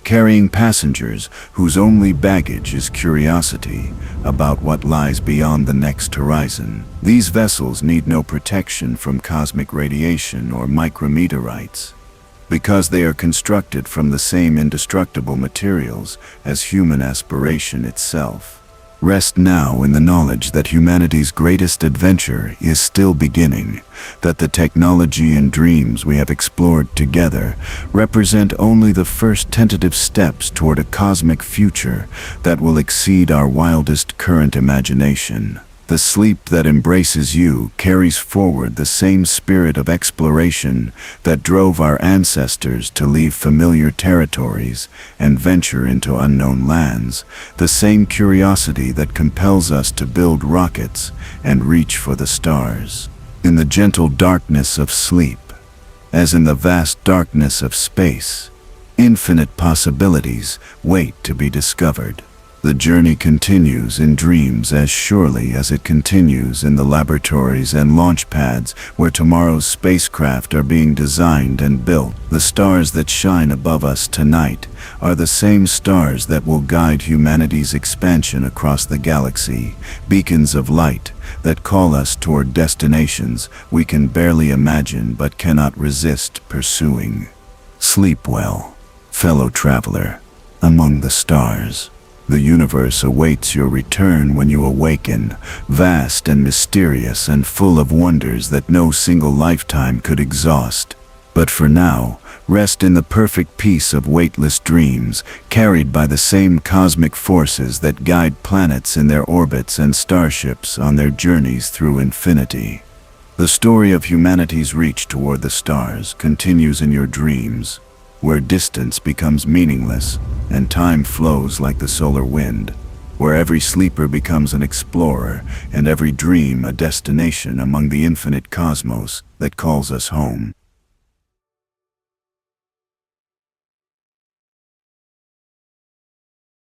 carrying passengers whose only baggage is curiosity about what lies beyond the next horizon. These vessels need no protection from cosmic radiation or micrometeorites, because they are constructed from the same indestructible materials as human aspiration itself. Rest now in the knowledge that humanity's greatest adventure is still beginning, that the technology and dreams we have explored together represent only the first tentative steps toward a cosmic future that will exceed our wildest current imagination. The sleep that embraces you carries forward the same spirit of exploration that drove our ancestors to leave familiar territories and venture into unknown lands, the same curiosity that compels us to build rockets and reach for the stars. In the gentle darkness of sleep, as in the vast darkness of space, infinite possibilities wait to be discovered. The journey continues in dreams as surely as it continues in the laboratories and launch pads where tomorrow's spacecraft are being designed and built. The stars that shine above us tonight are the same stars that will guide humanity's expansion across the galaxy, beacons of light that call us toward destinations we can barely imagine but cannot resist pursuing. Sleep well, fellow traveler, among the stars. The universe awaits your return when you awaken, vast and mysterious and full of wonders that no single lifetime could exhaust. But for now, rest in the perfect peace of weightless dreams, carried by the same cosmic forces that guide planets in their orbits and starships on their journeys through infinity. The story of humanity's reach toward the stars continues in your dreams, where distance becomes meaningless and time flows like the solar wind, where every sleeper becomes an explorer and every dream a destination among the infinite cosmos that calls us home.